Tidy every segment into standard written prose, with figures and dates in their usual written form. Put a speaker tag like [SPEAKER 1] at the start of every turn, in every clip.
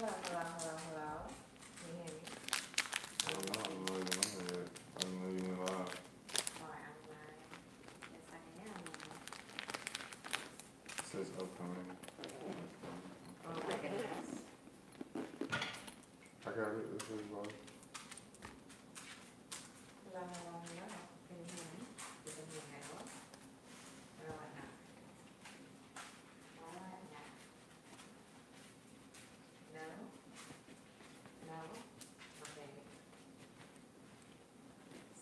[SPEAKER 1] Hello. Can you hear me?
[SPEAKER 2] I don't know. I'm not even on it. I'm not even live.
[SPEAKER 1] Alright, I'm live. Yes, I am.
[SPEAKER 2] It says upcoming.
[SPEAKER 1] Oh my goodness.
[SPEAKER 2] I got it. This is live.
[SPEAKER 1] Hello. Can you hear me? You can hear me at all? Or what now? What now? No? No? Okay.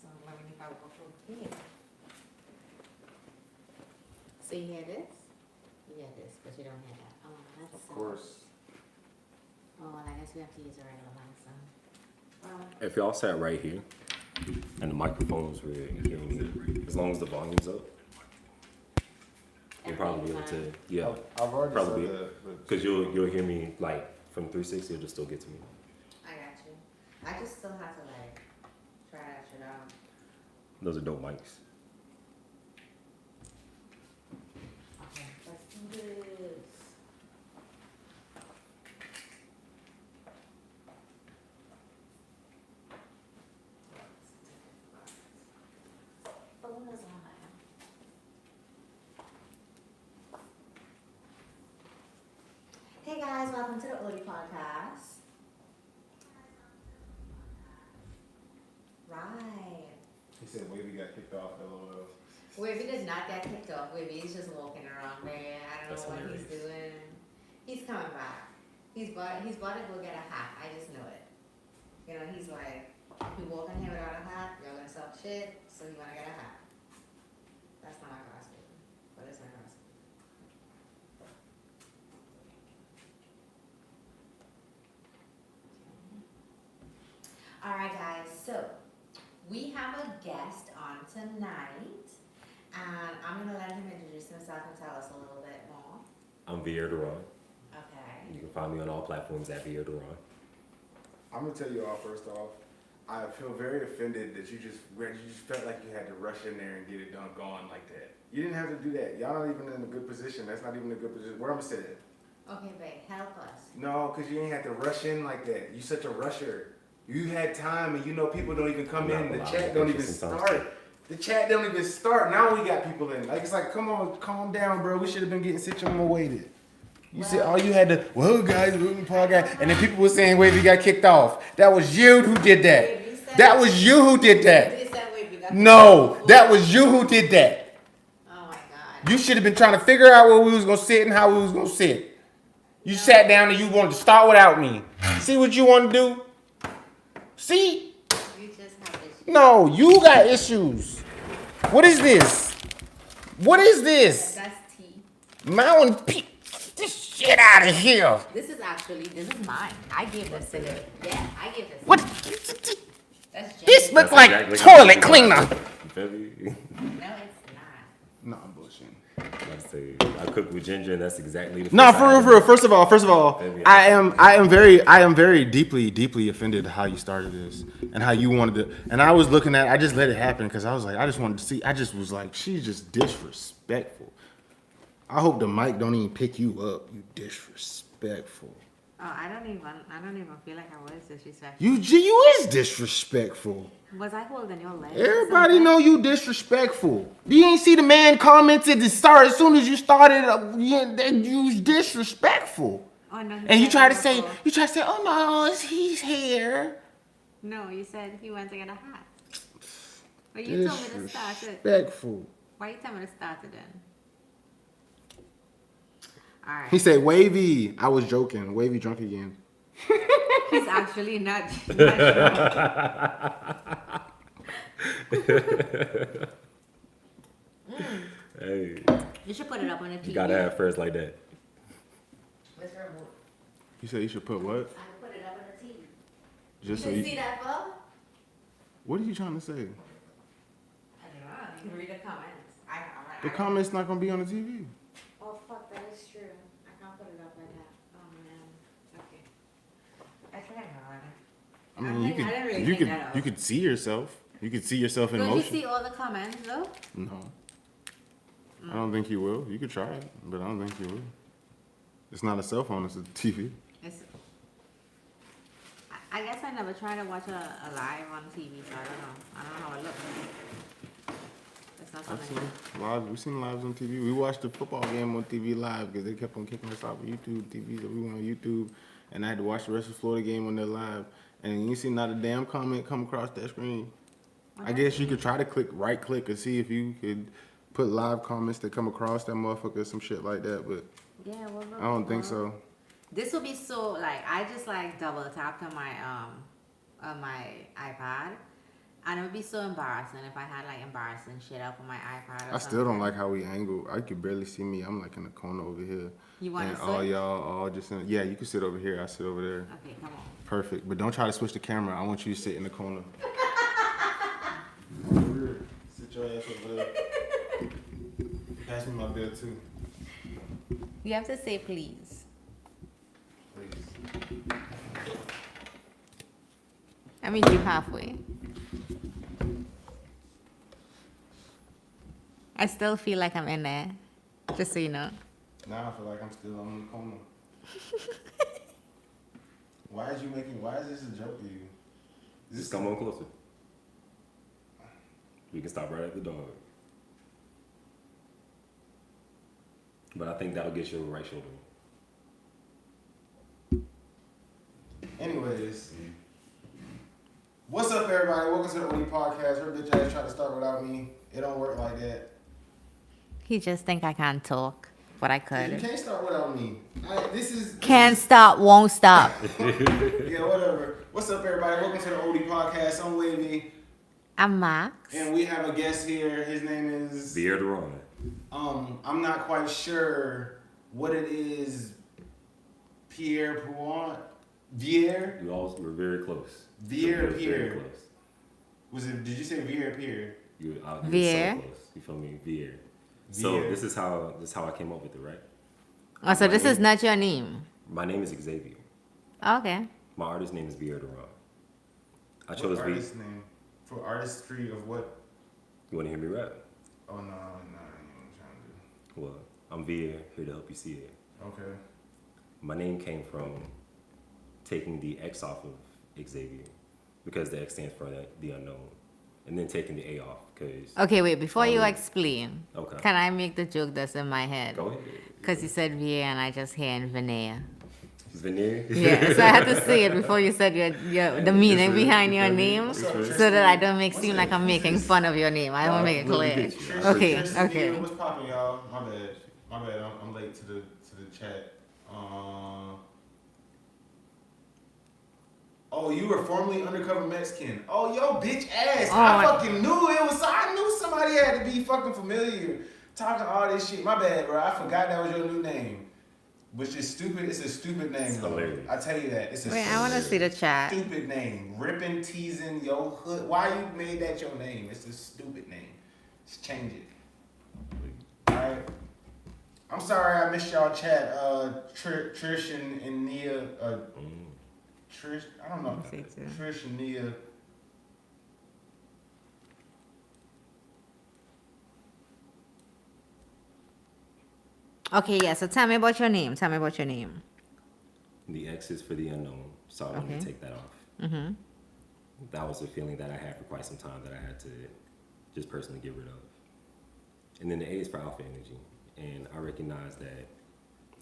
[SPEAKER 1] So let me if I go through here. So you hear this? You hear this, but you don't hear that. Oh, that's
[SPEAKER 2] Of course.
[SPEAKER 1] Oh, well, I guess we have to use a regular microphone. Well,
[SPEAKER 3] If y'all sat right here and the microphones were hearing me, as long as the volume's up, you'll probably be able to, yeah,
[SPEAKER 2] I've already
[SPEAKER 3] probably,
[SPEAKER 2] said that. But
[SPEAKER 3] because you'll hear me like from 360, it'll just still get to me.
[SPEAKER 1] I got you. I just still have to like try that shit out.
[SPEAKER 3] Those are dope mics.
[SPEAKER 1] Okay, let's do this. Phone is on. Hey guys, welcome to the Odyssey podcast. Right.
[SPEAKER 2] he said Wavy got kicked off. LOL.
[SPEAKER 1] Wavy did not get kicked off. Wavy is just walking around there. I don't
[SPEAKER 3] That's
[SPEAKER 1] know what
[SPEAKER 3] hilarious.
[SPEAKER 1] he's doing. He's coming back. He's about to go get a hat. I just know it. You know, he's like, you walk in here without a hat, you're gonna sell shit, so you wanna get a hat. That's not my class baby, but it's my class. Alright guys, so we have a guest on tonight, and I'm gonna let him introduce himself and tell us a little bit more.
[SPEAKER 3] I'm Vier Duran.
[SPEAKER 1] Okay.
[SPEAKER 3] You can find me on all platforms at Vier Duran.
[SPEAKER 2] I'm gonna tell you all first off. I feel very offended that you just felt like you had to rush in there and get it done gone like that. You didn't have to do that. Y'all not even in a good position. That's not even a good position. Where I'm gonna sit.
[SPEAKER 1] Okay, babe, help us.
[SPEAKER 2] No, because you ain't have to rush in like that. You such a rusher. You had time, and you know people don't even come in. The chat don't even start. The chat don't even start. Now we got people in. Like it's like, come on, calm down, bro. We should have been getting situated. You said all you had to, well, guys, podcast, and then people were saying Wavy got kicked off. That was you who did that. That was you who did that. No, that was you who did that.
[SPEAKER 1] Oh my god.
[SPEAKER 2] You should have been trying to figure out where we was gonna sit and how we was gonna sit. You sat down and you wanted to start without me. See what you want to do? See?
[SPEAKER 1] You just have issues.
[SPEAKER 2] No, you got issues. What is this? What is this?
[SPEAKER 1] That's tea.
[SPEAKER 2] Mountain Peak. Get this shit out of here.
[SPEAKER 1] This is mine. I gave this to him. Yeah, I gave this.
[SPEAKER 2] What?
[SPEAKER 1] That's
[SPEAKER 2] This
[SPEAKER 1] Jenny's.
[SPEAKER 2] looks like
[SPEAKER 3] exactly how
[SPEAKER 2] toilet
[SPEAKER 3] you do
[SPEAKER 2] cleaner.
[SPEAKER 3] it. You feel me?
[SPEAKER 1] No, it's not.
[SPEAKER 2] No, I'm bullshitting.
[SPEAKER 3] I say I cook with ginger, and that's exactly the.
[SPEAKER 2] No,
[SPEAKER 3] first
[SPEAKER 2] for real,
[SPEAKER 3] item.
[SPEAKER 2] for real. First of all, I am very deeply offended how you started this and how you wanted to. And I was looking at, I just let it happen because I was like, I just wanted to see. I just was like, she's just disrespectful. I hope the mic don't even pick you up. You disrespectful.
[SPEAKER 1] Oh, I don't even feel like I was disrespectful.
[SPEAKER 2] You is disrespectful.
[SPEAKER 1] Was I holding your leg?
[SPEAKER 2] Everybody know you disrespectful. You ain't see the man commented to start as soon as you started. You was disrespectful.
[SPEAKER 1] Oh no.
[SPEAKER 2] And you try to say, oh no, he's here.
[SPEAKER 1] No, you said he went to get a hat. But you told me to start it.
[SPEAKER 2] Disrespectful.
[SPEAKER 1] Why you tell me to start it then? All right.
[SPEAKER 2] He said, Wavy. I was joking. Wavy drunk again.
[SPEAKER 1] He's actually not drunk.
[SPEAKER 3] Hey,
[SPEAKER 1] You should put it up on the TV.
[SPEAKER 3] you gotta have first like that.
[SPEAKER 1] Let's remove.
[SPEAKER 2] You said you should put what?
[SPEAKER 1] I can put it up on the TV.
[SPEAKER 2] Just so
[SPEAKER 1] You
[SPEAKER 2] you.
[SPEAKER 1] see that, Bo?
[SPEAKER 2] What are you trying to say?
[SPEAKER 1] I don't know. You can read the comments.
[SPEAKER 2] The comments not gonna be on the TV.
[SPEAKER 1] Oh fuck, that is true. I can't put it up like that. Oh man. Okay. I tried hard.
[SPEAKER 2] I mean,
[SPEAKER 1] I didn't really think that up.
[SPEAKER 2] you could see yourself. You could see yourself in
[SPEAKER 1] Don't you
[SPEAKER 2] motion.
[SPEAKER 1] see all the comments though?
[SPEAKER 2] No. I don't think you will. You could try it, but I don't think you will. It's not a cell phone, it's a TV.
[SPEAKER 1] It's, I never tried to watch a live on TV, so I don't know. I don't know how it looks. It's not
[SPEAKER 2] I've
[SPEAKER 1] something.
[SPEAKER 2] seen live. We've seen lives on TV. We watched the football game on TV live because they kept on kicking us off of YouTube TV. So we went on YouTube, and I had to watch the rest of the Florida game when they're live. And you see not a damn comment come across that screen. I guess you could try to right click and see if you could put live comments that come across that motherfucker, some shit like that. But
[SPEAKER 1] Yeah, well,
[SPEAKER 2] I don't think so.
[SPEAKER 1] This will be so like I just like double tapped on my iPad, and it would be so embarrassing if I had like embarrassing shit up on my iPad. Or
[SPEAKER 2] I still don't like how we angle. I could barely see me. I'm like in the corner over here.
[SPEAKER 1] You want
[SPEAKER 2] and
[SPEAKER 1] to
[SPEAKER 2] all
[SPEAKER 1] switch?
[SPEAKER 2] y'all all just in, yeah. You can sit over here. I sit over there.
[SPEAKER 1] Okay, come on.
[SPEAKER 2] Perfect. But don't try to switch the camera. I want you to sit in the corner. Sit your ass over there. Pass me my bill too.
[SPEAKER 1] You have to say please.
[SPEAKER 2] Please.
[SPEAKER 1] I mean, you halfway. I still feel like I'm in there, just so you know.
[SPEAKER 2] Now I feel like I'm still on the corner. Why is this a joke to you?
[SPEAKER 3] Just come on closer. We can stop right at the dog. But I think that'll get you a right shoulder.
[SPEAKER 2] Anyways, what's up, everybody? Welcome to the Odyssey podcast. Her bitch ass tried to start without me. It don't work like that.
[SPEAKER 1] He just think I can't talk, but I
[SPEAKER 2] You
[SPEAKER 1] could.
[SPEAKER 2] can't start without me. This
[SPEAKER 1] Can't stop, won't stop.
[SPEAKER 2] Yeah, whatever. What's up, everybody? Welcome to the Odyssey podcast. I'm Wavy,
[SPEAKER 1] I'm Max.
[SPEAKER 2] and we have a guest here. His name is
[SPEAKER 3] Beard Ron.
[SPEAKER 2] I'm not quite sure what it is. Pierre Pouant. Vier?
[SPEAKER 3] We're very close.
[SPEAKER 2] Vier
[SPEAKER 3] We're very
[SPEAKER 2] Pierre.
[SPEAKER 3] close.
[SPEAKER 2] Did you say Vier Pierre?
[SPEAKER 3] You're
[SPEAKER 1] Vier.
[SPEAKER 3] so close. You feel me? Vier. So
[SPEAKER 2] Vier.
[SPEAKER 3] this is how I came up with it, right?
[SPEAKER 1] Oh, so this is not your name?
[SPEAKER 3] My name is Xavier.
[SPEAKER 1] Okay.
[SPEAKER 3] My artist name is Beard Ron. I
[SPEAKER 2] What
[SPEAKER 3] chose
[SPEAKER 2] artist name? For artistry of what?
[SPEAKER 3] You want to hear me rap?
[SPEAKER 2] Oh, no, I ain't even trying to do.
[SPEAKER 3] Well, I'm Vier, here to help you see it.
[SPEAKER 2] Okay.
[SPEAKER 3] My name came from taking the X off of Xavier because the X stands for the unknown, and then taking the A off because.
[SPEAKER 1] Okay, wait, before you explain,
[SPEAKER 3] Okay.
[SPEAKER 1] can I make the joke that's in my head?
[SPEAKER 3] Go ahead.
[SPEAKER 1] Because you said Vier and I just hear veneer.
[SPEAKER 3] Veneer.
[SPEAKER 1] Yeah, so I had to say it before you said the meaning behind your name,
[SPEAKER 2] What's up,
[SPEAKER 1] so that I don't seem like I'm making fun of your name. I want to make it clear. Okay,
[SPEAKER 2] Tristan,
[SPEAKER 1] okay.
[SPEAKER 2] What's popping, y'all? My bad. I'm late to the chat. Oh, you were formerly undercover Mexican. Oh, yo, bitch ass. I fucking knew it was. I knew somebody had to be fucking familiar. Talking all this shit. My bad, bro. I forgot that was your new name. Which is stupid. It's a stupid name, though.
[SPEAKER 3] Hilarious.
[SPEAKER 2] I tell you that. It's a
[SPEAKER 1] Wait, I want to see the chat.
[SPEAKER 2] stupid name. Ripping, teasing, yo hood. Why you made that your name? It's a stupid name. Just change it. Alright. I'm sorry I missed y'all chat. Trish and Nia. Trish, I don't know.
[SPEAKER 1] Let me see too.
[SPEAKER 2] Trish and Nia.
[SPEAKER 1] Okay, yeah, so tell me about your name. Tell me about your name.
[SPEAKER 3] The X is for the unknown, so I wanted
[SPEAKER 1] Okay.
[SPEAKER 3] to take that off.
[SPEAKER 1] Mm-hmm.
[SPEAKER 3] That was a feeling that I had for quite some time that I had to just personally get rid of. And then the A is for alpha energy, and I recognize that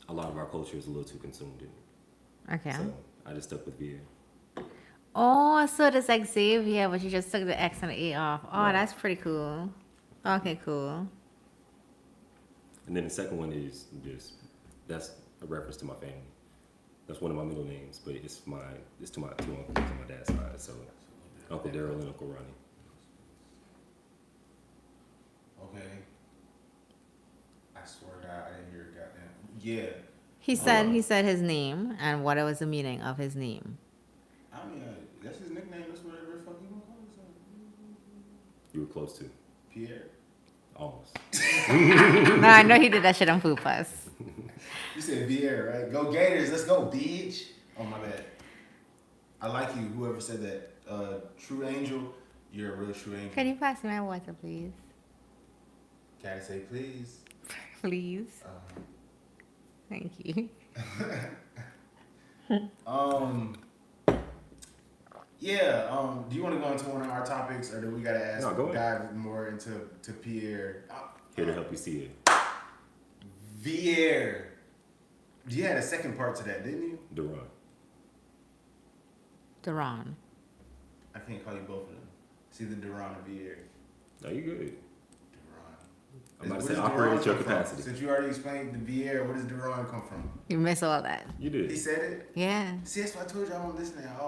[SPEAKER 3] a lot of our culture is a little too consumed in it.
[SPEAKER 1] Okay.
[SPEAKER 3] So I just stuck with Vier.
[SPEAKER 1] Oh, so this Xavier, but you just took the X and the A off. Oh,
[SPEAKER 3] Right.
[SPEAKER 1] that's pretty cool. Okay, cool.
[SPEAKER 3] And then the second one is that's a reference to my family. That's one of my middle names, but it's to my two uncles on my dad's side. So Uncle Daryl and Uncle Ronnie.
[SPEAKER 2] Okay. I swear to God, I didn't hear it. Goddamn. Yeah.
[SPEAKER 1] He said his name and what was the meaning of his name.
[SPEAKER 2] I mean, that's his nickname. That's whatever the fuck you want to call himself.
[SPEAKER 3] You were close to.
[SPEAKER 2] Pierre.
[SPEAKER 3] Almost.
[SPEAKER 1] No, I know he did that shit on purpose.
[SPEAKER 2] You said Vier, right? Go Gators. Let's go, bitch. Oh, my bad. I like you, whoever said that. True angel. You're a real true angel.
[SPEAKER 1] Can you pass me my water, please?
[SPEAKER 2] Gotta say please.
[SPEAKER 1] Please. Thank you.
[SPEAKER 2] Yeah. Do you want to go into one of our topics, or do we gotta ask?
[SPEAKER 3] No, go ahead.
[SPEAKER 2] Dive more into Pierre.
[SPEAKER 3] Here to help you see it.
[SPEAKER 2] Vier. You had a second part to that, didn't you?
[SPEAKER 3] Duran.
[SPEAKER 1] Duran.
[SPEAKER 2] I can't call you both of them. It's either Duran or Vier.
[SPEAKER 3] No, you good.
[SPEAKER 2] Duran.
[SPEAKER 3] I'm about to
[SPEAKER 2] Where
[SPEAKER 3] say
[SPEAKER 2] does
[SPEAKER 3] operate at your
[SPEAKER 2] come from?
[SPEAKER 3] capacity.
[SPEAKER 2] Since you already explained the Vier, where does Duran come from?
[SPEAKER 1] You miss all that.
[SPEAKER 3] You
[SPEAKER 2] He
[SPEAKER 3] did.
[SPEAKER 2] said it.
[SPEAKER 1] Yeah.
[SPEAKER 2] See, that's what I told you. I wasn't listening. I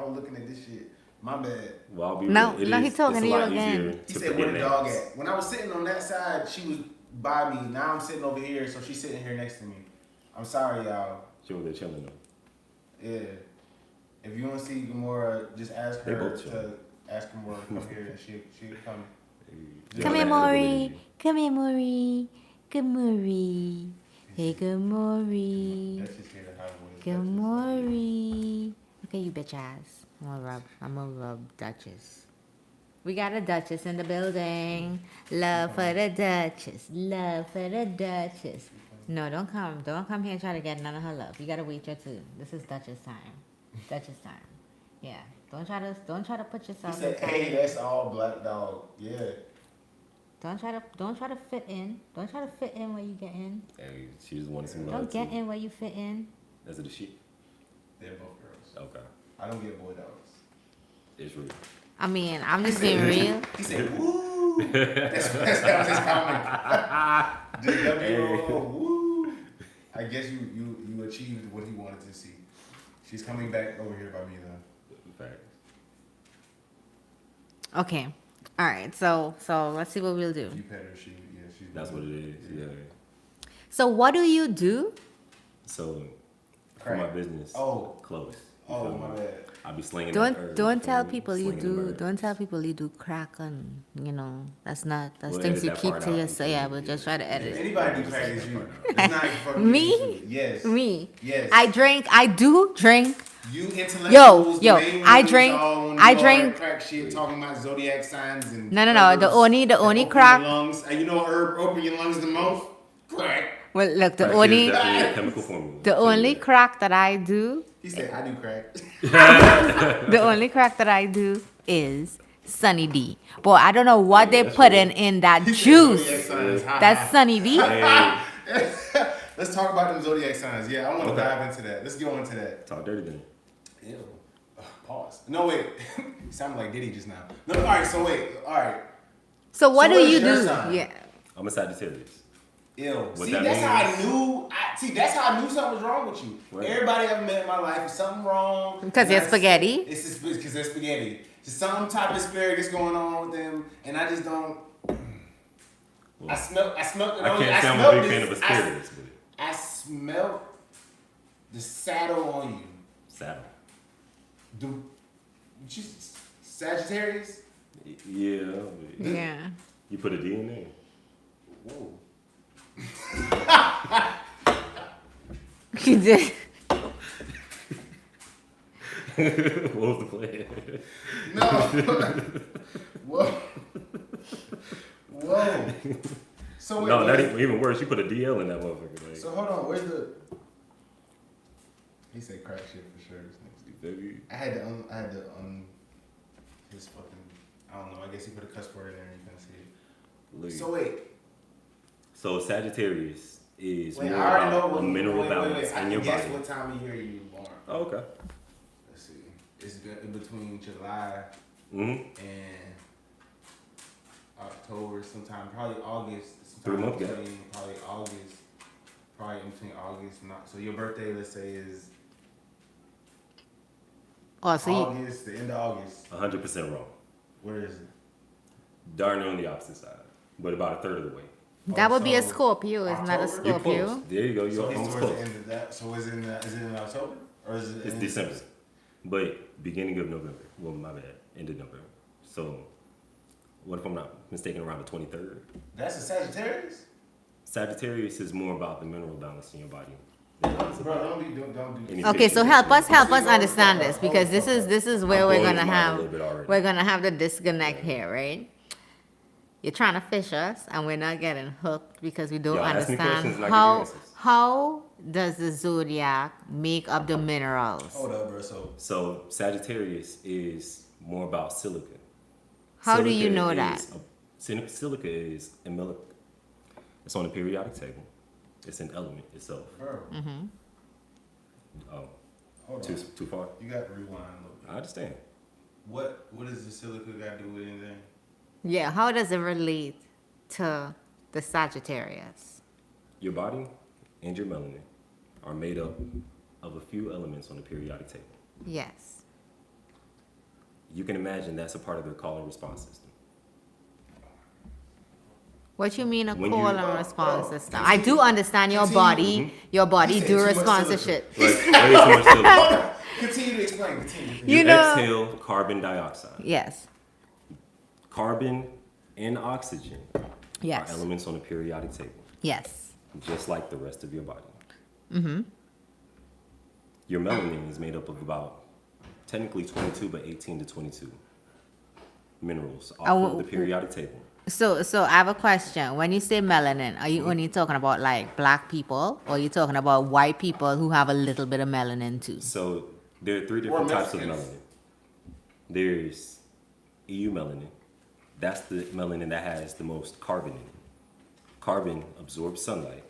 [SPEAKER 2] was looking at this shit. My bad.
[SPEAKER 3] Well, I'll be
[SPEAKER 1] No,
[SPEAKER 3] real.
[SPEAKER 1] no, he talking
[SPEAKER 3] it's
[SPEAKER 1] to
[SPEAKER 3] a
[SPEAKER 1] you
[SPEAKER 3] lot
[SPEAKER 1] again.
[SPEAKER 3] easier
[SPEAKER 2] He
[SPEAKER 3] to
[SPEAKER 2] said,
[SPEAKER 3] forget
[SPEAKER 2] where the dog
[SPEAKER 3] names.
[SPEAKER 2] at? When I was sitting on that side, she was by me. Now I'm sitting over here, so she's sitting here next to me. I'm sorry, y'all.
[SPEAKER 3] She over there chilling though.
[SPEAKER 2] Yeah. If you want to see Gamora, just ask
[SPEAKER 3] They
[SPEAKER 2] her
[SPEAKER 3] both
[SPEAKER 2] to ask Gamora to come here, and she'll come.
[SPEAKER 3] They
[SPEAKER 1] Come
[SPEAKER 3] all
[SPEAKER 1] here,
[SPEAKER 3] got
[SPEAKER 1] Maury.
[SPEAKER 3] ability.
[SPEAKER 1] Come here, Maury. Good Maury. Hey, good Maury.
[SPEAKER 2] That's just here to hide voice.
[SPEAKER 1] Good Maury. Okay, you bitch ass. I'm gonna rub Duchess. We got a Duchess in the building. Love for the Duchess. Love for the Duchess. No, don't come. Don't come here and try to get none of her love. You gotta wait your turn. This is Duchess time. Duchess time. Yeah. Don't try to put
[SPEAKER 2] He
[SPEAKER 1] yourself
[SPEAKER 2] said,
[SPEAKER 1] inside.
[SPEAKER 2] "Hey, that's all black dog." Yeah.
[SPEAKER 1] Don't try to fit in. Don't try to fit in where you get in.
[SPEAKER 3] Hey, she just wanted some love
[SPEAKER 1] Don't get
[SPEAKER 3] too.
[SPEAKER 1] in where you fit in.
[SPEAKER 3] Is it a she?
[SPEAKER 2] They're both girls.
[SPEAKER 3] Okay.
[SPEAKER 2] I don't get boy dogs.
[SPEAKER 3] It's real.
[SPEAKER 1] I mean, I'm just being real.
[SPEAKER 2] He said, "Woo." That was his comment. Just W-O-O, woo. I guess you achieved what he wanted to see. She's coming back over here by me though.
[SPEAKER 3] Facts.
[SPEAKER 1] Okay. All right. So let's see what we'll do.
[SPEAKER 2] You pet her, she's.
[SPEAKER 3] That's what it is. Yeah.
[SPEAKER 1] So what do you do?
[SPEAKER 3] So for my
[SPEAKER 2] Crack.
[SPEAKER 3] business,
[SPEAKER 2] Oh.
[SPEAKER 3] close. You
[SPEAKER 2] Oh
[SPEAKER 3] feel me?
[SPEAKER 2] my bad.
[SPEAKER 3] I be slinging. that herb,
[SPEAKER 1] Don't tell
[SPEAKER 3] feel me?
[SPEAKER 1] people you
[SPEAKER 3] Slinging them
[SPEAKER 1] do.
[SPEAKER 3] herbs.
[SPEAKER 1] Don't tell people you do crack on. That's
[SPEAKER 3] We'll
[SPEAKER 1] things
[SPEAKER 3] edit
[SPEAKER 1] you
[SPEAKER 3] that
[SPEAKER 1] keep
[SPEAKER 3] part
[SPEAKER 1] to
[SPEAKER 3] out.
[SPEAKER 1] yourself. Yeah, we'll just try to
[SPEAKER 2] If
[SPEAKER 1] edit.
[SPEAKER 2] anybody do crack, it's you. It's not fucking
[SPEAKER 1] Me?
[SPEAKER 2] you. Yes.
[SPEAKER 1] Me.
[SPEAKER 2] Yes.
[SPEAKER 1] I do drink.
[SPEAKER 2] You intellectuals.
[SPEAKER 1] Yo,
[SPEAKER 2] the main
[SPEAKER 1] I
[SPEAKER 2] ones
[SPEAKER 1] drink-
[SPEAKER 2] all wanna
[SPEAKER 1] I
[SPEAKER 2] do all
[SPEAKER 1] drink-
[SPEAKER 2] that crack shit, talking about zodiac signs and.
[SPEAKER 1] No. The
[SPEAKER 2] herbs
[SPEAKER 1] only
[SPEAKER 2] that open
[SPEAKER 1] crack.
[SPEAKER 2] your lungs. And you know what herb open your lungs the most? Crack.
[SPEAKER 1] Well, look, the
[SPEAKER 3] Crack is
[SPEAKER 1] only
[SPEAKER 3] definitely a chemical formula.
[SPEAKER 1] the only crack that I do,
[SPEAKER 2] He said, "I do crack."
[SPEAKER 1] the only crack that I do is Sunny D. Boy, I don't know what
[SPEAKER 3] Yeah,
[SPEAKER 1] they
[SPEAKER 3] that's
[SPEAKER 1] put
[SPEAKER 3] real.
[SPEAKER 1] in that
[SPEAKER 2] He said
[SPEAKER 1] juice.
[SPEAKER 2] zodiac signs. Ha,
[SPEAKER 1] That's
[SPEAKER 2] ha.
[SPEAKER 1] Sunny D.
[SPEAKER 3] Hey,
[SPEAKER 2] Let's talk about them zodiac signs. Yeah, I want to
[SPEAKER 3] Okay.
[SPEAKER 2] dive into that. Let's go into that.
[SPEAKER 3] talk dirty then.
[SPEAKER 2] Ew. Pause. No, wait. You sounded like Diddy just now. No, all right. So wait. All right.
[SPEAKER 1] So what
[SPEAKER 2] So
[SPEAKER 1] do
[SPEAKER 2] what is
[SPEAKER 1] you
[SPEAKER 2] your
[SPEAKER 1] do?
[SPEAKER 2] sign?
[SPEAKER 1] Yeah.
[SPEAKER 3] I'm a Sagittarius.
[SPEAKER 2] Ew.
[SPEAKER 3] What
[SPEAKER 2] See,
[SPEAKER 3] that
[SPEAKER 2] that's how I
[SPEAKER 3] means-
[SPEAKER 2] knew. That's how I knew something was wrong with you.
[SPEAKER 3] Right.
[SPEAKER 2] Everybody I've met in my life is something wrong.
[SPEAKER 1] Because
[SPEAKER 2] And
[SPEAKER 1] they're
[SPEAKER 2] I-
[SPEAKER 1] spaghetti.
[SPEAKER 2] It's just because they're spaghetti. There's some type of asparagus going on with them, and I just don't.
[SPEAKER 3] Well,
[SPEAKER 2] I smelled.
[SPEAKER 3] I can't say I'm
[SPEAKER 2] smelled
[SPEAKER 3] a big fan of
[SPEAKER 2] this-
[SPEAKER 3] asparagus, but
[SPEAKER 2] I smelled the saddle on you.
[SPEAKER 3] saddle.
[SPEAKER 2] Sagittarius?
[SPEAKER 3] Yeah. but
[SPEAKER 1] Yeah.
[SPEAKER 3] You put a D in there.
[SPEAKER 2] Whoa.
[SPEAKER 1] You did.
[SPEAKER 3] What was the plan?
[SPEAKER 2] No. Whoa. Whoa. So wait,
[SPEAKER 3] No, not even worse. You put a DL in that motherfucker. Like,
[SPEAKER 2] So hold on, where's the? He said crack shit for sure. This nigga's stupid.
[SPEAKER 3] baby.
[SPEAKER 2] I had to his fucking. I don't know. I guess he put a cuss word in there and you couldn't see it.
[SPEAKER 3] Look.
[SPEAKER 2] So wait.
[SPEAKER 3] So Sagittarius is
[SPEAKER 2] Wait,
[SPEAKER 3] more
[SPEAKER 2] I already know
[SPEAKER 3] about
[SPEAKER 2] what
[SPEAKER 3] a mineral
[SPEAKER 2] wait,
[SPEAKER 3] balance
[SPEAKER 2] I
[SPEAKER 3] in your
[SPEAKER 2] can guess
[SPEAKER 3] body.
[SPEAKER 2] what time of year you were born.
[SPEAKER 3] Oh, okay.
[SPEAKER 2] Let's see. It's in between July
[SPEAKER 3] Mm-hmm.
[SPEAKER 2] and October, sometime probably August.
[SPEAKER 3] 3
[SPEAKER 2] Sometime
[SPEAKER 3] month gap.
[SPEAKER 2] between probably August. Probably in between August and so your birthday, let's say, is
[SPEAKER 1] Oh, so you,
[SPEAKER 2] August, the end of August.
[SPEAKER 3] 100% wrong.
[SPEAKER 2] Where is it?
[SPEAKER 3] Darn near on the opposite side, but about a third of the way.
[SPEAKER 1] that would be a
[SPEAKER 2] so
[SPEAKER 1] Scorpio. It's not a
[SPEAKER 2] October?
[SPEAKER 3] You're
[SPEAKER 1] Scorpio.
[SPEAKER 3] close. There you go.
[SPEAKER 2] So
[SPEAKER 3] You're
[SPEAKER 2] it's
[SPEAKER 3] almost
[SPEAKER 2] towards
[SPEAKER 3] close.
[SPEAKER 2] the end of that. So is it in October or is it?
[SPEAKER 3] It's
[SPEAKER 2] in
[SPEAKER 3] December, but beginning of November. Well, my bad, end of November. So, what if I'm not mistaken? Around the 23rd.
[SPEAKER 2] That's a Sagittarius.
[SPEAKER 3] Sagittarius is more about the mineral balance in your body.
[SPEAKER 2] Bro, don't do.
[SPEAKER 3] Any
[SPEAKER 1] Okay, so
[SPEAKER 3] fiction.
[SPEAKER 1] help us understand this because this is where
[SPEAKER 3] I'm
[SPEAKER 1] we're
[SPEAKER 3] blowing
[SPEAKER 1] gonna
[SPEAKER 3] your mind a
[SPEAKER 1] have
[SPEAKER 3] little bit already.
[SPEAKER 1] we're gonna have the disconnect here, right? You're trying to fish us, and we're not getting hooked because we don't
[SPEAKER 3] Yo, ask me
[SPEAKER 1] understand
[SPEAKER 3] questions and I give you answers.
[SPEAKER 1] How does the zodiac make up the minerals?
[SPEAKER 2] Hold up, bro.
[SPEAKER 3] So Sagittarius is more about silica.
[SPEAKER 1] How do you know that?
[SPEAKER 3] Silica is it's on the periodic table. It's an element itself.
[SPEAKER 2] Bro.
[SPEAKER 3] Oh,
[SPEAKER 2] Hold
[SPEAKER 3] too far.
[SPEAKER 2] You got to rewind a little bit.
[SPEAKER 3] I understand.
[SPEAKER 2] What does the silica got to do with anything?
[SPEAKER 1] Yeah, how does it relate to the Sagittarius?
[SPEAKER 3] Your body and your melanin are made up of a few elements on the periodic table.
[SPEAKER 1] Yes.
[SPEAKER 3] You can imagine that's a part of their call and response system.
[SPEAKER 1] What you mean a
[SPEAKER 3] When
[SPEAKER 1] call
[SPEAKER 3] you-
[SPEAKER 1] and response system? I do understand your body. Your body
[SPEAKER 2] He said
[SPEAKER 1] do
[SPEAKER 2] too much
[SPEAKER 1] respond to
[SPEAKER 2] silica.
[SPEAKER 1] shit.
[SPEAKER 3] Like, way too much silica.
[SPEAKER 2] Continue to explain. Continue.
[SPEAKER 1] You
[SPEAKER 3] You
[SPEAKER 1] know-
[SPEAKER 3] exhale carbon dioxide.
[SPEAKER 1] Yes.
[SPEAKER 3] Carbon and oxygen
[SPEAKER 1] Yes.
[SPEAKER 3] are elements on the periodic table,
[SPEAKER 1] Yes.
[SPEAKER 3] just like the rest of your body. Your melanin is made up of about technically 22, but 18 to 22 minerals off of the periodic table.
[SPEAKER 1] So I have a question. When you say melanin, are you only talking about like black people, or are you talking about white people who have a little bit of melanin too?
[SPEAKER 3] So there are three different types of
[SPEAKER 2] Mexicans.
[SPEAKER 3] melanin. There's EU melanin. That's the melanin that has the most carbon in it. Carbon absorbs sunlight.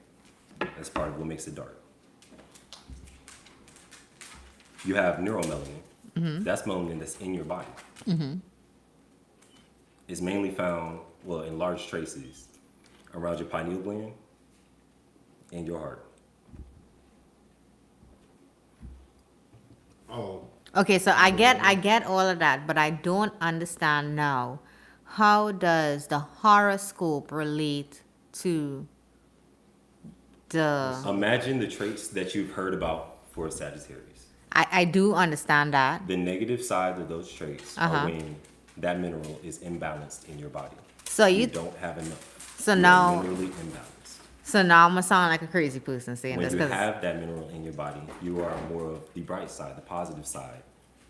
[SPEAKER 3] That's part of what makes it dark. You have neuromelanin. That's melanin that's in your body. It's mainly found, well, in large traces around your pineal gland and your heart.
[SPEAKER 2] Oh.
[SPEAKER 1] Okay, so I get all of that, but I don't understand now. How does the horoscope relate to the?
[SPEAKER 3] Imagine the traits that you've heard about for a Sagittarius.
[SPEAKER 1] I do understand that.
[SPEAKER 3] The negative side of those traits are when that mineral is imbalanced in your body.
[SPEAKER 1] So
[SPEAKER 3] You
[SPEAKER 1] you
[SPEAKER 3] don't have enough.
[SPEAKER 1] So
[SPEAKER 3] You're
[SPEAKER 1] now-
[SPEAKER 3] minerally imbalanced.
[SPEAKER 1] so now I'm gonna sound like a crazy person saying
[SPEAKER 3] When
[SPEAKER 1] this
[SPEAKER 3] you
[SPEAKER 1] because
[SPEAKER 3] have that mineral in your body, you are more of the bright side, the positive side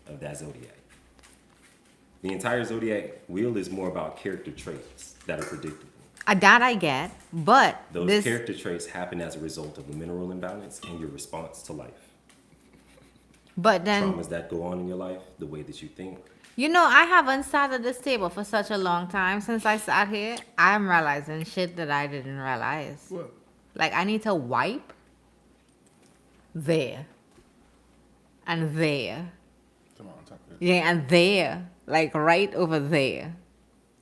[SPEAKER 3] of that zodiac. The entire zodiac wheel is more about character traits that are predictable.
[SPEAKER 1] that I get, but
[SPEAKER 3] Those
[SPEAKER 1] this
[SPEAKER 3] character traits happen as a result of the mineral imbalance and your response to life.
[SPEAKER 1] but then
[SPEAKER 3] Traumas that go on in your life, the way that you think.
[SPEAKER 1] you know I haven't sat at this table for such a long time. Since I sat here, I'm realizing shit that I didn't realize.
[SPEAKER 2] What?
[SPEAKER 1] Like I need to wipe there and there.
[SPEAKER 4] Come on, talk to
[SPEAKER 1] Yeah, and there. Like right over there.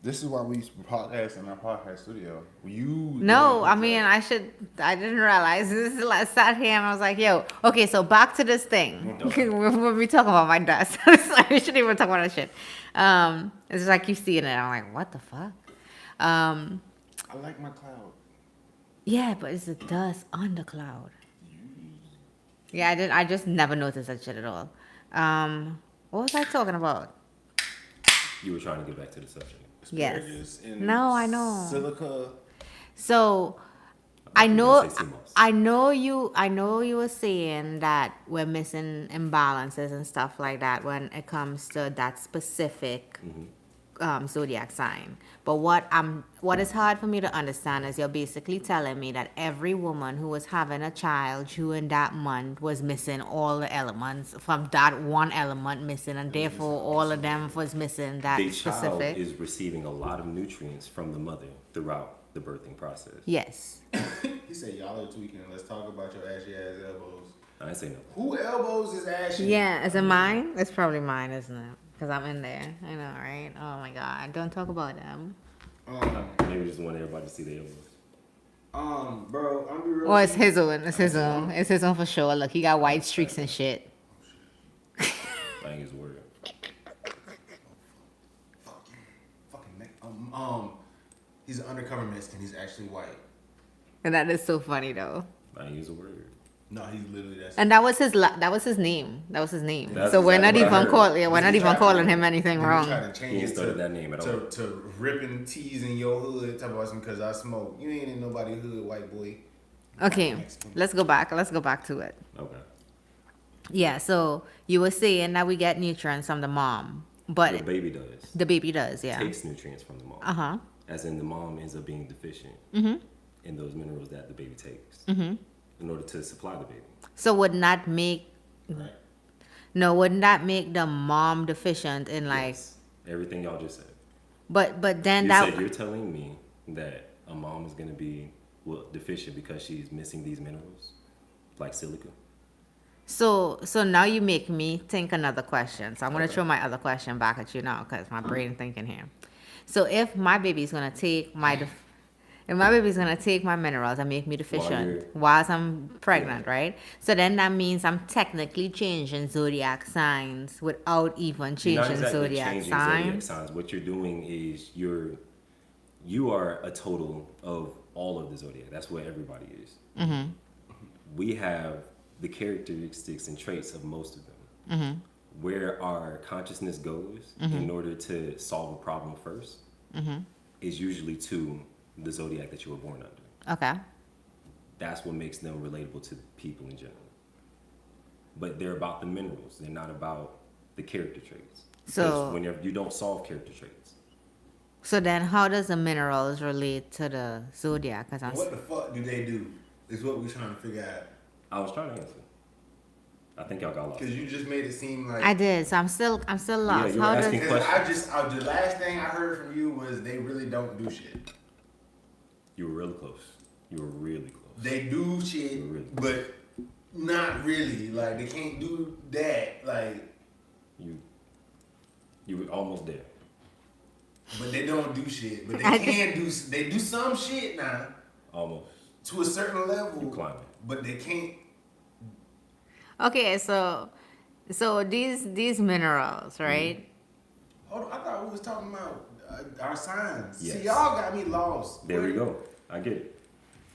[SPEAKER 4] This is why we podcast in our podcast studio.
[SPEAKER 1] No, I mean I didn't realize this is like sat here and I was like, yo, okay, so back to this thing. When we talk about my dust. I shouldn't even talk about that shit. It's like you seeing it, I'm like, what the fuck?
[SPEAKER 4] I like my cloud.
[SPEAKER 1] Yeah, but it's the dust on the cloud. Yeah, I just never noticed that shit at all. What was I talking about?
[SPEAKER 3] You were trying to get back to the subject.
[SPEAKER 1] Yes.
[SPEAKER 4] Asparagus and
[SPEAKER 1] No, I know.
[SPEAKER 4] Silica.
[SPEAKER 1] So
[SPEAKER 3] I
[SPEAKER 1] I
[SPEAKER 3] thought you were
[SPEAKER 1] know
[SPEAKER 3] gonna say CMOS.
[SPEAKER 1] I know you were saying that we're missing imbalances and stuff like that when it comes to that specific zodiac sign. But what is hard for me to understand is you're basically telling me that every woman who was having a child during that month was missing all the elements from that one element missing, and therefore all of them was missing that
[SPEAKER 3] The child
[SPEAKER 1] specific.
[SPEAKER 3] is receiving a lot of nutrients from the mother throughout the birthing process.
[SPEAKER 1] Yes.
[SPEAKER 2] He said y'all are tweaking. Let's talk about your ashy ass elbows.
[SPEAKER 3] I ain't say no.
[SPEAKER 2] Who elbows is ashy?
[SPEAKER 1] Yeah, is it mine? It's probably mine, isn't it? Because I'm in there. I know, right? Oh my god, don't talk about them.
[SPEAKER 3] Maybe just want everybody to see the elbows.
[SPEAKER 2] Bro, I'm be real.
[SPEAKER 1] Or it's
[SPEAKER 2] with you.
[SPEAKER 1] his own. It's his own. It's his own for sure. Look, he got white streaks and shit.
[SPEAKER 3] I ain't his word.
[SPEAKER 2] Fucking he's an undercover Mexican. He's actually white.
[SPEAKER 1] And that is so funny though.
[SPEAKER 3] I ain't use a word.
[SPEAKER 2] No, he's literally that's.
[SPEAKER 1] And that was his name. That was his name.
[SPEAKER 3] That's
[SPEAKER 1] So we're not
[SPEAKER 3] exactly what I
[SPEAKER 1] even
[SPEAKER 3] heard.
[SPEAKER 1] calling. We're not even calling him anything wrong.
[SPEAKER 2] Trying to change
[SPEAKER 3] He ain't
[SPEAKER 2] it
[SPEAKER 3] started that name at all.
[SPEAKER 2] to ripping teas in your hood. Talk about some because I smoke. You ain't in nobody hood, white boy.
[SPEAKER 1] Okay, let's go back. Let's go back to it.
[SPEAKER 3] Okay.
[SPEAKER 1] Yeah. So you were saying that we get nutrients from the mom, but
[SPEAKER 3] The baby does.
[SPEAKER 1] the baby does. Yeah.
[SPEAKER 3] Takes nutrients from the mom.
[SPEAKER 1] Uh huh.
[SPEAKER 3] As in the mom ends up being deficient
[SPEAKER 1] Mm-hmm.
[SPEAKER 3] in those minerals that the baby takes.
[SPEAKER 1] Mm-hmm.
[SPEAKER 3] in order to supply the baby.
[SPEAKER 1] So wouldn't that make
[SPEAKER 5] Right.
[SPEAKER 1] wouldn't that make the mom deficient in like?
[SPEAKER 3] Yes. Everything y'all just said.
[SPEAKER 1] But then
[SPEAKER 3] You
[SPEAKER 1] that
[SPEAKER 3] said you're telling me that a mom is going to be deficient because she's missing these minerals, like silica.
[SPEAKER 1] so now you make me think another question. So I'm gonna
[SPEAKER 3] Okay.
[SPEAKER 1] throw my other question back at you now because my brain thinking here. So if my baby's gonna take if my baby's gonna take my minerals and make me deficient whilst I'm pregnant, right? So then that means I'm technically changing zodiac signs without even
[SPEAKER 3] You're not
[SPEAKER 1] changing
[SPEAKER 3] exactly
[SPEAKER 1] zodiac
[SPEAKER 3] changing zodiac
[SPEAKER 1] signs.
[SPEAKER 3] signs. What you're doing is you are a total of all of the zodiac. That's what everybody is.
[SPEAKER 1] Mm-hmm.
[SPEAKER 3] We have the characteristics and traits of most of them.
[SPEAKER 1] Mm-hmm.
[SPEAKER 3] Where our consciousness goes in order to solve a problem first is usually to the zodiac that you were born under.
[SPEAKER 1] Okay.
[SPEAKER 3] That's what makes them relatable to people in general. But they're about the minerals. They're not about the character traits.
[SPEAKER 1] So-
[SPEAKER 3] Because whenever you don't solve character traits.
[SPEAKER 1] So then how does the minerals relate to the zodiac? Cause
[SPEAKER 5] What the fuck do they do? Is what we're trying to figure out.
[SPEAKER 3] I was trying to answer. I think y'all got lost.
[SPEAKER 2] Because you just made it seem like.
[SPEAKER 1] I did. So I'm still lost.
[SPEAKER 3] you were
[SPEAKER 1] How does
[SPEAKER 3] asking-
[SPEAKER 2] Because the last thing I heard from you was they really don't do shit.
[SPEAKER 3] You were really close. You were really close.
[SPEAKER 2] They do shit,
[SPEAKER 3] Really?
[SPEAKER 2] but not really. Like they can't do that. Like,
[SPEAKER 3] You were almost there.
[SPEAKER 2] but they don't do shit. But they
[SPEAKER 1] I
[SPEAKER 2] can do. They do some shit now
[SPEAKER 3] Almost.
[SPEAKER 2] to a certain level.
[SPEAKER 3] You climbing.
[SPEAKER 2] But they can't.
[SPEAKER 1] Okay, so these minerals, right?
[SPEAKER 2] Hold on, I thought we was talking about our signs.
[SPEAKER 3] Yes.
[SPEAKER 2] See, y'all got me lost.
[SPEAKER 3] There we go. I get it.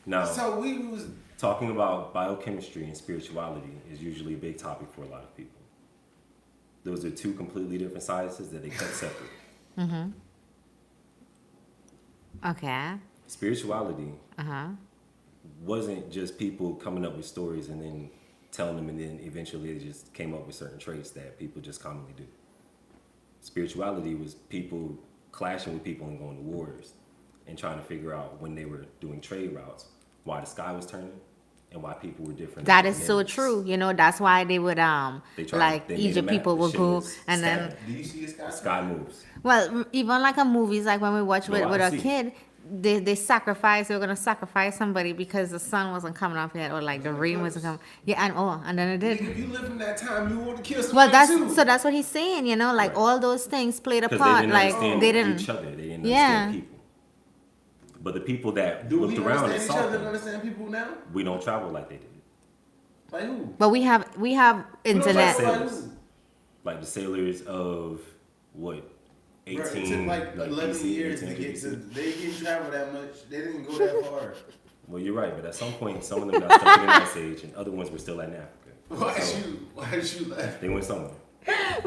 [SPEAKER 3] Now,
[SPEAKER 2] So we was.
[SPEAKER 3] talking about biochemistry and spirituality is usually a big topic for a lot of people. Those are two completely different sciences that they kept separate.
[SPEAKER 1] Okay.
[SPEAKER 3] Spirituality
[SPEAKER 1] Uh-huh.
[SPEAKER 3] wasn't just people coming up with stories and then telling them, and then eventually they just came up with certain traits that people just commonly do. Spirituality was people clashing with people and going to wars and trying to figure out when they were doing trade routes why the sky was turning and why people were different.
[SPEAKER 1] That is so true. You know, that's why they would
[SPEAKER 3] They
[SPEAKER 1] like
[SPEAKER 3] made a
[SPEAKER 1] Egypt
[SPEAKER 3] map.
[SPEAKER 1] people
[SPEAKER 3] The
[SPEAKER 1] would
[SPEAKER 3] shit
[SPEAKER 1] go
[SPEAKER 3] was
[SPEAKER 1] and then
[SPEAKER 3] static.
[SPEAKER 2] Do you see this guy?
[SPEAKER 3] Sky moves.
[SPEAKER 1] well, even like a movies like when we watch
[SPEAKER 3] No,
[SPEAKER 1] with
[SPEAKER 3] I
[SPEAKER 1] a
[SPEAKER 3] see.
[SPEAKER 1] kid, they sacrifice. They were gonna sacrifice somebody because the sun wasn't coming up yet, or like the rain wasn't coming. Yeah, and then it did.
[SPEAKER 2] If you live in that time, you want to kill somebody
[SPEAKER 1] Well,
[SPEAKER 2] too.
[SPEAKER 1] that's what he's saying. You know, like
[SPEAKER 3] Right.
[SPEAKER 1] all those things played a
[SPEAKER 3] Because they
[SPEAKER 1] part.
[SPEAKER 3] didn't
[SPEAKER 1] Like
[SPEAKER 3] understand
[SPEAKER 1] they didn't.
[SPEAKER 3] each other. They didn't
[SPEAKER 1] Yeah.
[SPEAKER 3] understand people. But the people that
[SPEAKER 2] Do
[SPEAKER 3] looked
[SPEAKER 2] we
[SPEAKER 3] around and
[SPEAKER 2] understand each
[SPEAKER 3] saw
[SPEAKER 2] other and
[SPEAKER 3] them,
[SPEAKER 2] understand people now?
[SPEAKER 3] we don't travel like they did.
[SPEAKER 2] Like who?
[SPEAKER 1] But we have
[SPEAKER 2] We don't
[SPEAKER 1] internet.
[SPEAKER 2] travel like
[SPEAKER 3] Sailors.
[SPEAKER 2] who?
[SPEAKER 3] Like the sailors of what?
[SPEAKER 2] Bro, it
[SPEAKER 3] 18
[SPEAKER 2] took like 11
[SPEAKER 3] BC,
[SPEAKER 2] years to
[SPEAKER 3] 1800
[SPEAKER 2] get to.
[SPEAKER 3] BC.
[SPEAKER 2] They didn't travel that much. They didn't go that far.
[SPEAKER 3] Well, you're right, but at some point, some of them got stuck in the Ice Age, and other ones were still in Africa.
[SPEAKER 2] Why did you laugh?
[SPEAKER 3] They went somewhere.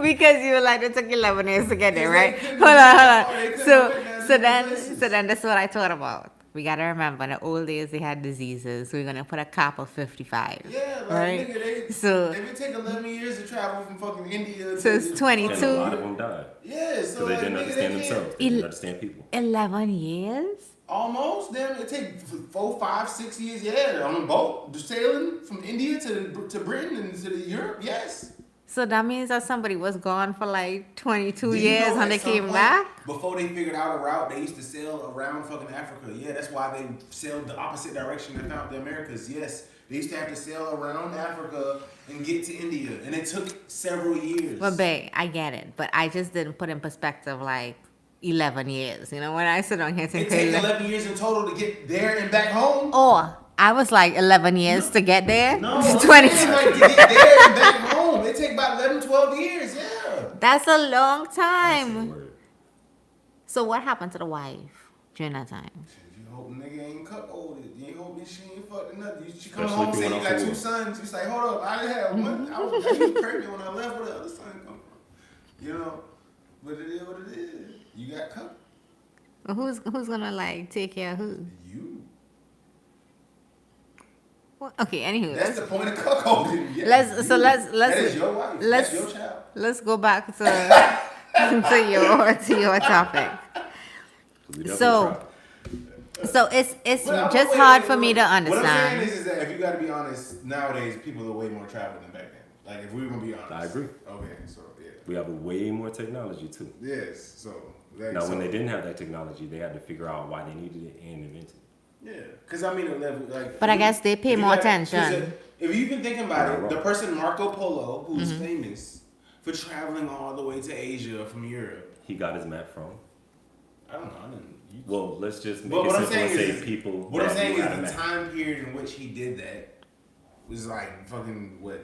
[SPEAKER 1] Because you were like, it took 11 years to get there, right?
[SPEAKER 2] They couldn't
[SPEAKER 1] Hold
[SPEAKER 2] do
[SPEAKER 1] on.
[SPEAKER 2] that. They couldn't
[SPEAKER 1] So,
[SPEAKER 2] went down
[SPEAKER 1] so
[SPEAKER 2] different
[SPEAKER 1] then,
[SPEAKER 2] places.
[SPEAKER 1] so then that's what I thought about. We gotta remember, in the old days they had diseases. We're gonna put a cap of 55.
[SPEAKER 2] Yeah, like
[SPEAKER 1] Right?
[SPEAKER 2] nigga,
[SPEAKER 1] So-
[SPEAKER 2] they would take 11 years to travel from fucking India.
[SPEAKER 1] So it's 22.
[SPEAKER 3] And a lot of them died.
[SPEAKER 2] Yeah, so
[SPEAKER 3] Because they
[SPEAKER 2] like,
[SPEAKER 3] didn't
[SPEAKER 2] nigga,
[SPEAKER 3] understand
[SPEAKER 2] they
[SPEAKER 3] themselves.
[SPEAKER 2] can't.
[SPEAKER 3] They didn't understand people.
[SPEAKER 1] 11 years?
[SPEAKER 2] Almost. Damn, it take 4, 5, 6 years. Yeah, on a boat, just sailing from India to Britain and to Europe. Yes.
[SPEAKER 1] So that means that somebody was gone for like 22
[SPEAKER 2] Do you
[SPEAKER 1] years
[SPEAKER 2] know
[SPEAKER 1] and they
[SPEAKER 2] at some
[SPEAKER 1] came
[SPEAKER 2] point,
[SPEAKER 1] back?
[SPEAKER 2] Before they figured out a route, they used to sail around fucking Africa. Yeah, that's why they sailed the opposite direction and found the Americas. Yes, they used to have to sail around Africa and get to India, and it took several years.
[SPEAKER 1] Well, babe, I get it. But I just didn't put in perspective like 11 years. You know, when I sit on here
[SPEAKER 2] It
[SPEAKER 1] thinking,
[SPEAKER 2] takes 11 years in total to get there and back home.
[SPEAKER 1] oh, I was like 11 years to get there.
[SPEAKER 2] No,
[SPEAKER 1] It's
[SPEAKER 2] I'm
[SPEAKER 1] 22.
[SPEAKER 2] saying, like, to get there and back home, it take about 11, 12 years. Yeah.
[SPEAKER 1] That's a long
[SPEAKER 3] That's
[SPEAKER 1] time.
[SPEAKER 3] the word.
[SPEAKER 1] So what happened to the wife during that time?
[SPEAKER 2] You hope nigga ain't cuckolded. You ain't hoping she ain't fucking nothing. She come
[SPEAKER 3] Especially
[SPEAKER 2] home
[SPEAKER 3] if you
[SPEAKER 2] saying you
[SPEAKER 3] went off
[SPEAKER 2] got
[SPEAKER 3] to
[SPEAKER 2] 2
[SPEAKER 3] war.
[SPEAKER 2] sons. You say, hold up, I didn't have one. I was pregnant when I left. Where the other son come from? You know, but it is what it is. You got cuck.
[SPEAKER 1] Well, who's gonna like take care of who?
[SPEAKER 2] You.
[SPEAKER 1] Well, okay, anywho,
[SPEAKER 2] That's the point of cuckolding. Yeah,
[SPEAKER 1] let's
[SPEAKER 2] That is your wife.
[SPEAKER 1] let's-
[SPEAKER 2] That's your child.
[SPEAKER 1] let's go back to to your topic.
[SPEAKER 3] We definitely
[SPEAKER 1] So-
[SPEAKER 3] tried.
[SPEAKER 1] So it's
[SPEAKER 2] Well,
[SPEAKER 1] just
[SPEAKER 2] wait,
[SPEAKER 1] hard
[SPEAKER 2] wait,
[SPEAKER 1] for me to
[SPEAKER 2] What I'm saying
[SPEAKER 1] understand.
[SPEAKER 2] is that if you got to be honest, nowadays people are way more traveled than back then. Like if we were gonna be honest.
[SPEAKER 3] I agree.
[SPEAKER 2] Okay, so yeah.
[SPEAKER 3] We have a way more technology too.
[SPEAKER 2] Yes, so. Like,
[SPEAKER 3] Now,
[SPEAKER 2] so,
[SPEAKER 3] when they didn't have that technology, they had to figure out why they needed it and invent it.
[SPEAKER 2] Yeah, because I mean, like.
[SPEAKER 1] But I guess they pay
[SPEAKER 2] if you
[SPEAKER 1] more
[SPEAKER 2] got- 'cause
[SPEAKER 1] attention.
[SPEAKER 2] If you even think about
[SPEAKER 3] Right,
[SPEAKER 2] it,
[SPEAKER 3] right.
[SPEAKER 2] the person Marco Polo, who's
[SPEAKER 1] Mm-hmm.
[SPEAKER 2] famous for traveling all the way to Asia from Europe.
[SPEAKER 3] He got his map from.
[SPEAKER 2] I don't know. I didn't. You,
[SPEAKER 3] Well, let's just make
[SPEAKER 2] But
[SPEAKER 3] it
[SPEAKER 2] what I'm
[SPEAKER 3] simple and
[SPEAKER 2] saying
[SPEAKER 3] say
[SPEAKER 2] is,
[SPEAKER 3] people.
[SPEAKER 2] what I'm
[SPEAKER 3] that
[SPEAKER 2] saying
[SPEAKER 3] knew how to
[SPEAKER 2] is the
[SPEAKER 3] map.
[SPEAKER 2] time period in which he did that was like fucking what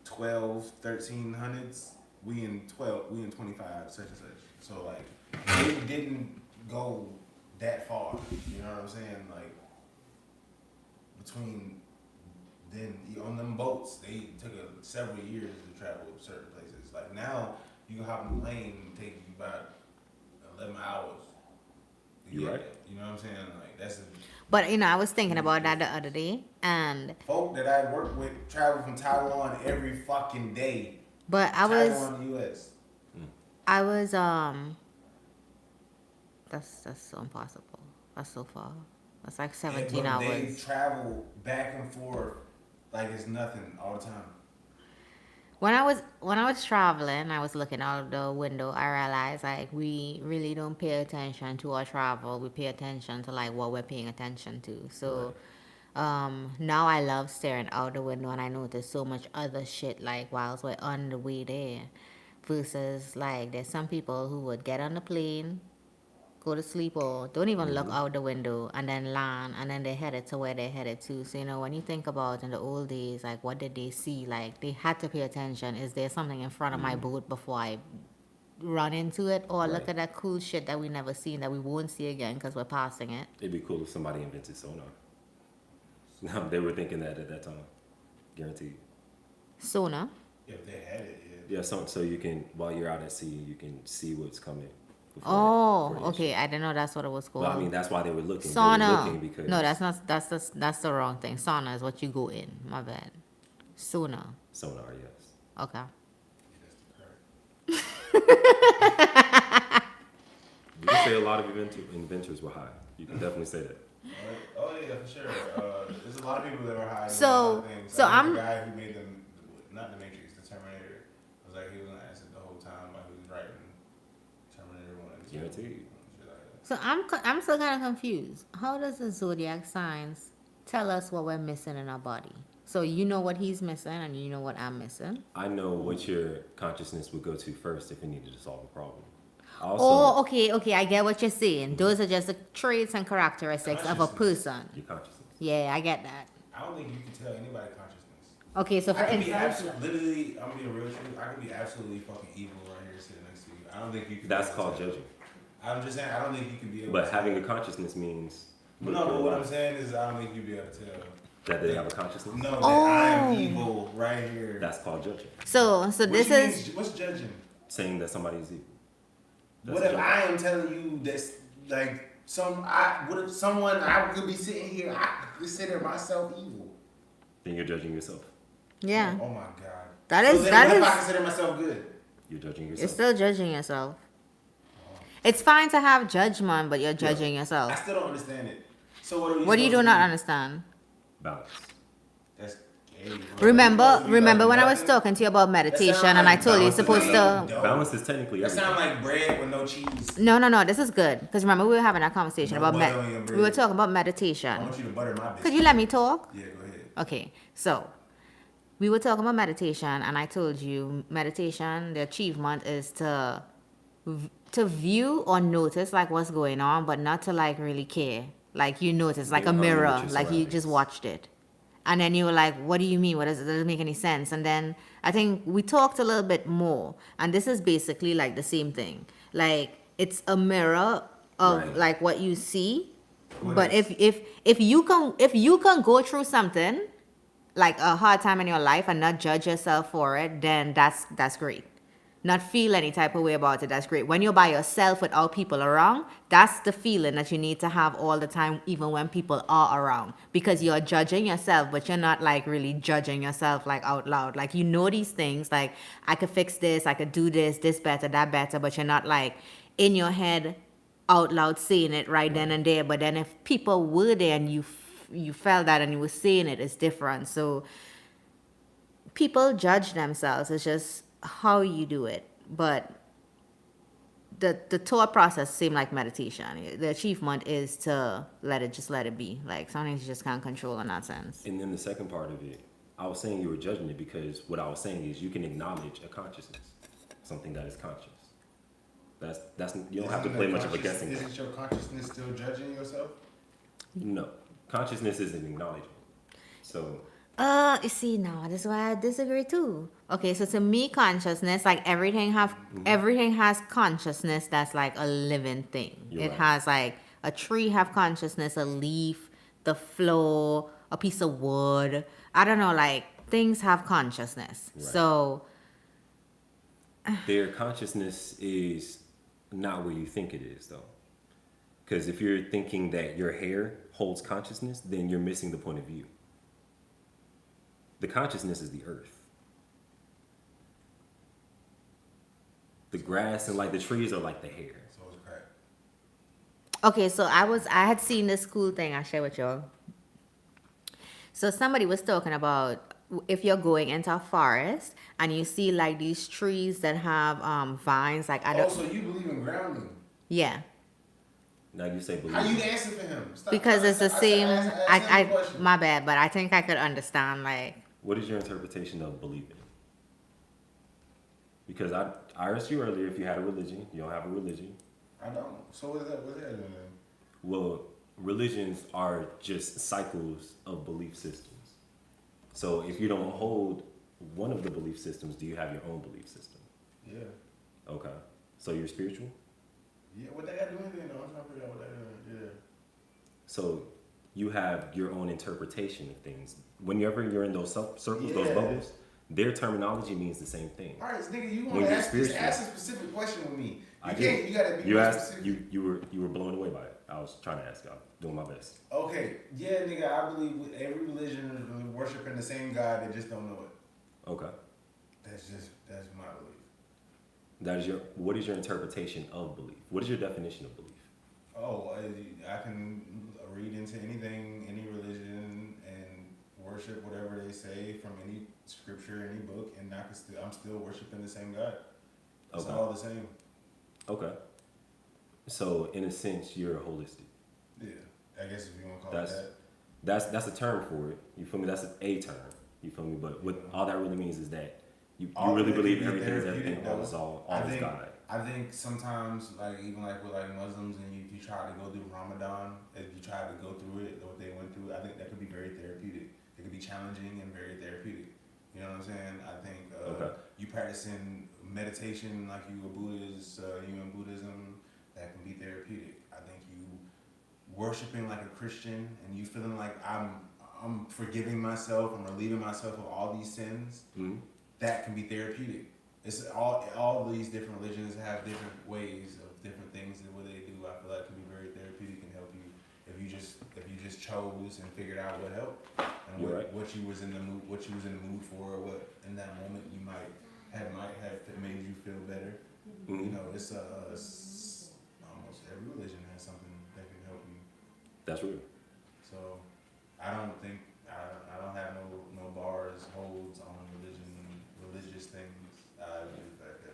[SPEAKER 2] 12, 1300s. We in 25, such and such. So like they didn't go that far. You know what I'm saying? Like between then on them boats, they took several years to travel certain places. Like now, you can hop on a plane and take you about 11 hours. to
[SPEAKER 3] You
[SPEAKER 2] get
[SPEAKER 3] right.
[SPEAKER 2] there. You know what I'm saying? Like that's
[SPEAKER 1] But you know, I was thinking about that the other day, and
[SPEAKER 2] folk that I work with travel from Taiwan every fucking day.
[SPEAKER 1] but
[SPEAKER 2] Taiwan, U.S.
[SPEAKER 1] I was that's so impossible. That's so far. That's like 17
[SPEAKER 2] But they
[SPEAKER 1] hours.
[SPEAKER 2] travel back and forth like it's nothing all the time.
[SPEAKER 1] When I was traveling, I was looking out the window. I realized like we really don't pay attention to our travel. We pay attention to like what we're paying attention to. So now I love staring out the window and I notice so much other shit like whilst we're on the way there. Versus like there's some people who would get on the plane, go to sleep or don't even look out the window and then land and then they're headed to where they're headed to. So, you know, when you think about in the old days, like what did they see? Like they had to pay attention. Is there something in front of my boat before I run into it? Or look
[SPEAKER 3] Right.
[SPEAKER 1] at that cool shit that we never seen that we won't see again because we're passing it.
[SPEAKER 3] It'd be cool if somebody invented sonar. They were thinking that at that time. Guaranteed.
[SPEAKER 1] Sonar.
[SPEAKER 2] If they had it, yeah.
[SPEAKER 3] Yeah, so you can, while you're out at sea, you can see what's coming.
[SPEAKER 1] Oh,
[SPEAKER 3] before it
[SPEAKER 1] okay. I didn't know that's what it was called.
[SPEAKER 3] Well, I mean, that's why they were looking. They
[SPEAKER 1] Sauna.
[SPEAKER 3] were looking because
[SPEAKER 1] No, that's the wrong thing. Sauna is what you go in. My bad. Sauna.
[SPEAKER 3] sonar, yes.
[SPEAKER 1] Okay.
[SPEAKER 3] You can say a lot of inventors were high. You can definitely say that.
[SPEAKER 2] Oh yeah, for sure. There's a lot of people that are high.
[SPEAKER 1] So-
[SPEAKER 2] a lot of things.
[SPEAKER 1] so
[SPEAKER 2] I think
[SPEAKER 1] I'm-
[SPEAKER 2] the guy who made them, not the Matrix, the Terminator, was like he was on acid the whole time while he was writing Terminator 1 and 2.
[SPEAKER 3] Guaranteed.
[SPEAKER 2] Shit like that.
[SPEAKER 1] So I'm still kind of confused. How does the zodiac signs tell us what we're missing in our body? So you know what he's missing, and you know what I'm missing.
[SPEAKER 3] I know what your consciousness would go to first if it needed to solve a problem. I also,
[SPEAKER 1] Oh, okay. I get what you're saying. Those are just the traits and characteristics of a
[SPEAKER 2] Consciousness.
[SPEAKER 1] person.
[SPEAKER 3] your consciousness.
[SPEAKER 1] Yeah, I get that.
[SPEAKER 2] I don't think you can tell anybody consciousness.
[SPEAKER 1] Okay, so for
[SPEAKER 2] I could be
[SPEAKER 1] instance,
[SPEAKER 2] literally, I'm being real truth. I could be absolutely fucking evil right here sitting next to you. I don't think you can.
[SPEAKER 3] That's
[SPEAKER 2] be able
[SPEAKER 3] called
[SPEAKER 2] to tell.
[SPEAKER 3] judging.
[SPEAKER 2] I'm just saying, I don't think you can be able
[SPEAKER 3] But
[SPEAKER 2] to
[SPEAKER 3] having a
[SPEAKER 2] tell.
[SPEAKER 3] consciousness means
[SPEAKER 2] No, but what I'm saying is, I don't think you'd be able to tell.
[SPEAKER 3] that they have a consciousness.
[SPEAKER 2] No, that
[SPEAKER 1] Oh.
[SPEAKER 2] I am evil right here.
[SPEAKER 3] That's called judging.
[SPEAKER 1] so
[SPEAKER 2] What
[SPEAKER 1] this
[SPEAKER 2] you
[SPEAKER 1] is
[SPEAKER 2] mean, what's judging?
[SPEAKER 3] Saying that somebody is evil. That's
[SPEAKER 2] What if
[SPEAKER 3] judging.
[SPEAKER 2] I am telling you that's like what if someone I could be sitting here, I could consider myself evil.
[SPEAKER 3] Then you're judging yourself.
[SPEAKER 1] yeah.
[SPEAKER 2] Oh my god.
[SPEAKER 1] That
[SPEAKER 2] So
[SPEAKER 1] is
[SPEAKER 2] then
[SPEAKER 1] that
[SPEAKER 2] what if I
[SPEAKER 1] is.
[SPEAKER 2] consider myself good?
[SPEAKER 3] You're judging
[SPEAKER 1] You're
[SPEAKER 3] yourself.
[SPEAKER 1] still judging yourself. It's fine to have judgment, but you're judging
[SPEAKER 2] I
[SPEAKER 1] yourself.
[SPEAKER 2] still don't understand it. So what are we
[SPEAKER 1] What do you do
[SPEAKER 2] supposed
[SPEAKER 1] not
[SPEAKER 2] to
[SPEAKER 1] understand?
[SPEAKER 3] Balance.
[SPEAKER 2] That's gay.
[SPEAKER 1] Remember
[SPEAKER 2] We're supposed to be like
[SPEAKER 1] when I was
[SPEAKER 2] nothing?
[SPEAKER 1] talking to you about meditation,
[SPEAKER 2] sound
[SPEAKER 1] and I
[SPEAKER 2] like
[SPEAKER 1] told you you're
[SPEAKER 2] balance
[SPEAKER 1] supposed
[SPEAKER 2] is
[SPEAKER 1] to.
[SPEAKER 2] dope.
[SPEAKER 3] Balance is technically
[SPEAKER 2] That
[SPEAKER 3] everything.
[SPEAKER 2] sound like bread with no cheese.
[SPEAKER 1] No. This is good because remember we were having a conversation
[SPEAKER 2] No
[SPEAKER 1] about
[SPEAKER 2] butter on your
[SPEAKER 1] we were
[SPEAKER 2] bread.
[SPEAKER 1] talking about
[SPEAKER 2] I
[SPEAKER 1] meditation.
[SPEAKER 2] want you to butter my
[SPEAKER 1] Could
[SPEAKER 2] biscuit.
[SPEAKER 1] you let me talk?
[SPEAKER 2] Yeah, go ahead.
[SPEAKER 1] Okay, so we were talking about meditation, and I told you meditation, the achievement is to view or notice like what's going on, but not to like really care. Like you notice, like
[SPEAKER 3] Be
[SPEAKER 1] a
[SPEAKER 3] in harmony with
[SPEAKER 1] mirror,
[SPEAKER 3] your
[SPEAKER 1] like you just
[SPEAKER 3] surroundings.
[SPEAKER 1] watched it, and then you were like, "What do you mean? What does it doesn't make any sense?" And then I think we talked a little bit more, and this is basically like the same thing. Like it's a mirror of
[SPEAKER 3] Right.
[SPEAKER 1] like what you see,
[SPEAKER 2] What
[SPEAKER 1] but
[SPEAKER 2] is-
[SPEAKER 1] if you can go through something like a hard time in your life and not judge yourself for it, then that's great. Not feel any type of way about it, that's great. When you're by yourself without people around, that's the feeling that you need to have all the time, even when people are around. Because you're judging yourself, but you're not like really judging yourself like out loud. Like you know these things, like I could fix this, I could do this better, that better, but you're not like in your head out loud saying it right then and there. But then if people were there and you felt that and you were saying it, it's different. So people judge themselves. It's just how you do it. But the thought process seemed like meditation. The achievement is to let it be. Like some things you just can't control in that sense.
[SPEAKER 3] And then the second part of it, I was saying you were judging it because what I was saying is you can acknowledge a consciousness, something that is conscious. That's you don't have to play much of a guessing game.
[SPEAKER 2] Isn't your consciousness still judging yourself?
[SPEAKER 3] No, consciousness is an acknowledgement. So
[SPEAKER 1] You see, now this is why I disagree too. Okay, so to me, consciousness, like everything has consciousness. That's like a living thing.
[SPEAKER 3] You're right.
[SPEAKER 1] Has like a tree have consciousness, a leaf, the floor, a piece of wood. I don't know, like things have consciousness.
[SPEAKER 3] Right.
[SPEAKER 1] So
[SPEAKER 3] their consciousness is not where you think it is, though. Because if you're thinking that your hair holds consciousness, then you're missing the point of view. The consciousness is the earth. The grass and like the trees are like the hair.
[SPEAKER 2] So it's crack.
[SPEAKER 1] okay, so I had seen this cool thing I share with y'all. So somebody was talking about if you're going into a forest and you see like these trees that have vines, like I don't.
[SPEAKER 2] So you believe in grounding?
[SPEAKER 1] Yeah.
[SPEAKER 3] Now you say believe.
[SPEAKER 2] How you answer for him? Stop.
[SPEAKER 1] Because it's the same.
[SPEAKER 2] Ask him a question.
[SPEAKER 1] My bad, but I think I could understand. Like,
[SPEAKER 3] What is your interpretation of believing? Because I asked you earlier if you had a religion. You don't have a religion.
[SPEAKER 2] I don't. So what's that? What's that doing?
[SPEAKER 3] Well, religions are just cycles of belief systems. So if you don't hold one of the belief systems, do you have your own belief system?
[SPEAKER 2] Yeah.
[SPEAKER 3] Okay. So you're spiritual?
[SPEAKER 2] Yeah. What they got doing then? I'm trying to figure out what they doing. Yeah.
[SPEAKER 3] So you have your own interpretation of things. Whenever you're in those circles,
[SPEAKER 2] Yeah.
[SPEAKER 3] those bubbles, their terminology means the same thing.
[SPEAKER 2] All right, so nigga, you
[SPEAKER 3] When
[SPEAKER 2] want to
[SPEAKER 3] you're
[SPEAKER 2] ask
[SPEAKER 3] spiritual.
[SPEAKER 2] a specific question with me.
[SPEAKER 3] I
[SPEAKER 2] You
[SPEAKER 3] did.
[SPEAKER 2] can't. You gotta be
[SPEAKER 3] You
[SPEAKER 2] more
[SPEAKER 3] asked.
[SPEAKER 2] specific.
[SPEAKER 3] You were blown away by it. I was trying to ask y'all, doing my best.
[SPEAKER 2] Okay, yeah, nigga, I believe with every religion is worshiping the same God. They just don't know it.
[SPEAKER 3] Okay.
[SPEAKER 2] That's my belief.
[SPEAKER 3] That is what is your interpretation of belief? What is your definition of belief?
[SPEAKER 2] Oh, I can read into anything, any religion, and worship whatever they say from any scripture, any book, and I'm still worshiping the same God. It's
[SPEAKER 3] Okay.
[SPEAKER 2] all the same.
[SPEAKER 3] Okay. So in a sense, you're holistic.
[SPEAKER 2] Yeah, I guess if you want to call it that.
[SPEAKER 3] That's a term for it. You feel me? That's a term. You feel me? But what all that really means is that you
[SPEAKER 2] All
[SPEAKER 3] really
[SPEAKER 2] of it
[SPEAKER 3] believe
[SPEAKER 2] can be
[SPEAKER 3] everything is
[SPEAKER 2] therapeutic,
[SPEAKER 3] everything, all is
[SPEAKER 2] though.
[SPEAKER 3] all is God.
[SPEAKER 2] I think sometimes, like even like with like Muslims, and you try to go through Ramadan, if you try to go through it, what they went through, I think that could be very therapeutic. It could be challenging and very therapeutic. You know what I'm saying? I think
[SPEAKER 3] Okay.
[SPEAKER 2] you practicing meditation like you a Buddhist, you in Buddhism, that can be therapeutic. I think you worshiping like a Christian and you feeling like I'm forgiving myself, I'm relieving myself of all these sins.
[SPEAKER 3] Mm-hmm.
[SPEAKER 2] That can be therapeutic. It's all these different religions have different ways of different things that what they do. I feel like can be very therapeutic and help you if you just chose and figured out what helped and what you was in the mood for, or what in that moment you might have made you feel better.
[SPEAKER 3] Mm-hmm.
[SPEAKER 2] You know, it's almost every religion has something that can help you.
[SPEAKER 3] That's real.
[SPEAKER 2] So I don't think I don't have no bars, holds on religious things. If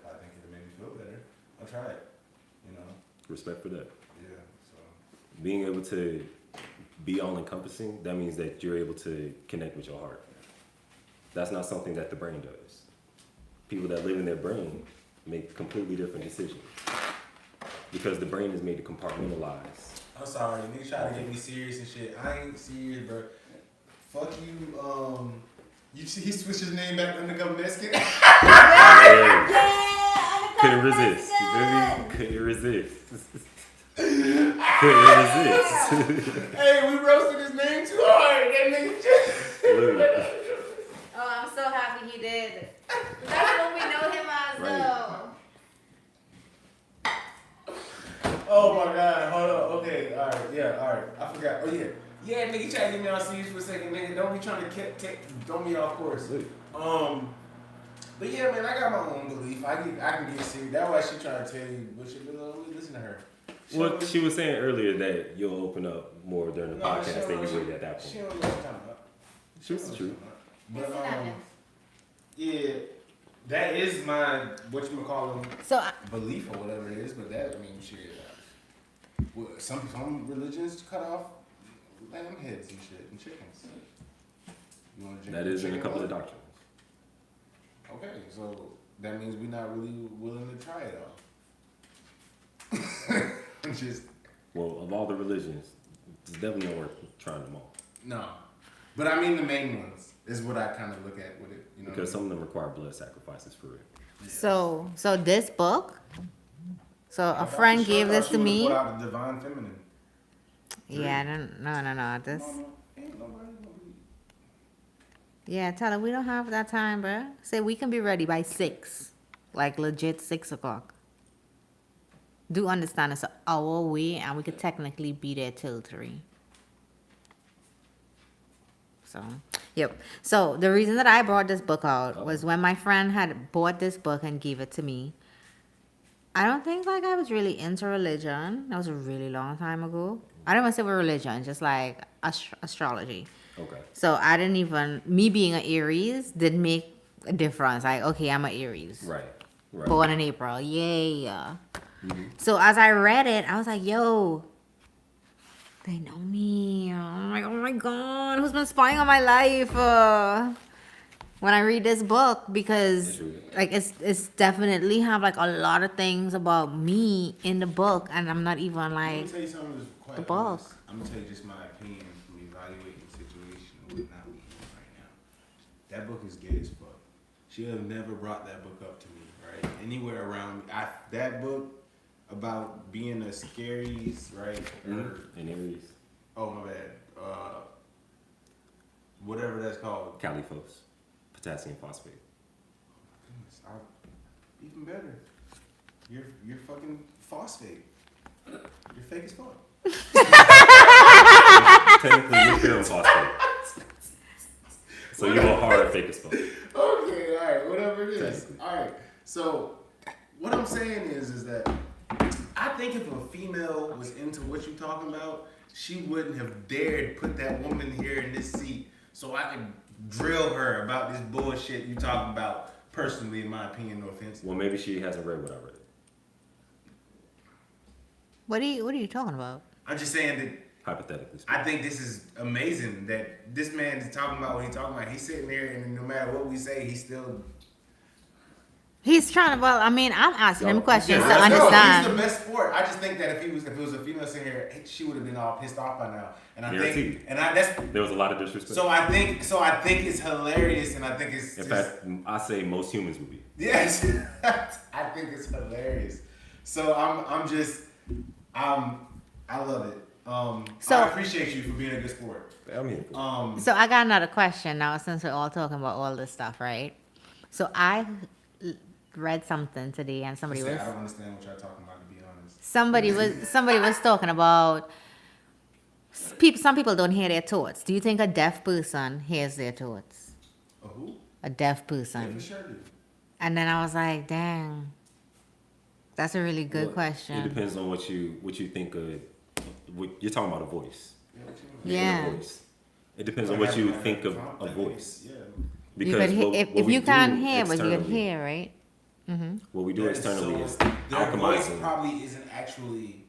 [SPEAKER 2] I think it'll make me feel better, I'll try it. You know.
[SPEAKER 3] Respect for that.
[SPEAKER 2] Yeah. So.
[SPEAKER 3] Being able to be all encompassing, that means that you're able to connect with your heart. That's not something that the brain does. People that live in their brain make completely different decisions because the brain is made to compartmentalize.
[SPEAKER 2] I'm sorry, nigga try to get me serious and shit. I ain't serious, bro. Fuck you. You see, he switched his name back to Undercover Mexican.
[SPEAKER 3] Couldn't resist. You feel me? Couldn't resist. Couldn't resist.
[SPEAKER 2] Hey, we roasted his name too hard. That nigga just.
[SPEAKER 3] Look.
[SPEAKER 1] oh, I'm so happy he did. That's what we know him as,
[SPEAKER 3] Right.
[SPEAKER 1] though.
[SPEAKER 2] Oh my God, hold on. Okay, all right. I forgot. Oh yeah. Yeah, nigga, try to get me all serious for a second, nigga. Don't be trying to throw me off course. But yeah, man, I got my own belief. I can get serious. That's why she trying to tell you, but listen to her.
[SPEAKER 3] Well, she was saying earlier that you'll open up more during the podcast than you would at that
[SPEAKER 2] She
[SPEAKER 3] point.
[SPEAKER 2] don't know what I'm talking about.
[SPEAKER 3] She was the truth.
[SPEAKER 2] But
[SPEAKER 1] Yes, it happens.
[SPEAKER 2] yeah, that is my whatchamacallit
[SPEAKER 1] So
[SPEAKER 2] belief or whatever it is. But that, I mean, shit. Well, some religions cut off lamb heads and shit and chickens. You want to drink
[SPEAKER 3] That is in a
[SPEAKER 2] chicken
[SPEAKER 3] couple of
[SPEAKER 2] blood?
[SPEAKER 3] doctrines.
[SPEAKER 2] Okay, so that means we're not really willing to try it all. Just
[SPEAKER 3] Well, of all the religions, it's definitely not worth trying them all.
[SPEAKER 2] no, but I mean the main ones is what I kind of look at with it. You know,
[SPEAKER 3] Because some of them require blood sacrifices for it.
[SPEAKER 1] so this book. So
[SPEAKER 2] I
[SPEAKER 1] a
[SPEAKER 2] thought
[SPEAKER 1] friend
[SPEAKER 2] for sure
[SPEAKER 1] gave this
[SPEAKER 2] she
[SPEAKER 1] to
[SPEAKER 2] would've
[SPEAKER 1] me.
[SPEAKER 2] Put out the divine feminine.
[SPEAKER 1] Yeah, I don't. No. This.
[SPEAKER 2] No, ain't nobody gonna be.
[SPEAKER 1] Yeah, tell her we don't have that time, bruh. Say we can be ready by 6, like legit 6:00. Do understand it's an hour away, and we could technically be there till 3. So, yep. So the reason that I brought this book out was when my friend had bought this book and gave it to me. I don't think like I was really into religion. That was a really long time ago. I don't want to say with religion, just like astrology.
[SPEAKER 3] Okay.
[SPEAKER 1] So I didn't even, me being an Aries didn't make a difference. Like, okay, I'm an Aries.
[SPEAKER 3] Right. Right.
[SPEAKER 1] Born in April. Yeah.
[SPEAKER 3] Mm-hmm.
[SPEAKER 1] So as I read it, I was like, yo, they know me. I'm like, oh my God, who's been spying on my life? When I read this book, because like it's definitely have like a lot of things about me in the book, and I'm not even
[SPEAKER 2] Let
[SPEAKER 1] like
[SPEAKER 2] me tell you something that's quite
[SPEAKER 1] the book.
[SPEAKER 2] honest. I'm gonna tell you just my opinion from evaluating the situation and whatnot we in right now. That book is gay as fuck. She have never brought that book up to me, right? Anywhere around that book about being a scaries, right? Or,
[SPEAKER 3] And Aries.
[SPEAKER 2] oh my bad. Whatever that's called.
[SPEAKER 3] Califos. Potassium phosphate.
[SPEAKER 2] Goodness, even better. You're fucking phosphate. You're fake as fuck.
[SPEAKER 3] Technically, you're fearing phosphate. So you're a hard fake as fuck.
[SPEAKER 2] Okay, all right, whatever it is.
[SPEAKER 3] Technically.
[SPEAKER 2] All right. So what I'm saying is that I think if a female was into what you're talking about, she wouldn't have dared put that woman here in this seat so I could drill her about this bullshit you talking about. Personally, in my opinion, no offense.
[SPEAKER 3] Well, maybe she hasn't read what I read.
[SPEAKER 1] what are you talking about?
[SPEAKER 2] I'm just saying that
[SPEAKER 3] Hypothetically speaking.
[SPEAKER 2] I think this is amazing that this man is talking about what he's talking about. He's sitting there, and no matter what we say, he's still.
[SPEAKER 1] He's trying to. Well, I mean, I'm asking him
[SPEAKER 3] No,
[SPEAKER 1] questions
[SPEAKER 3] yeah,
[SPEAKER 1] to
[SPEAKER 3] let's go.
[SPEAKER 1] understand.
[SPEAKER 2] He's the best sport. I just think that if it was a female sitting here, she would have been all pissed off by now. And I
[SPEAKER 3] Guaranteed.
[SPEAKER 2] think, that's
[SPEAKER 3] There was a lot of disrespect.
[SPEAKER 2] so. I think it's hilarious, and I think it's
[SPEAKER 3] In
[SPEAKER 2] just,
[SPEAKER 3] fact, I say most humans would be.
[SPEAKER 2] yes, I think it's hilarious. So I love it.
[SPEAKER 1] So-
[SPEAKER 2] I appreciate you for being a good sport.
[SPEAKER 3] I'm here.
[SPEAKER 1] So I got another question now, since we're all talking about all this stuff, right? So I read something today, and somebody
[SPEAKER 2] I
[SPEAKER 1] was
[SPEAKER 2] don't understand what y'all talking about, to be honest.
[SPEAKER 1] somebody was talking about people. Some people don't hear their thoughts. Do you think a deaf person hears their thoughts?
[SPEAKER 2] A who?
[SPEAKER 1] A deaf
[SPEAKER 2] Yeah,
[SPEAKER 1] person.
[SPEAKER 2] for sure, dude.
[SPEAKER 1] And then I was like, dang, that's a really good
[SPEAKER 3] Well,
[SPEAKER 1] question.
[SPEAKER 3] It depends on what you think of. You're talking about a voice.
[SPEAKER 2] Yeah, what you mean?
[SPEAKER 1] Yeah.
[SPEAKER 3] A voice. It depends on what you think of a
[SPEAKER 2] Like,
[SPEAKER 3] voice.
[SPEAKER 2] Yeah.
[SPEAKER 1] You could
[SPEAKER 3] Because
[SPEAKER 1] if
[SPEAKER 3] we
[SPEAKER 1] you
[SPEAKER 3] do
[SPEAKER 1] can't hear, but you can
[SPEAKER 3] externally-
[SPEAKER 1] hear, right? Mm-hmm.
[SPEAKER 3] What we do
[SPEAKER 2] That is
[SPEAKER 3] externally is
[SPEAKER 2] their voice
[SPEAKER 3] alchemizing.
[SPEAKER 2] probably isn't actually.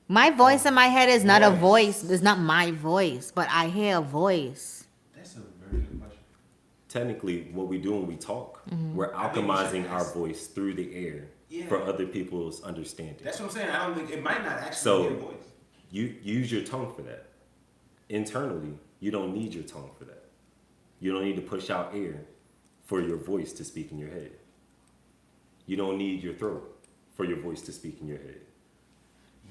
[SPEAKER 1] My voice in my head is not a
[SPEAKER 2] Voice.
[SPEAKER 1] voice. It's not my voice, but I hear a voice.
[SPEAKER 2] That's a very good question.
[SPEAKER 3] Technically, what we do when we talk,
[SPEAKER 1] Mm-hmm.
[SPEAKER 3] we're
[SPEAKER 2] I think we should
[SPEAKER 3] alchemizing our
[SPEAKER 2] ask-
[SPEAKER 3] voice through the air
[SPEAKER 2] Yeah.
[SPEAKER 3] for other people's understanding.
[SPEAKER 2] That's what I'm saying. I don't think it might not actually
[SPEAKER 3] So-
[SPEAKER 2] be a voice.
[SPEAKER 3] You use your tongue for that. Internally, you don't need your tongue for that. You don't need to push out air for your voice to speak in your head. You don't need your throat for your voice to speak in your head.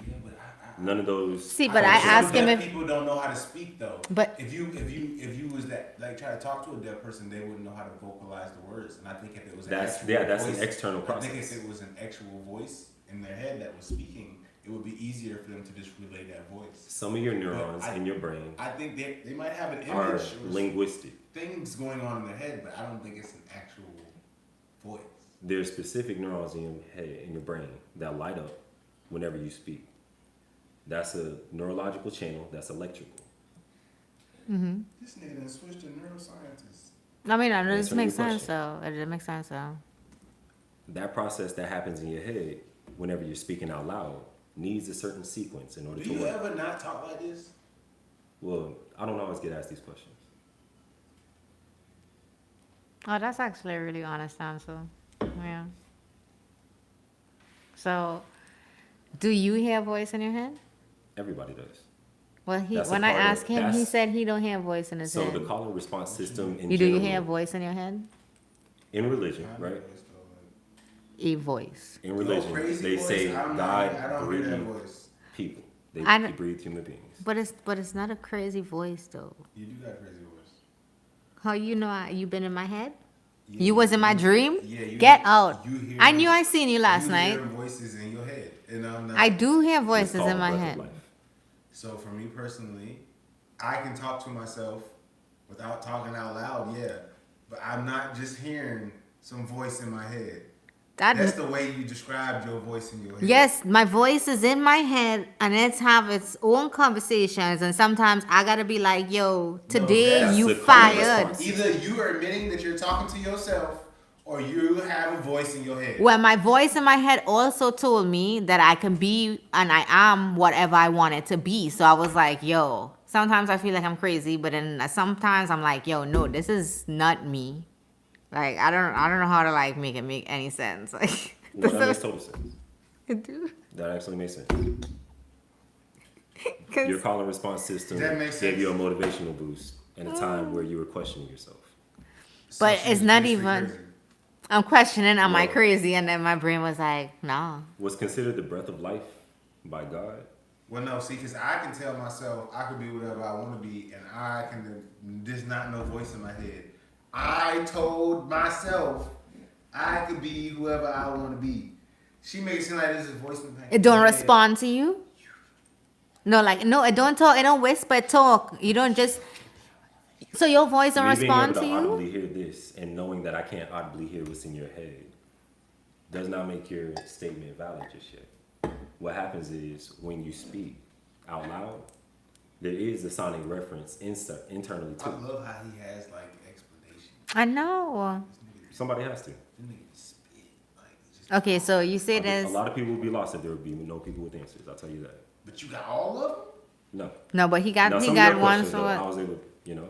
[SPEAKER 2] Yeah, but
[SPEAKER 3] None of those.
[SPEAKER 1] See, but I
[SPEAKER 2] Some
[SPEAKER 1] asked him
[SPEAKER 2] deaf
[SPEAKER 1] if.
[SPEAKER 2] people don't know how to speak though.
[SPEAKER 1] But-
[SPEAKER 2] if you was that like try to talk to a deaf person, they wouldn't know how to vocalize the words. And I think if it was
[SPEAKER 3] That's
[SPEAKER 2] an actual
[SPEAKER 3] an
[SPEAKER 2] voice,
[SPEAKER 3] external
[SPEAKER 2] I think
[SPEAKER 3] process.
[SPEAKER 2] if it was an actual voice in their head that was speaking, it would be easier for them to just relay that voice.
[SPEAKER 3] Some of your neurons
[SPEAKER 2] I-
[SPEAKER 3] in your brain
[SPEAKER 2] I think they might have an
[SPEAKER 3] are
[SPEAKER 2] image or
[SPEAKER 3] linguistic.
[SPEAKER 2] things going on in their head, but I don't think it's an actual voice.
[SPEAKER 3] There's specific neurons in your head, in your brain, that light up whenever you speak. That's a neurological channel that's electrical.
[SPEAKER 2] This nigga done switched to neuroscientist.
[SPEAKER 6] I mean, it
[SPEAKER 3] Answering
[SPEAKER 6] just makes
[SPEAKER 3] your
[SPEAKER 6] sense,
[SPEAKER 3] question.
[SPEAKER 6] though. It makes sense, though.
[SPEAKER 3] That process that happens in your head whenever you're speaking out loud needs a certain sequence in order
[SPEAKER 2] Do
[SPEAKER 3] to
[SPEAKER 2] you
[SPEAKER 3] work.
[SPEAKER 2] ever not talk like this?
[SPEAKER 3] Well, I don't always get asked these questions.
[SPEAKER 6] Oh, that's actually a really honest answer. Yeah. So, do you hear a voice in your head?
[SPEAKER 3] Everybody does.
[SPEAKER 6] Well,
[SPEAKER 3] That's a
[SPEAKER 6] when I
[SPEAKER 3] part of-
[SPEAKER 6] asked him, he
[SPEAKER 3] that's-
[SPEAKER 6] said he don't hear a voice in his
[SPEAKER 3] So
[SPEAKER 6] head.
[SPEAKER 3] the call and response system in
[SPEAKER 6] You
[SPEAKER 3] general,
[SPEAKER 6] hear a voice in your head?
[SPEAKER 3] in religion, right?
[SPEAKER 6] A voice.
[SPEAKER 3] In religion,
[SPEAKER 2] crazy
[SPEAKER 3] they
[SPEAKER 2] voice?
[SPEAKER 3] say
[SPEAKER 2] I
[SPEAKER 3] God
[SPEAKER 2] don't hear that
[SPEAKER 3] breathed
[SPEAKER 2] voice.
[SPEAKER 3] people. They
[SPEAKER 6] I
[SPEAKER 3] he
[SPEAKER 6] don't-
[SPEAKER 3] breathed human beings.
[SPEAKER 6] But it's not a crazy voice, though.
[SPEAKER 2] You do got a crazy voice.
[SPEAKER 6] How you know you been in my head?
[SPEAKER 2] Yeah,
[SPEAKER 6] You was in my dream?
[SPEAKER 2] Yeah, you
[SPEAKER 6] Get out.
[SPEAKER 2] You hear,
[SPEAKER 6] I knew I seen you last
[SPEAKER 2] you
[SPEAKER 6] night.
[SPEAKER 2] hear voices in your head, and I'm not.
[SPEAKER 6] I do hear
[SPEAKER 3] It's
[SPEAKER 6] voices
[SPEAKER 3] called
[SPEAKER 6] in my
[SPEAKER 3] breath of
[SPEAKER 6] head.
[SPEAKER 3] life.
[SPEAKER 2] So for me personally, I can talk to myself without talking out loud, yeah. But I'm not just hearing some voice in my head. That's the way you described your voice in your head.
[SPEAKER 6] Yes, my voice is in my head and it's have its own conversations, and sometimes I gotta be like, yo, today
[SPEAKER 2] that's
[SPEAKER 6] you
[SPEAKER 3] the calling
[SPEAKER 6] fired.
[SPEAKER 3] response.
[SPEAKER 2] Either you are admitting that you're talking to yourself, or you have a voice in your head.
[SPEAKER 6] Well, my voice in my head also told me that I can be and I am whatever I wanted to be. So I was like, yo, sometimes I feel like I'm crazy, but then sometimes I'm like, yo, no, this is not me. Like I don't know how to like make it make any sense. Like
[SPEAKER 3] Well, that
[SPEAKER 6] this
[SPEAKER 3] makes
[SPEAKER 6] is-
[SPEAKER 3] total sense.
[SPEAKER 6] it do.
[SPEAKER 3] That actually makes sense.
[SPEAKER 6] 'Cause-
[SPEAKER 3] Your call and response system
[SPEAKER 2] That makes
[SPEAKER 3] gave
[SPEAKER 2] sense.
[SPEAKER 3] you a motivational boost in a time where you were questioning yourself.
[SPEAKER 2] So
[SPEAKER 6] But
[SPEAKER 2] she
[SPEAKER 6] it's
[SPEAKER 2] was
[SPEAKER 6] not
[SPEAKER 2] basically
[SPEAKER 6] even-
[SPEAKER 2] crazy.
[SPEAKER 6] I'm questioning, am I
[SPEAKER 3] Well-
[SPEAKER 6] crazy? And then my brain was like, nah.
[SPEAKER 3] Was considered the breath of life by God.
[SPEAKER 2] Well, no, see, because I can tell myself I could be whatever I want to be, and I can. There's not no voice in my head. I told myself I could be whoever I want to be. She makes it seem like there's a voice in my head.
[SPEAKER 6] It don't respond to you? No, like, no, it don't talk. It don't whisper, it talk. You don't just... So your voice don't
[SPEAKER 3] Me being
[SPEAKER 6] respond
[SPEAKER 3] able
[SPEAKER 6] to
[SPEAKER 3] to
[SPEAKER 6] you?
[SPEAKER 3] audibly hear this and knowing that I can't audibly hear what's in your head does not make your statement valid just yet. What happens is when you speak out loud, there is a sonic reference internally
[SPEAKER 2] I
[SPEAKER 3] too.
[SPEAKER 2] love how he has like explanation.
[SPEAKER 6] I know.
[SPEAKER 3] Somebody has to.
[SPEAKER 2] This nigga spit like just.
[SPEAKER 6] Okay, so you say
[SPEAKER 3] A
[SPEAKER 6] there's...
[SPEAKER 3] lot of people would be lost if there would be no people with answers. I'll tell you that.
[SPEAKER 2] But you got all of them.
[SPEAKER 3] No.
[SPEAKER 6] No, but he
[SPEAKER 3] Now,
[SPEAKER 6] got
[SPEAKER 3] some of your
[SPEAKER 6] one
[SPEAKER 3] questions,
[SPEAKER 6] for
[SPEAKER 3] though, I
[SPEAKER 6] what?
[SPEAKER 3] was able, you know.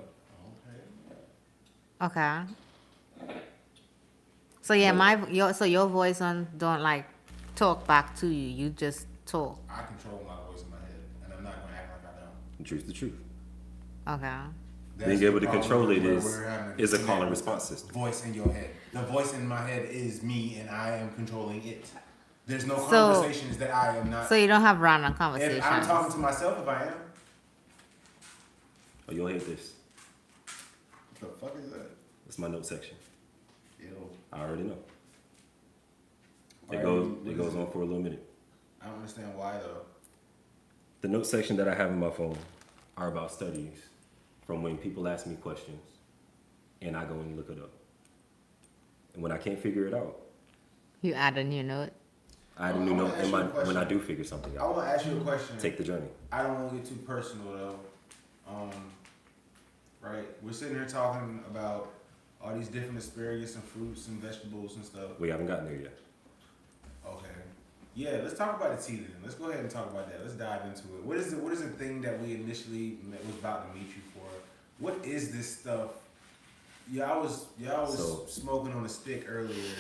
[SPEAKER 6] Okay. So yeah, your voice don't like talk back to you. You just talk.
[SPEAKER 2] I control my voice in my head, and I'm not gonna act like I don't.
[SPEAKER 3] The truth, the truth.
[SPEAKER 6] Okay.
[SPEAKER 3] Being
[SPEAKER 2] the
[SPEAKER 3] able to
[SPEAKER 2] problem
[SPEAKER 3] control it
[SPEAKER 2] where
[SPEAKER 3] is
[SPEAKER 2] we're having
[SPEAKER 3] a call
[SPEAKER 2] disconnect
[SPEAKER 3] and
[SPEAKER 2] with
[SPEAKER 3] response
[SPEAKER 2] the
[SPEAKER 3] system.
[SPEAKER 2] Voice in your head. The voice in my head is me, and I am controlling it. There's no
[SPEAKER 6] So-
[SPEAKER 2] conversations that I am not.
[SPEAKER 6] So you don't have random
[SPEAKER 2] If I'm
[SPEAKER 6] conversations.
[SPEAKER 2] talking to myself, if I am,
[SPEAKER 3] Oh, you'll hate this.
[SPEAKER 2] what the fuck is that?
[SPEAKER 3] It's my note section.
[SPEAKER 2] Ew.
[SPEAKER 3] I already know.
[SPEAKER 2] Why
[SPEAKER 3] It
[SPEAKER 2] are
[SPEAKER 3] goes
[SPEAKER 2] you-
[SPEAKER 3] it goes on for a little minute.
[SPEAKER 2] I don't understand why though.
[SPEAKER 3] The note section that I have in my phone are about studies from when people ask me questions and I go and look it up. And when I can't figure it out,
[SPEAKER 6] You add a new note.
[SPEAKER 3] I add a
[SPEAKER 2] I
[SPEAKER 3] new
[SPEAKER 2] wanna
[SPEAKER 3] note
[SPEAKER 2] ask
[SPEAKER 3] in
[SPEAKER 2] you a
[SPEAKER 3] my, when
[SPEAKER 2] question.
[SPEAKER 3] I do figure something
[SPEAKER 2] I
[SPEAKER 3] out.
[SPEAKER 2] want to ask you a question.
[SPEAKER 3] Take the journey.
[SPEAKER 2] I don't want to get too personal though. Right? We're sitting here talking about all these different asparagus and fruits and vegetables and stuff.
[SPEAKER 3] We haven't gotten there yet.
[SPEAKER 2] Okay. Yeah, let's talk about the tea then. Let's go ahead and talk about that. Let's dive into it. What is the thing that we initially was about to meet you for? What is this stuff? Y'all was
[SPEAKER 3] So-
[SPEAKER 2] smoking on a stick earlier.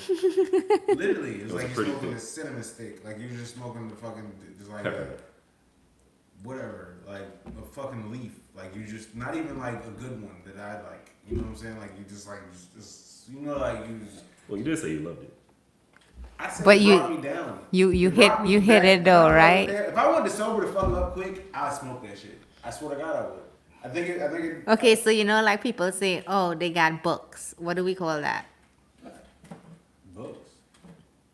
[SPEAKER 2] Literally, it was
[SPEAKER 3] It was
[SPEAKER 2] like
[SPEAKER 3] a
[SPEAKER 2] you
[SPEAKER 3] pretty
[SPEAKER 2] smoking
[SPEAKER 3] cool-
[SPEAKER 2] a cinnamon stick. Like you were just smoking the fucking just like whatever, like a fucking leaf. Like you just not even like a good one that I like. You know what I'm saying? Like you just like just you know like you. Just,
[SPEAKER 3] Well, you did say you loved it.
[SPEAKER 2] I said
[SPEAKER 6] But
[SPEAKER 2] it
[SPEAKER 6] you-
[SPEAKER 2] brought me down.
[SPEAKER 6] You
[SPEAKER 2] It brought me
[SPEAKER 6] hit
[SPEAKER 2] back.
[SPEAKER 6] it though,
[SPEAKER 2] If I
[SPEAKER 6] right?
[SPEAKER 2] If I wanted to sober the fuck up quick, I'd smoke that shit. I swear to God, I would. I think it.
[SPEAKER 6] Okay, so you know, like people say, oh, they got books. What do we call that?
[SPEAKER 2] Books.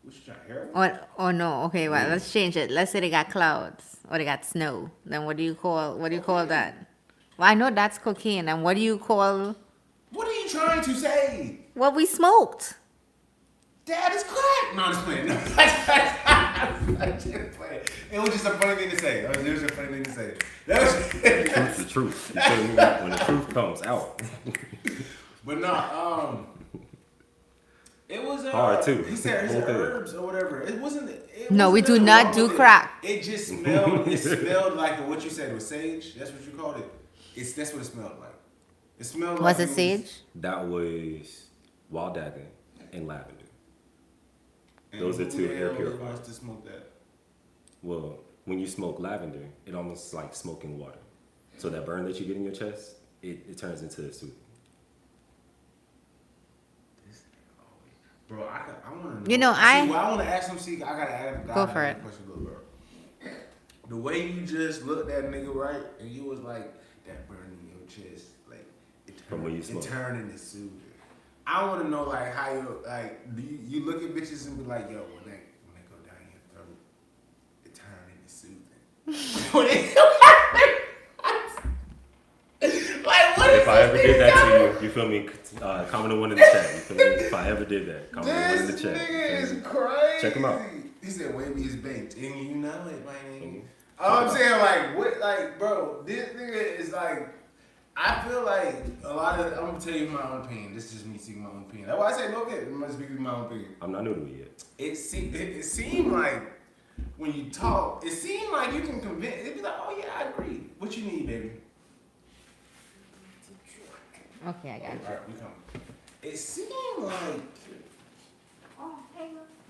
[SPEAKER 2] What you trying heroin?
[SPEAKER 6] Or no? Okay, well, let's change it. Let's say they got clouds or they got snow. Then what do you call that? Well, I know that's cocaine. And what do you call
[SPEAKER 2] What are you trying to say?
[SPEAKER 6] what we smoked?
[SPEAKER 2] Dad is crack. No, I'm just playing. No, I'm just playing. It was just a funny thing to say. It was just a funny thing to say. That was
[SPEAKER 3] Truth's the truth. You feel me? When the truth comes out.
[SPEAKER 2] But no, it was
[SPEAKER 3] Hard, too.
[SPEAKER 2] He said
[SPEAKER 3] Whole thing.
[SPEAKER 2] herbs or whatever. It wasn't. It
[SPEAKER 6] No, we
[SPEAKER 2] wasn't
[SPEAKER 6] do
[SPEAKER 2] nothing
[SPEAKER 6] not
[SPEAKER 2] wrong
[SPEAKER 6] do
[SPEAKER 2] with it.
[SPEAKER 6] crack.
[SPEAKER 2] It just smelled. It smelled like what you said. It was sage. That's what you called it. That's what it smelled like. It smelled.
[SPEAKER 6] Was
[SPEAKER 2] like
[SPEAKER 6] it sage?
[SPEAKER 3] That was wild dagger and lavender.
[SPEAKER 2] And
[SPEAKER 3] Those are
[SPEAKER 2] who
[SPEAKER 3] two
[SPEAKER 2] the
[SPEAKER 3] air
[SPEAKER 2] hell
[SPEAKER 3] purifiers.
[SPEAKER 2] wants to smoke that?
[SPEAKER 3] Well, when you smoke lavender, it almost like smoking water. So that burn that you get in your chest, it turns into soothing.
[SPEAKER 2] Bro, I want to.
[SPEAKER 6] You know,
[SPEAKER 2] I want to ask him. See, I gotta ask.
[SPEAKER 6] Go for it.
[SPEAKER 2] Question, bro. The way you just looked at nigga right, and you was like that burn in your chest, like
[SPEAKER 3] From when you smoke.
[SPEAKER 2] it turned into soothing. I want to know like how you like. Do you look at bitches and be like, yo, when they go down your throat, it turned into soothing. Like what?
[SPEAKER 3] If I ever did that to you feel me? Comment the one in the chat. You feel me? If I ever did that, comment the one in the
[SPEAKER 2] This
[SPEAKER 3] chat.
[SPEAKER 2] nigga
[SPEAKER 3] You
[SPEAKER 2] is
[SPEAKER 3] feel me?
[SPEAKER 2] crazy.
[SPEAKER 3] Check him out.
[SPEAKER 2] He said, "Wavy is baked," and you know it, man.
[SPEAKER 3] Mhm.
[SPEAKER 2] I'm saying, like, what, like, bro, this nigga is like. I feel like a lot of. I'm gonna tell you my own opinion. This is just me speaking my own opinion. That's why I say no good. I'm gonna speak my own opinion.
[SPEAKER 3] I'm not new to it yet.
[SPEAKER 2] It seemed like when you talk, it seemed like you can convince. It'd be like, oh yeah, I agree. What you need, baby?
[SPEAKER 6] Okay, I got you.
[SPEAKER 2] All right, we come. It seemed like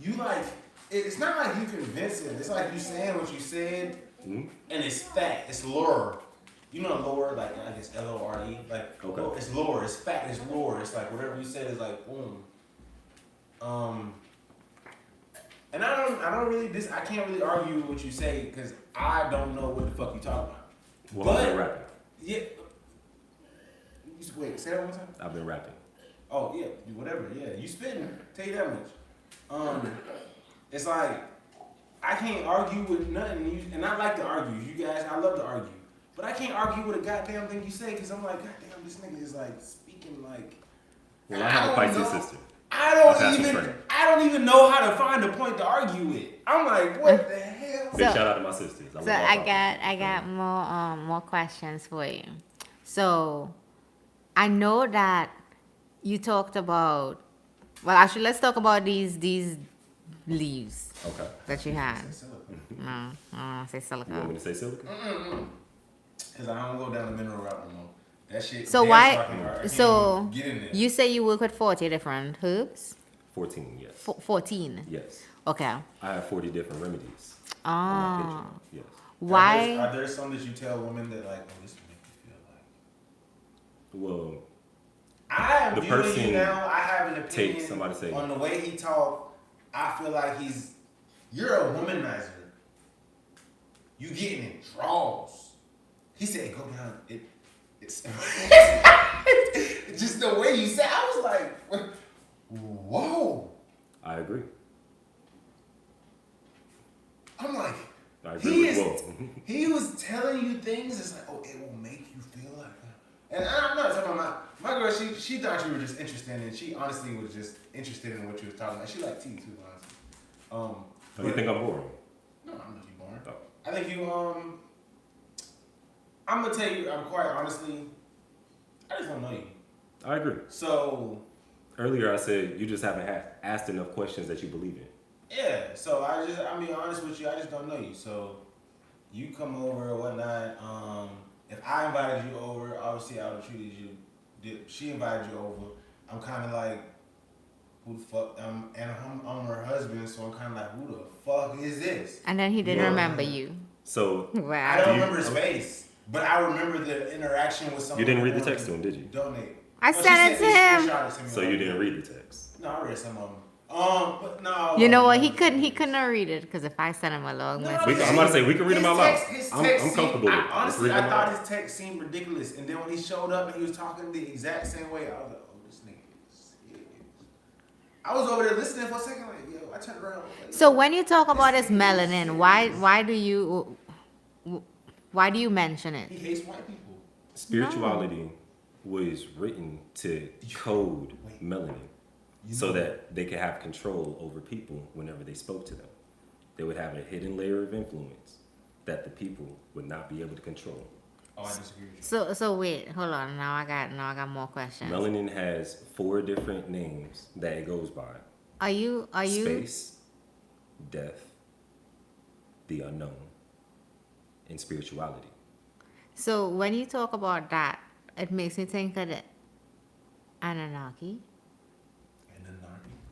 [SPEAKER 2] you like. It's not like you convincing. It's like you saying what you said,
[SPEAKER 3] Mhm.
[SPEAKER 2] and it's fat. It's lore. You know lore, like I guess LORE. Like
[SPEAKER 3] Okay.
[SPEAKER 2] it's lore. It's fat. It's lore. It's like whatever you said is like boom. And I don't really. I can't really argue with what you say because I don't know what the fuck you talking about.
[SPEAKER 3] Well, I've been
[SPEAKER 2] But-
[SPEAKER 3] rapping.
[SPEAKER 2] Yeah. Wait, say that one more time.
[SPEAKER 3] I've been rapping.
[SPEAKER 2] Oh yeah, whatever. Yeah, you spitting. Tell you that much. It's like I can't argue with nothing. And I like to argue. You guys, I love to argue. But I can't argue with a goddamn thing you say because I'm like, goddamn, this nigga is like speaking like.
[SPEAKER 3] Well, I have a
[SPEAKER 2] don't
[SPEAKER 3] Pisces
[SPEAKER 2] know.
[SPEAKER 3] sister.
[SPEAKER 2] I don't even know how to find a point to argue with. I'm like, what the hell?
[SPEAKER 3] Big
[SPEAKER 6] So-
[SPEAKER 3] shout out to my sisters.
[SPEAKER 6] So
[SPEAKER 3] love all
[SPEAKER 6] I
[SPEAKER 3] five.
[SPEAKER 6] got more questions for you. So I know that you talked about. Well, actually, let's talk about these leaves
[SPEAKER 3] Okay.
[SPEAKER 6] that you had. No, I don't want to say
[SPEAKER 3] You want
[SPEAKER 6] silica.
[SPEAKER 3] me to say silica?
[SPEAKER 2] Because I don't go down the mineral route no more. That shit.
[SPEAKER 6] So
[SPEAKER 2] damn
[SPEAKER 6] why?
[SPEAKER 2] sure I can't
[SPEAKER 6] So
[SPEAKER 2] get in there.
[SPEAKER 6] you say you work with 40 different herbs?
[SPEAKER 3] 14, yes.
[SPEAKER 6] 14.
[SPEAKER 3] Yes.
[SPEAKER 6] Okay.
[SPEAKER 3] I have 40 different remedies. in my
[SPEAKER 6] Ah.
[SPEAKER 3] kitchen. Yes.
[SPEAKER 6] Why?
[SPEAKER 2] Are there some that you tell women that like, oh, this will make you feel like?
[SPEAKER 3] Well,
[SPEAKER 2] I am
[SPEAKER 3] The
[SPEAKER 2] viewing
[SPEAKER 3] person
[SPEAKER 2] you now. I have an opinion
[SPEAKER 3] takes somebody say-
[SPEAKER 2] on the way he talk. I feel like you're a womanizer. You getting in draws. He said, go down. It's just the way you said. I was like, whoa.
[SPEAKER 3] I agree.
[SPEAKER 2] I'm like,
[SPEAKER 3] I agree
[SPEAKER 2] he
[SPEAKER 3] with
[SPEAKER 2] is.
[SPEAKER 3] Will.
[SPEAKER 2] He was telling you things. It's like, oh, it will make you feel like that. And I'm not talking about my girl. She thought you were just interested, and she honestly was just interested in what you was talking about. She liked tea too, honestly.
[SPEAKER 3] Oh, you think I'm boring?
[SPEAKER 2] No, I'm not you born.
[SPEAKER 3] Oh.
[SPEAKER 2] I think you. I'm gonna tell you. I'm quite honestly. I just don't know you.
[SPEAKER 3] I agree.
[SPEAKER 2] So
[SPEAKER 3] Earlier I said you just haven't asked enough questions that you believe in.
[SPEAKER 2] yeah. So I'm being honest with you. I just don't know you. So you come over or whatnot. If I invited you over, obviously I would have treated you. She invited you over. I'm kind of like, who the fuck? And I'm her husband, so I'm kind of like, who the fuck is this?
[SPEAKER 6] And then he didn't
[SPEAKER 3] Yeah.
[SPEAKER 6] remember you.
[SPEAKER 3] So
[SPEAKER 2] I
[SPEAKER 6] Wow.
[SPEAKER 2] don't
[SPEAKER 3] you-
[SPEAKER 2] remember his face, but I remember the interaction with someone.
[SPEAKER 3] you didn't read the
[SPEAKER 2] who
[SPEAKER 3] text to him, did you?
[SPEAKER 2] Donate.
[SPEAKER 6] I
[SPEAKER 2] No, she
[SPEAKER 6] sent it to him.
[SPEAKER 2] she screenshotted it to me
[SPEAKER 3] So
[SPEAKER 2] on-
[SPEAKER 3] you didn't read the text.
[SPEAKER 2] No, I read some of them. But no.
[SPEAKER 6] You know what? He couldn't read it because if I sent him a long
[SPEAKER 2] No,
[SPEAKER 6] message.
[SPEAKER 3] I'm about to say we can read them out loud.
[SPEAKER 2] His
[SPEAKER 3] I'm
[SPEAKER 2] text
[SPEAKER 3] comfortable with it.
[SPEAKER 2] seemed,
[SPEAKER 3] Let's
[SPEAKER 2] honestly,
[SPEAKER 3] read
[SPEAKER 2] I
[SPEAKER 3] them
[SPEAKER 2] thought
[SPEAKER 3] out.
[SPEAKER 2] his text seemed ridiculous, and then when he showed up and he was talking the exact same way, I was like, oh, this nigga is serious. I was over there listening for a second, like, yo, I turned around. Like,
[SPEAKER 6] So when you talk about his melanin, why do you mention
[SPEAKER 2] he
[SPEAKER 6] it?
[SPEAKER 2] hates white people.
[SPEAKER 3] Spirituality was written to code melanin. so that they could have control over people whenever they spoke to them. They would have a hidden layer of influence that the people would not be able to control.
[SPEAKER 5] Oh, I disagree with you.
[SPEAKER 6] So wait, hold on. Now I got more questions.
[SPEAKER 3] Melanin has 4 different names that it goes by.
[SPEAKER 6] Are you
[SPEAKER 3] Space, death, the unknown, and spirituality.
[SPEAKER 6] So when you talk about that, it makes me think of the Anunnaki.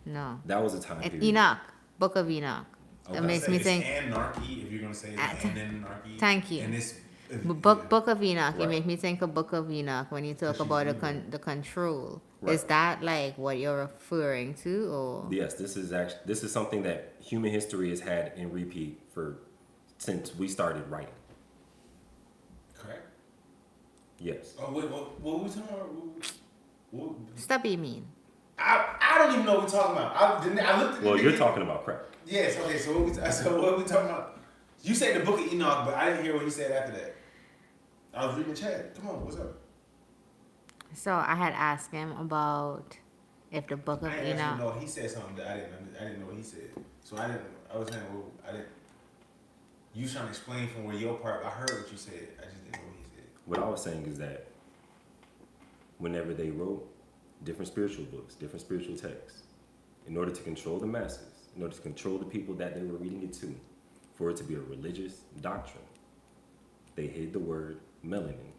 [SPEAKER 6] No.
[SPEAKER 3] That was a time period.
[SPEAKER 6] Enoch, Book of Enoch.
[SPEAKER 3] Okay.
[SPEAKER 6] It makes me think.
[SPEAKER 5] Anarchy, if you're gonna say it's anarchy.
[SPEAKER 6] Thank you.
[SPEAKER 5] And this
[SPEAKER 6] Book of Enoch.
[SPEAKER 3] Right.
[SPEAKER 6] It makes me think of Book of Enoch when you talk about the control.
[SPEAKER 3] Right.
[SPEAKER 6] Is that like what you're referring to, or?
[SPEAKER 3] Yes, this is something that human history has had in repeat since we started writing.
[SPEAKER 5] correct.
[SPEAKER 3] Yes.
[SPEAKER 5] Oh wait, what were we talking about? What,
[SPEAKER 6] Stop being mean.
[SPEAKER 5] I don't even know what we're talking about. I looked at
[SPEAKER 3] Well,
[SPEAKER 5] the
[SPEAKER 3] you're
[SPEAKER 5] nigga-
[SPEAKER 3] talking about crack.
[SPEAKER 5] Yes, okay, so what are we talking about? You said the Book of Enoch, but I didn't hear what you said after that. I was reading the chat. Come on, what's up?
[SPEAKER 6] So I had asked him about if the Book of
[SPEAKER 5] I didn't actually
[SPEAKER 6] Enoch.
[SPEAKER 5] know he said something that I didn't know what he said. So I was saying, well, I didn't. You trying to explain from where your part, I heard what you said. I just didn't know what he said.
[SPEAKER 3] What I was saying is that whenever they wrote different spiritual books, different spiritual texts, in order to control the masses, in order to control the people that they were reading it to, for it to be a religious doctrine, they hid the word melanin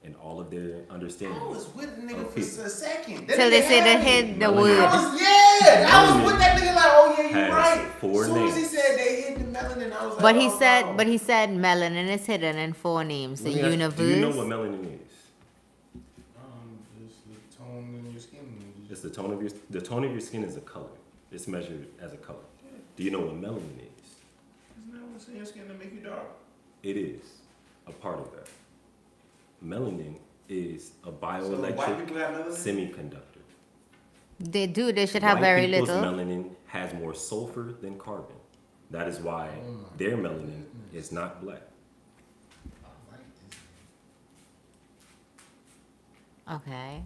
[SPEAKER 3] in all of their understanding.
[SPEAKER 5] I was with the nigga
[SPEAKER 3] of
[SPEAKER 5] for
[SPEAKER 3] people.
[SPEAKER 5] a second.
[SPEAKER 6] So they say they hid the word.
[SPEAKER 5] I was with that nigga like, oh yeah,
[SPEAKER 3] Has
[SPEAKER 5] you're right.
[SPEAKER 3] 4
[SPEAKER 5] As soon as he
[SPEAKER 3] names.
[SPEAKER 5] said they hid the melanin, I was like,
[SPEAKER 6] But he
[SPEAKER 5] oh,
[SPEAKER 6] said,
[SPEAKER 5] no.
[SPEAKER 6] but he said melanin is hidden in 4 names. The
[SPEAKER 3] Let me ask you,
[SPEAKER 6] universe.
[SPEAKER 3] do you know what melanin is?
[SPEAKER 5] Just the tone in your skin.
[SPEAKER 3] It's the tone of your skin is a color. It's measured as a color. Do you know what melanin is?
[SPEAKER 5] Isn't that what's in your skin to make you dark?
[SPEAKER 3] It is a part of that. Melanin is a
[SPEAKER 5] So white
[SPEAKER 3] bioelectric
[SPEAKER 5] people have melanin?
[SPEAKER 3] semiconductor.
[SPEAKER 6] They do. They should have
[SPEAKER 3] White
[SPEAKER 6] very
[SPEAKER 3] people's
[SPEAKER 6] little.
[SPEAKER 3] melanin has more sulfur than carbon. That is why their melanin is not black.
[SPEAKER 5] I like this.
[SPEAKER 6] Okay.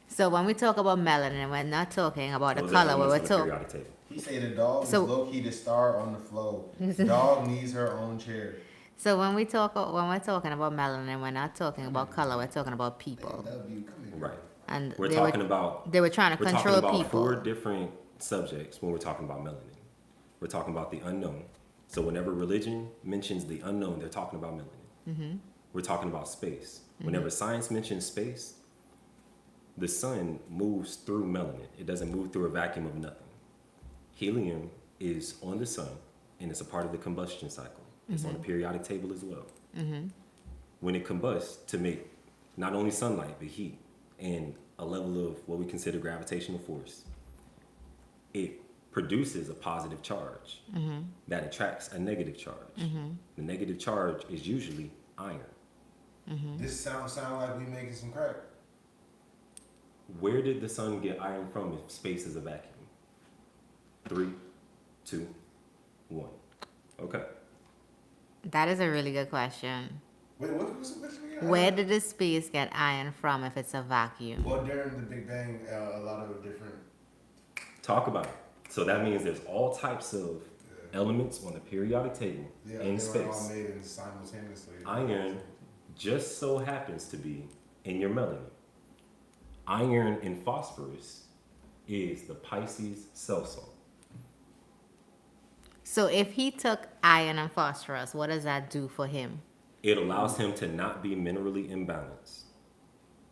[SPEAKER 6] So when we talk about melanin, we're not talking about the
[SPEAKER 3] Those are
[SPEAKER 6] color. We're
[SPEAKER 3] elements on the
[SPEAKER 6] talking.
[SPEAKER 3] periodic table.
[SPEAKER 4] He say the dog
[SPEAKER 6] So-
[SPEAKER 4] is low key the star on the flow. Dog needs her own chair.
[SPEAKER 6] So when we're talking about melanin, we're not talking about color. We're talking about people.
[SPEAKER 4] W, come here.
[SPEAKER 3] Right.
[SPEAKER 6] And
[SPEAKER 3] We're
[SPEAKER 6] they
[SPEAKER 3] talking
[SPEAKER 6] were
[SPEAKER 3] about
[SPEAKER 6] they were trying to
[SPEAKER 3] we're
[SPEAKER 6] control
[SPEAKER 3] talking about
[SPEAKER 6] people.
[SPEAKER 3] 4 different subjects when we're talking about melanin. We're talking about the unknown. So whenever religion mentions the unknown, they're talking about melanin.
[SPEAKER 6] Mm-hmm.
[SPEAKER 3] We're talking about space. Whenever science mentions space, the sun moves through melanin. It doesn't move through a vacuum of nothing. Helium is on the sun, and it's a part of the combustion cycle. It's on the periodic table as well.
[SPEAKER 6] Mm-hmm.
[SPEAKER 3] When it combusts to make not only sunlight, but heat and a level of what we consider gravitational force, it produces a positive charge that attracts a negative charge. The negative charge is usually iron.
[SPEAKER 5] This sound like we making some crack.
[SPEAKER 3] Where did the sun get iron from if space is a vacuum? 3, 2, 1. Okay.
[SPEAKER 6] That is a really good question.
[SPEAKER 5] Wait, what's the question again?
[SPEAKER 6] Where did the space get iron from if it's a vacuum?
[SPEAKER 5] Well, during the Big Bang, a lot of different.
[SPEAKER 3] Talk about it. So that means there's all types of elements on the periodic table
[SPEAKER 5] Yeah,
[SPEAKER 3] in
[SPEAKER 5] they were all
[SPEAKER 3] space.
[SPEAKER 5] made in simultaneously.
[SPEAKER 3] Iron just so happens to be in your melanin. Iron and phosphorus is the Pisces cell salt.
[SPEAKER 6] So if he took iron and phosphorus, what does that do for him?
[SPEAKER 3] It allows him to not be minerally imbalanced.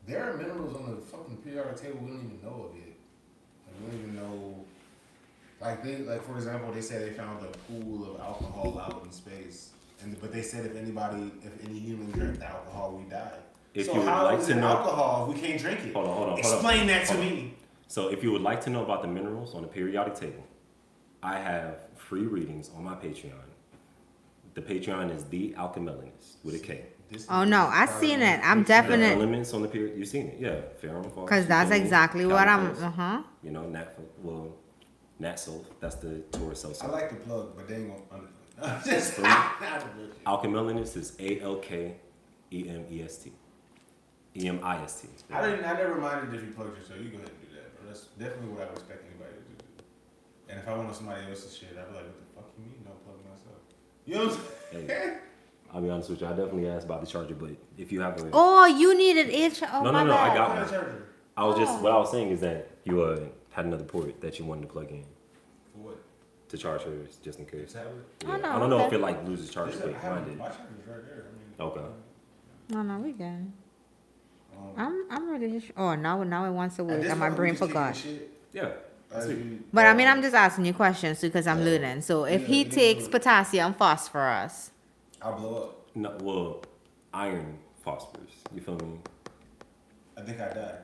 [SPEAKER 5] There are minerals on the fucking periodic table we don't even know of yet. Like, we don't even know. Like for example, they said they found a pool of alcohol out in space, but they said if any human drank the alcohol, we die.
[SPEAKER 3] If
[SPEAKER 5] So
[SPEAKER 3] you would
[SPEAKER 5] how
[SPEAKER 3] like
[SPEAKER 5] is
[SPEAKER 3] to
[SPEAKER 5] it
[SPEAKER 3] know-
[SPEAKER 5] alcohol if we can't drink it?
[SPEAKER 3] Hold on.
[SPEAKER 5] Explain that to
[SPEAKER 3] Hold on.
[SPEAKER 5] me.
[SPEAKER 3] So if you would like to know about the minerals on the periodic table, I have free readings on my Patreon. The Patreon is The Alchemelinist with a K.
[SPEAKER 6] Oh no, I seen it. I'm
[SPEAKER 3] The
[SPEAKER 6] definitely
[SPEAKER 3] elements on the period, you've seen it, yeah. Ferrum, phosphorus,
[SPEAKER 6] because that's
[SPEAKER 3] plutonium,
[SPEAKER 6] exactly what I'm.
[SPEAKER 3] calipers, You know, Natsol, that's the Taurus cell
[SPEAKER 5] I
[SPEAKER 3] salt.
[SPEAKER 5] like the plug, but they ain't gonna understand. Just
[SPEAKER 3] Alchemelinist is ALKEMEST. EMIST.
[SPEAKER 5] I never minded if you plugged your show. You go ahead and do that, bro. That's definitely what I would expect anybody to do. And if I went on somebody else's shit, I'd be like, what the fuck you mean? No plug myself. You know what I'm saying?
[SPEAKER 3] Hey, I'll be honest with you. I definitely asked about the charger, but if you have a
[SPEAKER 6] Oh, you needed H. Oh,
[SPEAKER 3] No,
[SPEAKER 6] my
[SPEAKER 3] no, no, I
[SPEAKER 6] bad.
[SPEAKER 3] got
[SPEAKER 5] What kind
[SPEAKER 3] one.
[SPEAKER 5] of charger?
[SPEAKER 3] I was just
[SPEAKER 6] Oh.
[SPEAKER 3] what I was saying is that you had another port that you wanted to plug in
[SPEAKER 5] For what?
[SPEAKER 3] to charge hers just in case.
[SPEAKER 5] Tablet?
[SPEAKER 6] Oh, no,
[SPEAKER 3] I don't know if
[SPEAKER 6] okay.
[SPEAKER 3] it like loses charge
[SPEAKER 5] This is-
[SPEAKER 3] quick.
[SPEAKER 5] I have-
[SPEAKER 3] Mine did.
[SPEAKER 5] My charger's right there. I mean,
[SPEAKER 3] Okay.
[SPEAKER 6] No, we good.
[SPEAKER 5] um,
[SPEAKER 6] I'm really sure. Oh, now it wants to
[SPEAKER 5] at
[SPEAKER 6] work,
[SPEAKER 5] this
[SPEAKER 6] and my
[SPEAKER 5] point, we
[SPEAKER 6] brain
[SPEAKER 5] just kicking
[SPEAKER 6] forgot.
[SPEAKER 5] the shit
[SPEAKER 3] Yeah.
[SPEAKER 5] as we-
[SPEAKER 6] But I mean, I'm just asking you questions because I'm learning. So if
[SPEAKER 5] yeah,
[SPEAKER 6] he
[SPEAKER 5] we need
[SPEAKER 6] takes
[SPEAKER 5] to-
[SPEAKER 6] potassium phosphorus,
[SPEAKER 5] I'll blow up.
[SPEAKER 3] No, well, iron phosphorus. You feel me?
[SPEAKER 5] I think I died.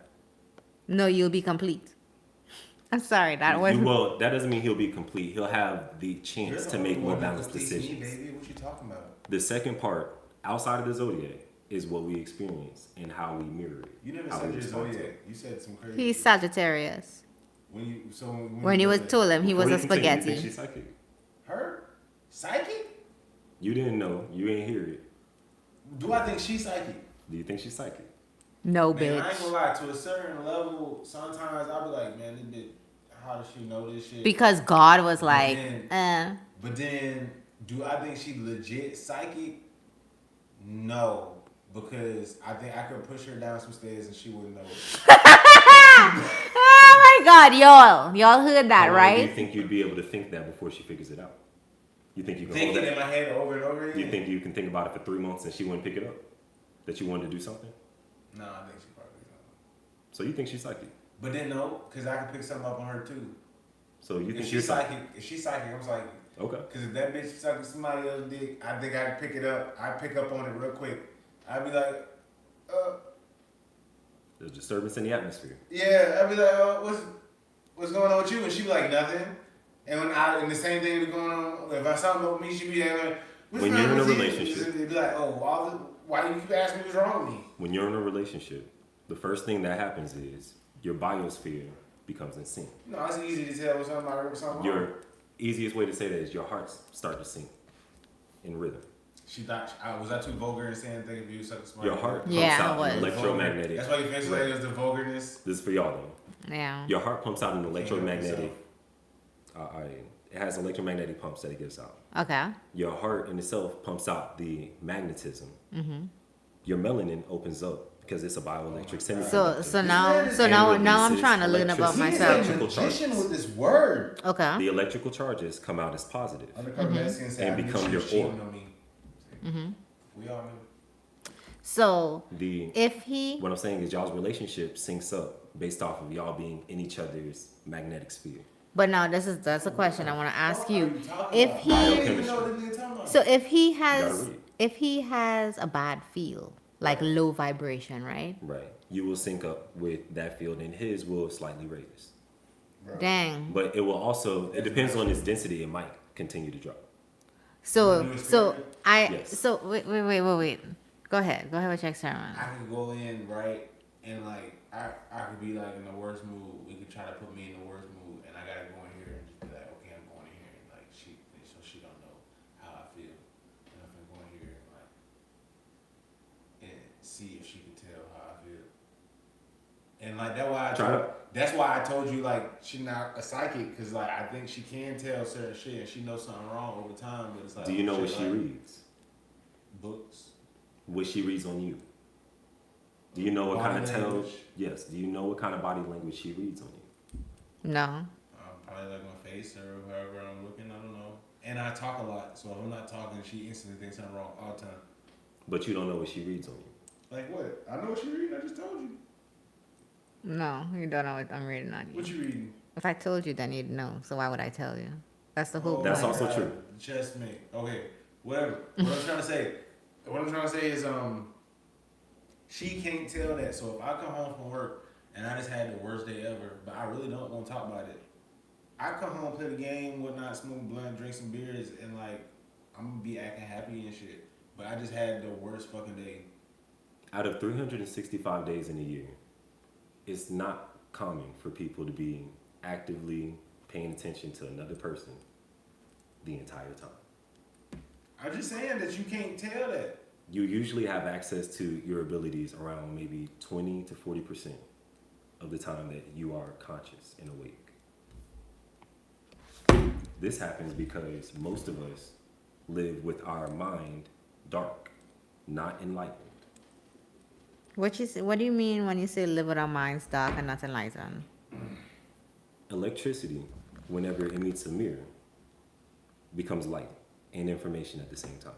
[SPEAKER 6] no, you'll be complete. I'm sorry, that was.
[SPEAKER 3] Well, that doesn't mean he'll be complete. He'll have the chance
[SPEAKER 5] You're the
[SPEAKER 3] to
[SPEAKER 5] only
[SPEAKER 3] make more
[SPEAKER 5] one that
[SPEAKER 3] balanced
[SPEAKER 5] completes me,
[SPEAKER 3] decisions.
[SPEAKER 5] baby. What you talking about?
[SPEAKER 3] The second part, outside of the zodiac, is what we experience and how we mirror it.
[SPEAKER 5] You never
[SPEAKER 3] how
[SPEAKER 5] said
[SPEAKER 3] we
[SPEAKER 5] your
[SPEAKER 3] respond to
[SPEAKER 5] zodiac.
[SPEAKER 3] it.
[SPEAKER 5] You said some crazy.
[SPEAKER 6] He's
[SPEAKER 5] shit.
[SPEAKER 6] Sagittarius. When you was
[SPEAKER 5] said-
[SPEAKER 6] told him he was
[SPEAKER 3] Before
[SPEAKER 6] a
[SPEAKER 3] you continue, you think
[SPEAKER 6] spaghetti.
[SPEAKER 3] she's psychic?
[SPEAKER 5] Her psychic?
[SPEAKER 3] You didn't know. You ain't hear it.
[SPEAKER 5] Do I think she's psychic?
[SPEAKER 3] Do you think she's psychic?
[SPEAKER 6] No,
[SPEAKER 5] Man, I ain't
[SPEAKER 6] bitch.
[SPEAKER 5] gonna lie. To a certain level, sometimes I'll be like, man, this bitch, how does she know this shit?
[SPEAKER 6] Because God was like,
[SPEAKER 5] Man. But then, do I think she legit psychic? No, because I think I could push her down some stairs and she wouldn't know it.
[SPEAKER 6] Oh my God, y'all heard that,
[SPEAKER 3] How long do you
[SPEAKER 6] right?
[SPEAKER 3] think you'd be able to think that before she figures it out? You think you can hold
[SPEAKER 5] Thinking in
[SPEAKER 3] that?
[SPEAKER 5] my head over and over again.
[SPEAKER 3] Do you think you can think about it for 3 months and she wouldn't pick it up? That you wanted to do something?
[SPEAKER 5] No, I think she probably don't.
[SPEAKER 3] So you think she's psychic?
[SPEAKER 5] But then no, because I can pick something up on her too.
[SPEAKER 3] So you
[SPEAKER 5] If
[SPEAKER 3] think
[SPEAKER 5] she's
[SPEAKER 3] you're psychic?
[SPEAKER 5] psychic, if she's psychic, I'm psychic.
[SPEAKER 3] Okay.
[SPEAKER 5] Because if that bitch sucking somebody else's dick, I think I'd pick it up. I'd pick up on it real quick. I'd be like,
[SPEAKER 3] There's disturbance in the atmosphere.
[SPEAKER 5] yeah. I'd be like, what's going on with you? And she'd be like, nothing. And the same thing would be going on. If I saw something with me, she'd be like, what's
[SPEAKER 3] When
[SPEAKER 5] wrong
[SPEAKER 3] you're in a
[SPEAKER 5] with you?
[SPEAKER 3] relationship.
[SPEAKER 5] It'd be like, why do you keep asking me what's wrong with me?
[SPEAKER 3] When you're in a relationship, the first thing that happens is your biosphere becomes in sync.
[SPEAKER 5] No, it's easy to tell when something's wrong.
[SPEAKER 3] Your easiest way to say that is your hearts start to sync in rhythm.
[SPEAKER 5] She thought, was I too vulgar in saying things if you suck smart?
[SPEAKER 3] Your heart pumps
[SPEAKER 6] Yeah,
[SPEAKER 3] out
[SPEAKER 6] I
[SPEAKER 3] an
[SPEAKER 6] was.
[SPEAKER 3] electromagnetic.
[SPEAKER 5] That's why you face like it was the vulgarness.
[SPEAKER 3] This is for y'all though.
[SPEAKER 6] Yeah.
[SPEAKER 3] Your heart pumps out an electromagnetic. It has electromagnetic pumps that it gives out.
[SPEAKER 6] Okay.
[SPEAKER 3] Your heart in itself pumps out the magnetism.
[SPEAKER 6] Mm-hmm.
[SPEAKER 3] Your melanin opens up because it's a bioelectric semiconductor.
[SPEAKER 6] So
[SPEAKER 5] man
[SPEAKER 6] now
[SPEAKER 5] is-
[SPEAKER 6] now
[SPEAKER 3] And
[SPEAKER 6] now I'm
[SPEAKER 3] releases
[SPEAKER 6] trying to learn about
[SPEAKER 3] electricity.
[SPEAKER 5] He's
[SPEAKER 6] myself.
[SPEAKER 5] a
[SPEAKER 3] Electrical
[SPEAKER 5] magician
[SPEAKER 3] charges.
[SPEAKER 5] with this word.
[SPEAKER 6] Okay.
[SPEAKER 3] The electrical charges come out as positive.
[SPEAKER 5] Undercover Mexican said,
[SPEAKER 3] And
[SPEAKER 5] I knew
[SPEAKER 3] become
[SPEAKER 5] she
[SPEAKER 3] your
[SPEAKER 5] was cheating
[SPEAKER 3] aura.
[SPEAKER 5] on me.
[SPEAKER 6] Mm-hmm.
[SPEAKER 5] We all knew.
[SPEAKER 6] So
[SPEAKER 3] The
[SPEAKER 6] if he
[SPEAKER 3] what I'm saying is y'all's relationship syncs up based off of y'all being in each other's magnetic sphere.
[SPEAKER 6] But now that's a question I want to ask
[SPEAKER 5] What are
[SPEAKER 6] you.
[SPEAKER 5] talking
[SPEAKER 6] If
[SPEAKER 5] about?
[SPEAKER 6] he-
[SPEAKER 5] I didn't even know what you're talking about.
[SPEAKER 6] So if he
[SPEAKER 3] gotta
[SPEAKER 6] has
[SPEAKER 3] read.
[SPEAKER 6] if he has a bad feel, like low vibration, right?
[SPEAKER 3] Right. You will sync up with that field and his will slightly raise.
[SPEAKER 5] Bro.
[SPEAKER 6] Dang.
[SPEAKER 3] But it will also it depends on its density, it might continue to drop.
[SPEAKER 6] So
[SPEAKER 5] When you
[SPEAKER 6] so
[SPEAKER 5] experiment?
[SPEAKER 6] I
[SPEAKER 3] Yes.
[SPEAKER 6] so wait. Go ahead with your experiment.
[SPEAKER 5] I could go in, right, and like, I could be like in the worst mood. We could try to put me in the worst mood, and I gotta go in here and just be like, okay, I'm going in here, and like, so she don't know how I feel. And I'm gonna go in here and like, and see if she can tell how I feel. And like, that's why I told you, like, she's not a psychic, cause like, I think she can tell certain shit, and she knows something wrong over time, but it's like,
[SPEAKER 3] Do you know what
[SPEAKER 5] shit
[SPEAKER 3] she
[SPEAKER 5] like
[SPEAKER 3] reads?
[SPEAKER 5] Books.
[SPEAKER 3] What she reads on you? Do you know what
[SPEAKER 5] Body
[SPEAKER 3] kind of tells?
[SPEAKER 5] language.
[SPEAKER 3] Yes. Do you know what kind of body language she reads on you?
[SPEAKER 6] No.
[SPEAKER 5] Probably like my face or however I'm looking. I don't know. And I talk a lot, so if I'm not talking, she instantly thinks I'm wrong all the time.
[SPEAKER 3] But you don't know what she reads on you.
[SPEAKER 5] Like what? I know what you reading. I just told you.
[SPEAKER 6] No, you don't know what I'm reading on you.
[SPEAKER 5] What you reading?
[SPEAKER 6] If I told you, then you'd know. So why would I tell you? That's the whole
[SPEAKER 3] That's
[SPEAKER 6] point.
[SPEAKER 3] also true.
[SPEAKER 5] Chessmate. Okay, whatever. What I'm trying to say is she can't tell that. So if I come home from work and I just had the worst day ever, but I really don't want to talk about it. I come home, play the game, whatnot, smoke blunt, drink some beers, and like I'm gonna be acting happy and shit. But I just had the worst fucking day.
[SPEAKER 3] Out of 365 days in a year, it's not common for people to be actively paying attention to another person the entire time.
[SPEAKER 5] I'm just saying that you can't tell that.
[SPEAKER 3] You usually have access to your abilities around maybe 20 to 40%. of the time that you are conscious and awake. This happens because most of us live with our mind dark, not enlightened.
[SPEAKER 6] What do you mean when you say live with our minds dark and not enlightened?
[SPEAKER 3] Electricity, whenever it meets a mirror, becomes light and information at the same time.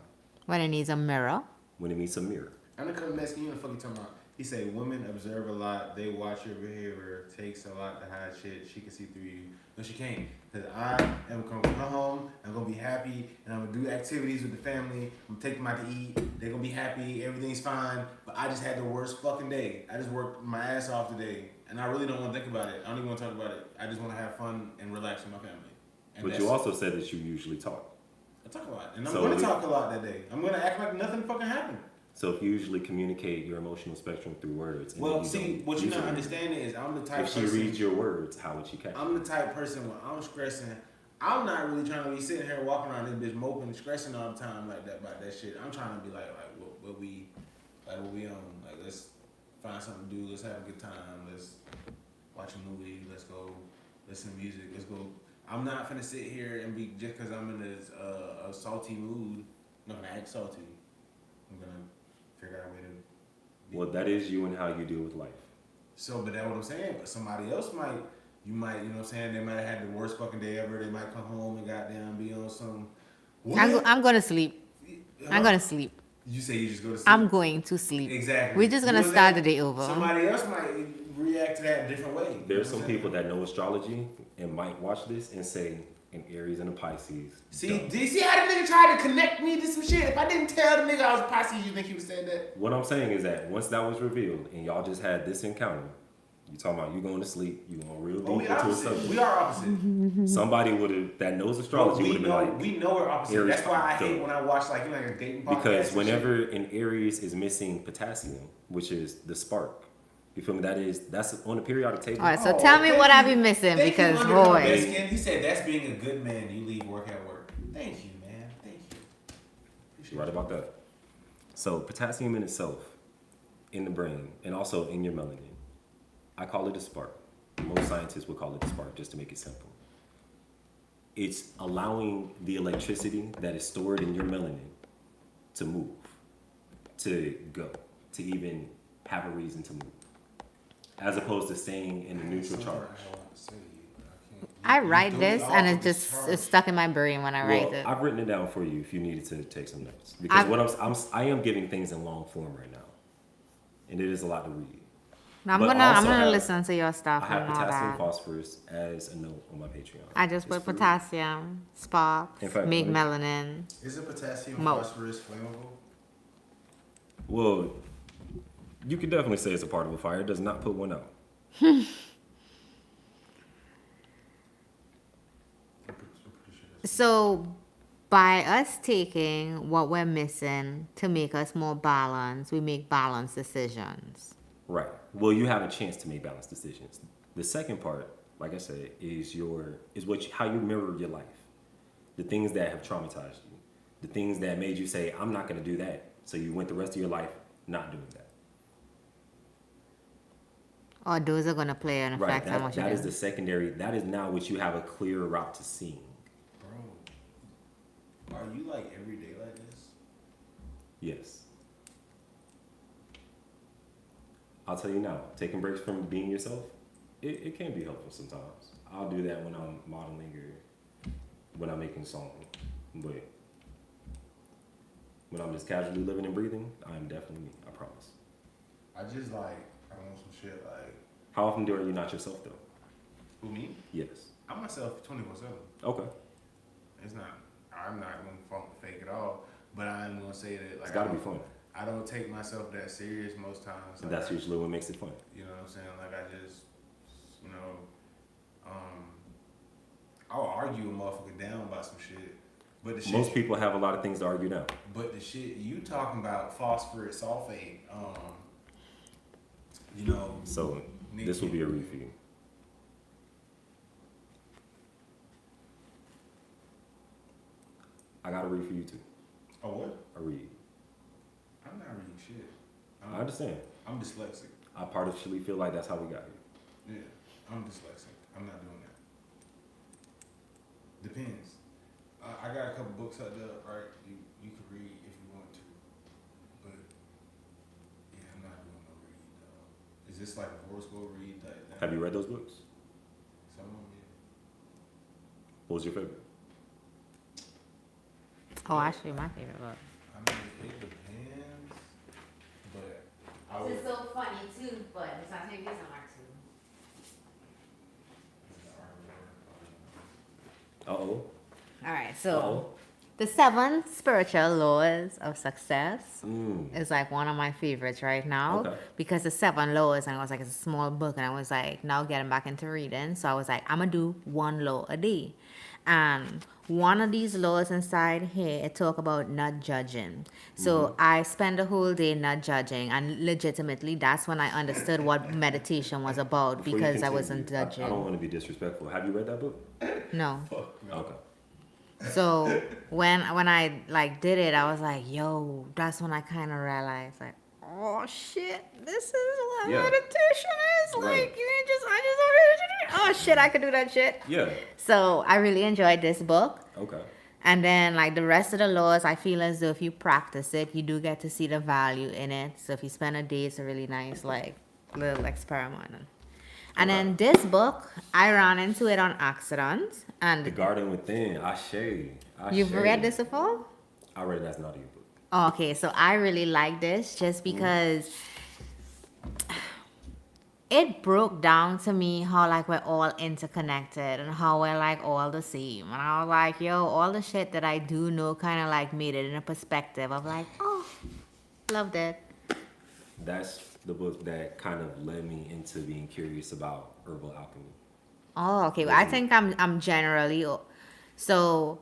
[SPEAKER 6] When it needs a mirror?
[SPEAKER 3] When it meets a mirror.
[SPEAKER 5] I'm gonna come asking you the fuck you talking about. He said women observe a lot, they watch your behavior, takes a lot to hide shit, she can see through you. No, she can't. Because I am gonna come home, I'm gonna be happy, and I'm gonna do activities with the family, I'm gonna take them out to eat, they're gonna be happy, everything's fine, but I just had the worst fucking day. I just worked my ass off today, and I really don't wanna think about it. I don't even wanna talk about it. I just wanna have fun and relax with my family. And
[SPEAKER 3] But you also said that you usually talk.
[SPEAKER 5] I talk a lot, and I'm
[SPEAKER 3] So
[SPEAKER 5] gonna
[SPEAKER 3] we-
[SPEAKER 5] talk a lot that day. I'm gonna act like nothing fucking happened.
[SPEAKER 3] So if you usually communicate your emotional spectrum through words, and
[SPEAKER 5] Well,
[SPEAKER 3] you
[SPEAKER 5] see,
[SPEAKER 3] don't
[SPEAKER 5] what you're
[SPEAKER 3] use
[SPEAKER 5] not
[SPEAKER 3] your-
[SPEAKER 5] understanding is I'm the type
[SPEAKER 3] if she
[SPEAKER 5] person.
[SPEAKER 3] reads your words, how would she catch it?
[SPEAKER 5] I'm the type person when I'm stressing, I'm not really trying to be sitting here walking around this bitch moping and stressing all the time like that about that shit. I'm trying to be like what we on. Like let's find something to do. Let's have a good time. Let's watch a movie. Let's go listen to music. Let's go. I'm not gonna sit here and be just because I'm in this a salty mood. I'm not gonna act salty. I'm gonna figure out a way to.
[SPEAKER 3] Well, that is you and how you deal with life.
[SPEAKER 5] So, but that's what I'm saying. But somebody else might, you know what I'm saying? They might have had the worst fucking day ever. They might come home and goddamn be on some.
[SPEAKER 6] I'm going to sleep. I'm going to sleep.
[SPEAKER 5] You say you just go to sleep.
[SPEAKER 6] I'm going to sleep.
[SPEAKER 5] Exactly.
[SPEAKER 6] We're just going to
[SPEAKER 5] You know
[SPEAKER 6] start
[SPEAKER 5] what
[SPEAKER 6] the
[SPEAKER 5] I'm
[SPEAKER 6] day over.
[SPEAKER 5] Somebody else might react to that a different way.
[SPEAKER 3] There's some people that know astrology and might watch this and say, an Aries and a Pisces.
[SPEAKER 5] See,
[SPEAKER 3] dumb.
[SPEAKER 5] do you see how the nigga tried to connect me to some shit? If I didn't tell the nigga I was a Pisces, you think he would say that?
[SPEAKER 3] What I'm saying is that once that was revealed and y'all just had this encounter, you talking about you going to sleep, you going real deep
[SPEAKER 5] Oh, we
[SPEAKER 3] into a
[SPEAKER 5] opposite.
[SPEAKER 3] subject.
[SPEAKER 5] We are opposite.
[SPEAKER 3] Somebody would have that knows astrology would have been like,
[SPEAKER 5] we know we're opposite.
[SPEAKER 3] Aries
[SPEAKER 5] That's why I hate
[SPEAKER 3] dumb.
[SPEAKER 5] when I watch like a dating podcast.
[SPEAKER 3] because
[SPEAKER 5] and
[SPEAKER 3] whenever an Aries is missing potassium, which is the spark, you feel me? That's on the periodic table.
[SPEAKER 6] All right, so
[SPEAKER 5] Oh,
[SPEAKER 6] tell me
[SPEAKER 5] thank
[SPEAKER 6] what I
[SPEAKER 5] you.
[SPEAKER 6] be missing
[SPEAKER 5] Thank you,
[SPEAKER 6] because,
[SPEAKER 5] Undercover
[SPEAKER 6] boy.
[SPEAKER 5] Mexican. He said that's being a good man. You leave work at work. Thank you, man. Thank you. Appreciate
[SPEAKER 3] Right
[SPEAKER 5] you.
[SPEAKER 3] about that. So potassium in itself, in the brain, and also in your melanin, I call it a spark. Most scientists would call it a spark, just to make it simple. It's allowing the electricity that is stored in your melanin to move, to go, to even have a reason to move, as opposed to staying in the neutral
[SPEAKER 5] Something
[SPEAKER 3] charge.
[SPEAKER 5] I want to say to you, but I can't.
[SPEAKER 6] I
[SPEAKER 5] You
[SPEAKER 6] write
[SPEAKER 5] threw
[SPEAKER 6] this
[SPEAKER 5] me
[SPEAKER 6] and
[SPEAKER 5] off
[SPEAKER 6] it
[SPEAKER 5] of this
[SPEAKER 6] just
[SPEAKER 5] charge.
[SPEAKER 6] it's stuck in my brain when I write
[SPEAKER 3] Well,
[SPEAKER 6] it.
[SPEAKER 3] I've written it down for you if you needed to take some notes, because I am giving things in long form right now, and it is a lot to read.
[SPEAKER 6] I'm
[SPEAKER 3] but
[SPEAKER 6] gonna
[SPEAKER 3] I
[SPEAKER 6] I'm
[SPEAKER 3] also
[SPEAKER 6] gonna
[SPEAKER 3] have-
[SPEAKER 6] listen to your stuff
[SPEAKER 3] I have
[SPEAKER 6] and all
[SPEAKER 3] potassium,
[SPEAKER 6] that.
[SPEAKER 3] phosphorus as a note on my Patreon.
[SPEAKER 6] I just
[SPEAKER 3] It's
[SPEAKER 6] put
[SPEAKER 3] free.
[SPEAKER 6] potassium, sparks,
[SPEAKER 3] In fact,
[SPEAKER 6] make
[SPEAKER 3] let me-
[SPEAKER 6] melanin.
[SPEAKER 5] Isn't potassium
[SPEAKER 6] Mo.
[SPEAKER 5] phosphorus flammable?
[SPEAKER 3] Well, you could definitely say it's a part of a fire. It does not put one out.
[SPEAKER 5] I'm pretty sure that's-
[SPEAKER 6] So by us taking what we're missing to make us more balanced, we make balanced decisions.
[SPEAKER 3] Right. Well, you have a chance to make balanced decisions. The second part, like I said, is how you mirror your life. The things that have traumatized you, the things that made you say, "I'm not going to do that." So you went the rest of your life not doing that.
[SPEAKER 6] Or those are gonna play an
[SPEAKER 3] Right.
[SPEAKER 6] effect on what you
[SPEAKER 3] That is
[SPEAKER 6] do.
[SPEAKER 3] the secondary. That is now what you have a clear route to seeing.
[SPEAKER 5] Bro, are you like everyday like this?
[SPEAKER 3] Yes. I'll tell you now, taking breaks from being yourself, it can be helpful sometimes. I'll do that when I'm modeling or when I'm making a song. But when I'm just casually living and breathing, I'm definitely me, I promise.
[SPEAKER 5] I just like, I want some shit like,
[SPEAKER 3] How often are you not yourself though?
[SPEAKER 5] who me?
[SPEAKER 3] Yes.
[SPEAKER 5] I'm myself 24/7.
[SPEAKER 3] Okay.
[SPEAKER 5] It's not, I'm not gonna fake it all, but I'm gonna say that like,
[SPEAKER 3] It's gotta be fun.
[SPEAKER 5] I don't take myself that serious most times.
[SPEAKER 3] And
[SPEAKER 5] Like,
[SPEAKER 3] that's usually what makes it fun.
[SPEAKER 5] you know what I'm saying? Like I just, I'll argue a motherfucker down about some shit. But the shit,
[SPEAKER 3] Most people have a lot of things to argue now.
[SPEAKER 5] but the shit you talking about phosphorus sulfate,
[SPEAKER 3] So this will be a read for you. I got a read for you too.
[SPEAKER 5] Oh what?
[SPEAKER 3] A read.
[SPEAKER 5] I'm not reading shit.
[SPEAKER 3] I understand.
[SPEAKER 5] I'm dyslexic.
[SPEAKER 3] I partially feel like that's how we got here.
[SPEAKER 5] Yeah, I'm dyslexic. I'm not doing that. Depends. I got a couple books out there, right? You could read if you want to, but yeah, I'm not doing no read. Is this like a horoscope read type thing?
[SPEAKER 3] Have you read those books?
[SPEAKER 5] Some of them, yeah.
[SPEAKER 3] What was your favorite?
[SPEAKER 6] Oh, actually, my favorite book.
[SPEAKER 5] I mean, it depends, but I would.
[SPEAKER 6] This is so funny too, but it's not taking this on too.
[SPEAKER 3] Uh-oh.
[SPEAKER 6] All right, so
[SPEAKER 3] Uh-oh.
[SPEAKER 6] the 7 spiritual laws of success
[SPEAKER 3] Mm.
[SPEAKER 6] is like one of my favorites right now
[SPEAKER 3] Okay.
[SPEAKER 6] because the 7 laws, and I was like, it's a small book, and I was like, now getting back into reading, so I was like, I'm gonna do 1 law a day, and one of these laws inside here it talk about not judging. So I spend the whole day not judging, and legitimately that's when I understood what meditation was about
[SPEAKER 3] Before you
[SPEAKER 6] because I
[SPEAKER 3] continue,
[SPEAKER 6] wasn't judging.
[SPEAKER 3] I don't want to be disrespectful. Have you read that book?
[SPEAKER 6] No.
[SPEAKER 3] Okay.
[SPEAKER 6] So when I like did it, I was like, yo, that's when I kind of realized like, oh shit, this is what
[SPEAKER 3] Yeah.
[SPEAKER 6] meditation is.
[SPEAKER 3] Right.
[SPEAKER 6] Like oh shit, I could do that shit.
[SPEAKER 3] Yeah.
[SPEAKER 6] So I really enjoyed this book.
[SPEAKER 3] Okay.
[SPEAKER 6] And then like the rest of the laws, I feel as though if you practice it, you do get to see the value in it. So if you spend a day, it's a really nice like little experiment. And then this book, I ran into it on accident. And
[SPEAKER 3] The Garden Within. Ashe.
[SPEAKER 6] you've read this before?
[SPEAKER 3] I read it as an audiobook.
[SPEAKER 6] Oh, okay, so I really like this just because it broke down to me how like we're all interconnected and how we're like all the same. And I was like, yo, all the shit that I do know kind of like made it in a perspective of like, oh, loved it.
[SPEAKER 3] That's the book that kind of led me into being curious about herbal alchemy.
[SPEAKER 6] Oh, okay. Well, I think I'm generally so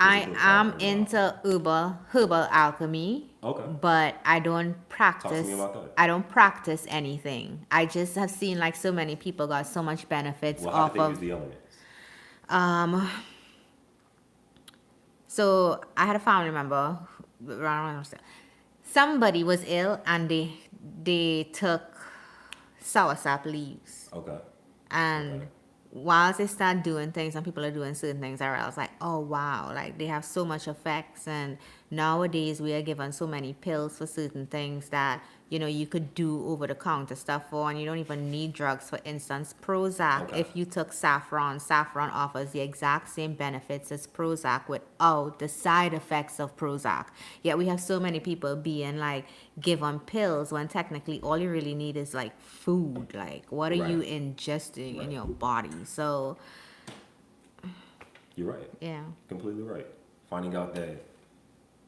[SPEAKER 6] I
[SPEAKER 3] book
[SPEAKER 6] am
[SPEAKER 3] called
[SPEAKER 6] into herbal alchemy.
[SPEAKER 3] Okay.
[SPEAKER 6] But I don't practice.
[SPEAKER 3] Talk to me about that.
[SPEAKER 6] I don't practice anything. I just have seen like so many people got so much benefits
[SPEAKER 3] Well, how
[SPEAKER 6] off
[SPEAKER 3] do they use
[SPEAKER 6] of.
[SPEAKER 3] the elements?
[SPEAKER 6] So I had a family member. Somebody was ill and they took soursop leaves.
[SPEAKER 3] Okay.
[SPEAKER 6] And
[SPEAKER 3] Okay.
[SPEAKER 6] whilst they start doing things and people are doing certain things, I was like, oh wow, like they have so much effects. And nowadays we are given so many pills for certain things that, you know, you could do over the counter stuff for, and you don't even need drugs. For instance, Prozac,
[SPEAKER 3] Okay.
[SPEAKER 6] if you took saffron offers the exact same benefits as Prozac without the side effects of Prozac. Yet we have so many people being like given pills when technically all you really need is like food. Like what are
[SPEAKER 3] Right.
[SPEAKER 6] you ingesting in your body? So
[SPEAKER 3] You're right.
[SPEAKER 6] yeah.
[SPEAKER 3] Completely right. Finding out that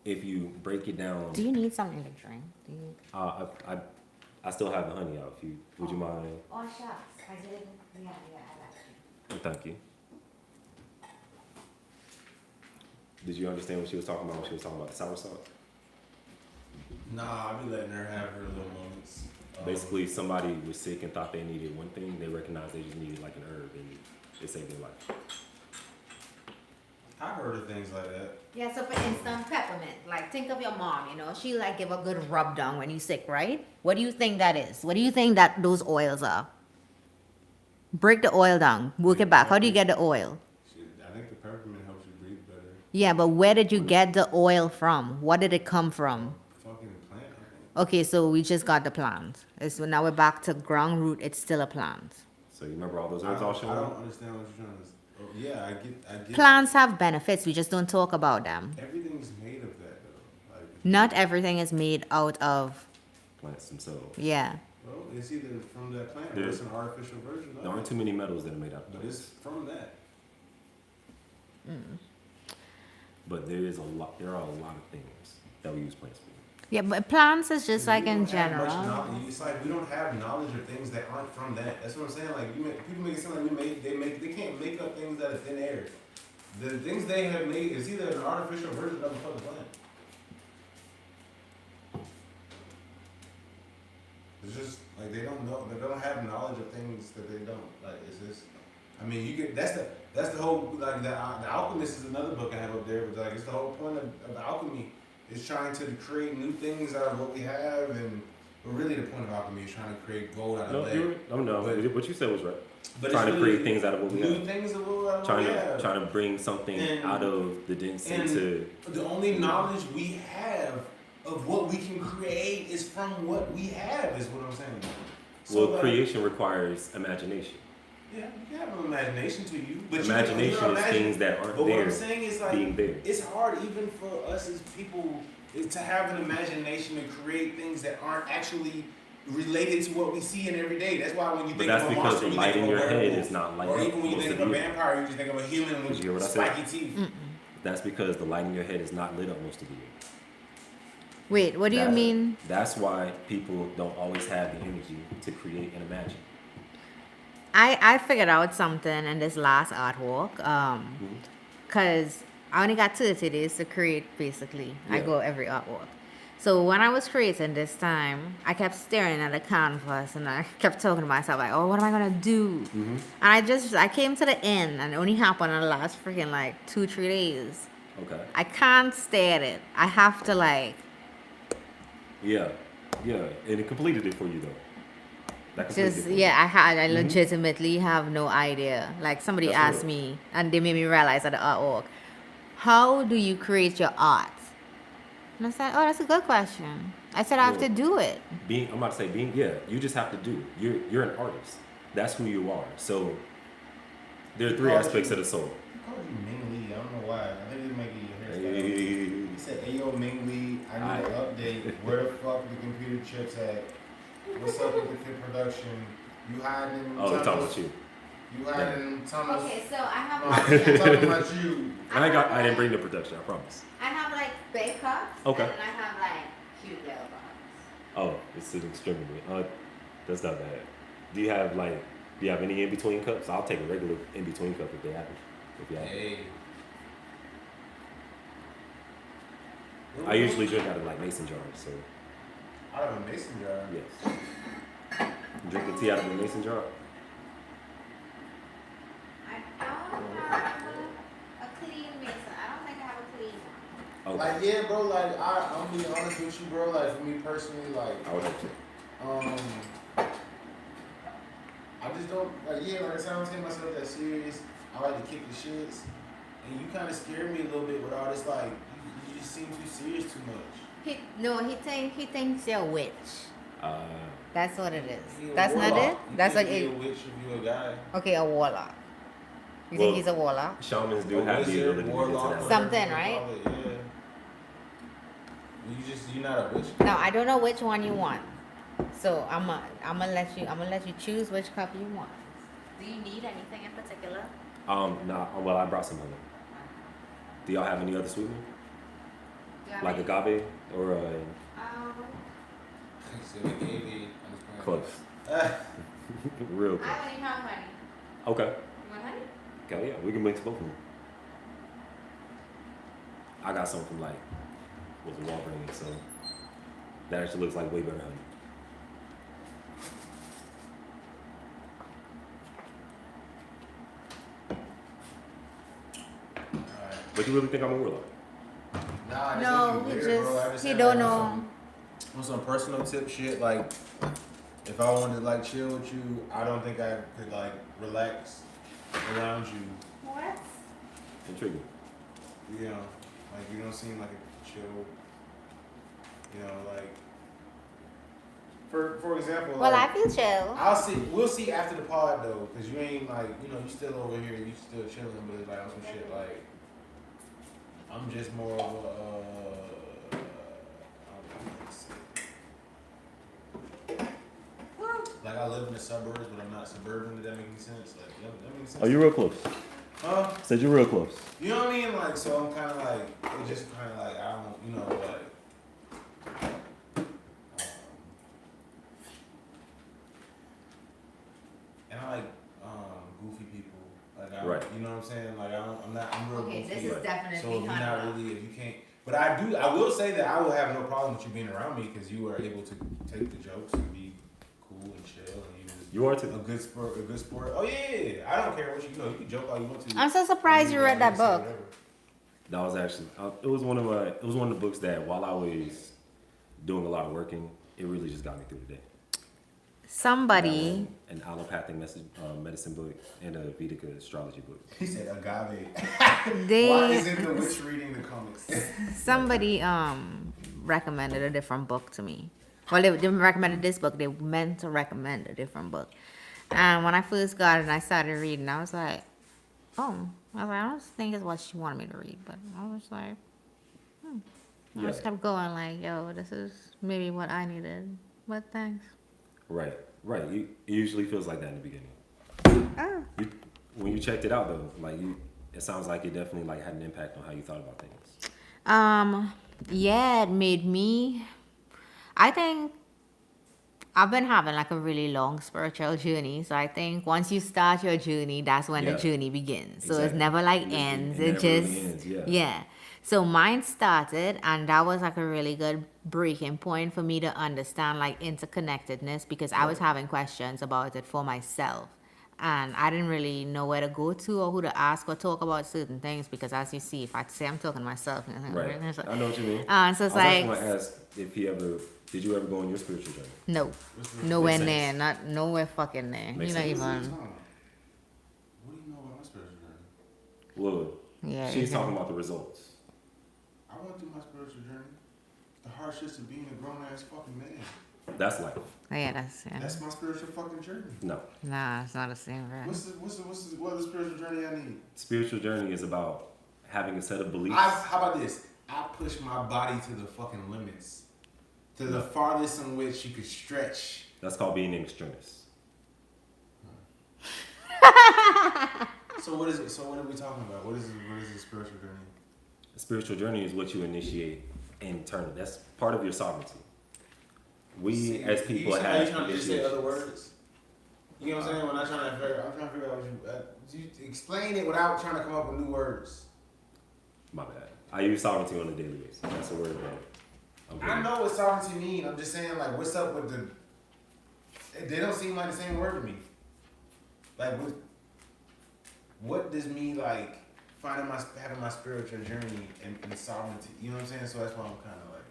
[SPEAKER 3] if you break it down,
[SPEAKER 6] Do you need something to drink? Do you?
[SPEAKER 3] I still have the honey out. If you would you mind?
[SPEAKER 6] Oh shucks, I didn't. Yeah, I got you.
[SPEAKER 3] Thank you. Did you understand what she was talking about when she was talking about the sour salt?
[SPEAKER 5] Nah, I be letting her have her little moments.
[SPEAKER 3] Basically, somebody was sick and thought they needed one thing. They recognized they just needed like an herb, and it saved their life.
[SPEAKER 5] I've heard of things like that.
[SPEAKER 6] Yeah, so for instance, peppermint. Like, think of your mom, you know, she like give a good rub down when you're sick, right? What do you think that is? What do you think that those oils are? Break the oil down, work it back. How do you get the oil?
[SPEAKER 5] I think the peppermint helps you breathe better.
[SPEAKER 6] Yeah, but where did you get the oil from? What did it come from?
[SPEAKER 5] Fucking plant, I think.
[SPEAKER 6] Okay, so we just got the plant. Now we're back to ground root. It's still a plant.
[SPEAKER 3] So you remember all those
[SPEAKER 5] I
[SPEAKER 3] herbs all
[SPEAKER 5] don't,
[SPEAKER 3] showing
[SPEAKER 5] I
[SPEAKER 3] up?
[SPEAKER 5] don't understand what you're trying to say. Oh, yeah, I get.
[SPEAKER 6] Plants have benefits. We just don't talk about them.
[SPEAKER 5] Everything's made of that though. Like,
[SPEAKER 6] Not everything is made out of,
[SPEAKER 3] Plants themselves.
[SPEAKER 6] yeah.
[SPEAKER 5] well, it's either from that plant
[SPEAKER 3] Yeah.
[SPEAKER 5] or it's an artificial version
[SPEAKER 3] There
[SPEAKER 5] of
[SPEAKER 3] aren't
[SPEAKER 5] it.
[SPEAKER 3] too many metals that are made out of
[SPEAKER 5] But
[SPEAKER 3] plants.
[SPEAKER 5] it's from that.
[SPEAKER 3] But there is a lot. There are a lot of things that we use plants for.
[SPEAKER 6] Yeah, but plants is just like
[SPEAKER 5] We
[SPEAKER 6] in
[SPEAKER 5] don't have much
[SPEAKER 6] general.
[SPEAKER 5] knowledge. It's like we don't have knowledge of things that aren't from that. That's what I'm saying. Like people make it sound like they can't make up things out of thin air. The things they have made is either an artificial version of a fucking plant. It's just like they don't know. They don't have knowledge of things that they don't. Like it's just. I mean, you get that's the whole like the Alchemist is another book I have up there. But like it's the whole point of alchemy is trying to create new things out of what we have and But really, the point of alchemy is trying to create gold out of
[SPEAKER 3] No,
[SPEAKER 5] lead.
[SPEAKER 3] you're right. No,
[SPEAKER 5] But-
[SPEAKER 3] what you said was right.
[SPEAKER 5] But
[SPEAKER 3] Trying
[SPEAKER 5] it's
[SPEAKER 3] to
[SPEAKER 5] really
[SPEAKER 3] create things out of what we
[SPEAKER 5] new
[SPEAKER 3] have.
[SPEAKER 5] things that we'll out of
[SPEAKER 3] Trying
[SPEAKER 5] what we
[SPEAKER 3] to
[SPEAKER 5] have.
[SPEAKER 3] trying to bring something
[SPEAKER 5] And-
[SPEAKER 3] out of the dense
[SPEAKER 5] and
[SPEAKER 3] into.
[SPEAKER 5] the only knowledge we have of what we can create is from what we have. Is what I'm saying.
[SPEAKER 3] Well,
[SPEAKER 5] like,
[SPEAKER 3] creation requires imagination.
[SPEAKER 5] Yeah, you can have an imagination to you, but
[SPEAKER 3] Imagination
[SPEAKER 5] you
[SPEAKER 3] is
[SPEAKER 5] imagine,
[SPEAKER 3] things that aren't
[SPEAKER 5] But what
[SPEAKER 3] there
[SPEAKER 5] I'm saying is like
[SPEAKER 3] being there.
[SPEAKER 5] it's hard even for us as people to have an imagination to create things that aren't actually related to what we see in every day. That's why when you
[SPEAKER 3] But
[SPEAKER 5] think
[SPEAKER 3] that's
[SPEAKER 5] of a
[SPEAKER 3] because
[SPEAKER 5] monster,
[SPEAKER 3] the
[SPEAKER 5] you
[SPEAKER 3] light
[SPEAKER 5] think
[SPEAKER 3] in
[SPEAKER 5] of a
[SPEAKER 3] your head
[SPEAKER 5] werewolf.
[SPEAKER 3] is not light
[SPEAKER 5] Or
[SPEAKER 3] up
[SPEAKER 5] even when you
[SPEAKER 3] most
[SPEAKER 5] think
[SPEAKER 3] of
[SPEAKER 5] of a
[SPEAKER 3] the year.
[SPEAKER 5] vampire, you just think of a human
[SPEAKER 3] Did
[SPEAKER 5] with
[SPEAKER 3] you hear what I said?
[SPEAKER 5] spiky teeth.
[SPEAKER 3] That's because the light in your head is not lit up most of the year.
[SPEAKER 6] Wait, what do you mean?
[SPEAKER 3] That's why people don't always have the energy to create and imagine.
[SPEAKER 6] I figured out something in this last art walk. Cause I only got 2 days to create. Basically, I
[SPEAKER 3] Yeah.
[SPEAKER 6] go every art walk. So when I was creating this time, I kept staring at the canvas and I kept talking to myself like, "Oh, what am I gonna do?" And I came to the end, and it only happened in the last freaking like 2-3 days.
[SPEAKER 3] Okay.
[SPEAKER 6] I can't stay at it. I have to like
[SPEAKER 3] Yeah. Yeah. And it completed it for you though. That completed it
[SPEAKER 6] just
[SPEAKER 3] for you.
[SPEAKER 6] yeah. I legitimately have no idea. Like somebody
[SPEAKER 3] That's
[SPEAKER 6] asked
[SPEAKER 3] real.
[SPEAKER 6] me, and they made me realize at the art walk, how do you create your art? And I said, oh, that's a good question. I said I have to
[SPEAKER 3] Well,
[SPEAKER 6] do it.
[SPEAKER 3] I'm about to say you just have to do it. You're an artist. That's who you are. So there are 3 aspects of the soul.
[SPEAKER 5] He called you Ming Lee. I don't know why. I think he's making your hairstyle.
[SPEAKER 3] Hey.
[SPEAKER 5] He said, "Hey yo, Ming Lee, I need an update. Where the fuck the computer chips at? What's up with the fit production? You hiding in them
[SPEAKER 3] Oh, we're talking
[SPEAKER 5] tunnels?
[SPEAKER 3] about you.
[SPEAKER 5] You hiding in them tunnels?
[SPEAKER 6] so I have
[SPEAKER 5] No, I'm talking about you.
[SPEAKER 3] I didn't bring the production, I promise.
[SPEAKER 6] I have like big cups.
[SPEAKER 3] Okay.
[SPEAKER 6] And then I have like cute little cups.
[SPEAKER 3] Oh, it's an extremely. That's not bad. Do you have any in between cups? I'll take a regular in between cup if they have it. If you have it.
[SPEAKER 5] Hey.
[SPEAKER 3] I usually drink out of like mason jars, so
[SPEAKER 5] Out of a mason jar.
[SPEAKER 3] yes. Drink the tea out of a mason jar.
[SPEAKER 6] I don't have a clean mason. I don't think I have a clean one.
[SPEAKER 3] Okay.
[SPEAKER 5] Like yeah, bro. Like I'm being honest with you, bro. Like for me personally, like
[SPEAKER 3] I would hope so.
[SPEAKER 5] I just don't like like I said, I don't take myself that serious. I like to kick the shits, and you kind of scared me a little bit with all this. Like you just seem too serious too much.
[SPEAKER 6] He thinks you're a witch. That's what it is.
[SPEAKER 5] He a
[SPEAKER 6] That's not
[SPEAKER 5] warlock.
[SPEAKER 6] it.
[SPEAKER 5] You
[SPEAKER 6] That's
[SPEAKER 5] can't
[SPEAKER 6] like
[SPEAKER 5] be a witch if you a guy.
[SPEAKER 6] okay, a warlock. You
[SPEAKER 3] Well,
[SPEAKER 6] think he's a warlock?
[SPEAKER 3] Shamans do
[SPEAKER 5] A
[SPEAKER 3] have the
[SPEAKER 5] wizard,
[SPEAKER 3] ability to get to
[SPEAKER 5] warlock,
[SPEAKER 3] that level.
[SPEAKER 6] Something,
[SPEAKER 5] whatever you
[SPEAKER 6] right?
[SPEAKER 5] call it, yeah. You're not a witch.
[SPEAKER 6] Now I don't know which one you want. So I'm gonna let you choose which cup you want. Do you need anything in particular?
[SPEAKER 3] Nah, well, I brought some honey. Do y'all have any other sweetener? Like agave or
[SPEAKER 5] So they gave me.
[SPEAKER 3] close? Real
[SPEAKER 6] I
[SPEAKER 3] close.
[SPEAKER 6] only have honey.
[SPEAKER 3] Okay.
[SPEAKER 6] You want honey?
[SPEAKER 3] Okay, yeah, we can mix both of them. I got some from was Walgreens, so that actually looks like way better honey. But you really think I'm a warlock?
[SPEAKER 5] Nah,
[SPEAKER 6] No,
[SPEAKER 5] this
[SPEAKER 6] he
[SPEAKER 5] is weird, bro. I
[SPEAKER 6] just
[SPEAKER 5] just
[SPEAKER 6] he
[SPEAKER 5] said,
[SPEAKER 6] don't
[SPEAKER 5] like,
[SPEAKER 6] know.
[SPEAKER 5] On some personal tip shit, like if I wanted to like chill with you, I don't think I could like relax around you.
[SPEAKER 6] What?
[SPEAKER 3] Intriguing.
[SPEAKER 5] You know, like you don't seem like a chill. You know, like for example.
[SPEAKER 6] Well,
[SPEAKER 5] like,
[SPEAKER 6] I feel chill.
[SPEAKER 5] I'll see. We'll see after the pod though, cause you ain't like you still over here, you still chilling, but it's like on some shit like I'm just more of a. Like I live in the suburbs, but I'm not suburban. Does that make any sense? Like that makes sense.
[SPEAKER 3] Oh, you're real close.
[SPEAKER 5] Huh?
[SPEAKER 3] Said you're real close.
[SPEAKER 5] You know what I mean? Like so, I'm kind of like it just kind of like I don't like. And I like goofy people. Like
[SPEAKER 3] Right.
[SPEAKER 5] You know what I'm saying? Like I'm real
[SPEAKER 6] Okay,
[SPEAKER 5] goofy.
[SPEAKER 6] this is definitely
[SPEAKER 5] So if you're not
[SPEAKER 6] honey.
[SPEAKER 5] really, if you can't, but I will say that I will have no problem with you being around me because you are able to take the jokes and be cool and chill, and
[SPEAKER 3] You are
[SPEAKER 5] a
[SPEAKER 3] too.
[SPEAKER 5] good sport. Oh yeah, I don't care what you know. You can joke all you want to.
[SPEAKER 6] I'm so surprised you read that book.
[SPEAKER 5] Whatever.
[SPEAKER 3] That was actually it was one of the books that while I was doing a lot of working, it really just got me through the day.
[SPEAKER 6] Somebody,
[SPEAKER 3] An allopathic medicine book and a Vedic astrology book.
[SPEAKER 5] He said agave. Why
[SPEAKER 6] they
[SPEAKER 5] isn't the witch reading the comics?
[SPEAKER 6] somebody recommended a different book to me. Well, they recommended this book. They meant to recommend a different book. And when I first got it and I started reading, I was like, oh, I don't think it's what she wanted me to read, but I was like, I just kept going like, yo, this is maybe what I needed. But thanks.
[SPEAKER 3] Right. It usually feels like that in the beginning.
[SPEAKER 6] Oh.
[SPEAKER 3] When you checked it out though, like it sounds like it definitely like had an impact on how you thought about things.
[SPEAKER 6] Yeah, it made me. I think I've been having like a really long spiritual journey. So I think once you start your journey, that's when the
[SPEAKER 3] Yeah.
[SPEAKER 6] journey begins. So it's
[SPEAKER 3] Exactly.
[SPEAKER 6] never like
[SPEAKER 3] It
[SPEAKER 6] ends.
[SPEAKER 3] never
[SPEAKER 6] It just
[SPEAKER 3] really ends, yeah.
[SPEAKER 6] yeah. So mine started, and that was like a really good breaking point for me to understand like interconnectedness, because I was having questions about it for myself. And I didn't really know where to go to or who to ask or talk about certain things, because as you see, if I say I'm talking to myself,
[SPEAKER 3] Right. I know what you mean.
[SPEAKER 6] So it's
[SPEAKER 3] I was
[SPEAKER 6] like,
[SPEAKER 3] actually gonna ask if did you ever go on your spiritual journey?
[SPEAKER 6] no, nowhere near, not nowhere fucking near.
[SPEAKER 3] Makes
[SPEAKER 6] You're not
[SPEAKER 3] sense.
[SPEAKER 5] What
[SPEAKER 6] even.
[SPEAKER 5] do you know about my spiritual journey?
[SPEAKER 3] Well,
[SPEAKER 6] Yeah,
[SPEAKER 3] she's
[SPEAKER 6] exactly.
[SPEAKER 3] talking about the results.
[SPEAKER 5] I went through my spiritual journey. The hardships of being a grown ass fucking man.
[SPEAKER 3] That's life.
[SPEAKER 6] Oh, yeah, that's yeah.
[SPEAKER 5] That's my spiritual fucking journey.
[SPEAKER 3] No.
[SPEAKER 6] Nah, it's not the same, right?
[SPEAKER 5] What other spiritual journey I need?
[SPEAKER 3] Spiritual journey is about having a set of beliefs.
[SPEAKER 5] How about this? I push my body to the fucking limits. To the farthest in which you could stretch.
[SPEAKER 3] That's called being an extremist.
[SPEAKER 5] So what is it? So what are we talking about? What is the spiritual journey?
[SPEAKER 3] A spiritual journey is what you initiate internally. That's part of your sovereignty. We as people
[SPEAKER 5] Are
[SPEAKER 3] have
[SPEAKER 5] you trying to just say
[SPEAKER 3] initiations.
[SPEAKER 5] other words? You know what I'm saying? I'm trying to figure out what you explain it without trying to come up with new words.
[SPEAKER 3] My bad. I use sovereignty on a daily basis. That's a word that
[SPEAKER 5] I know what sovereignty mean. I'm just saying, like, what's up with they don't seem like the same word to me. Like, what does me, like, having my spiritual journey and sovereignty, you know what I'm saying? So that's why I'm kind of like.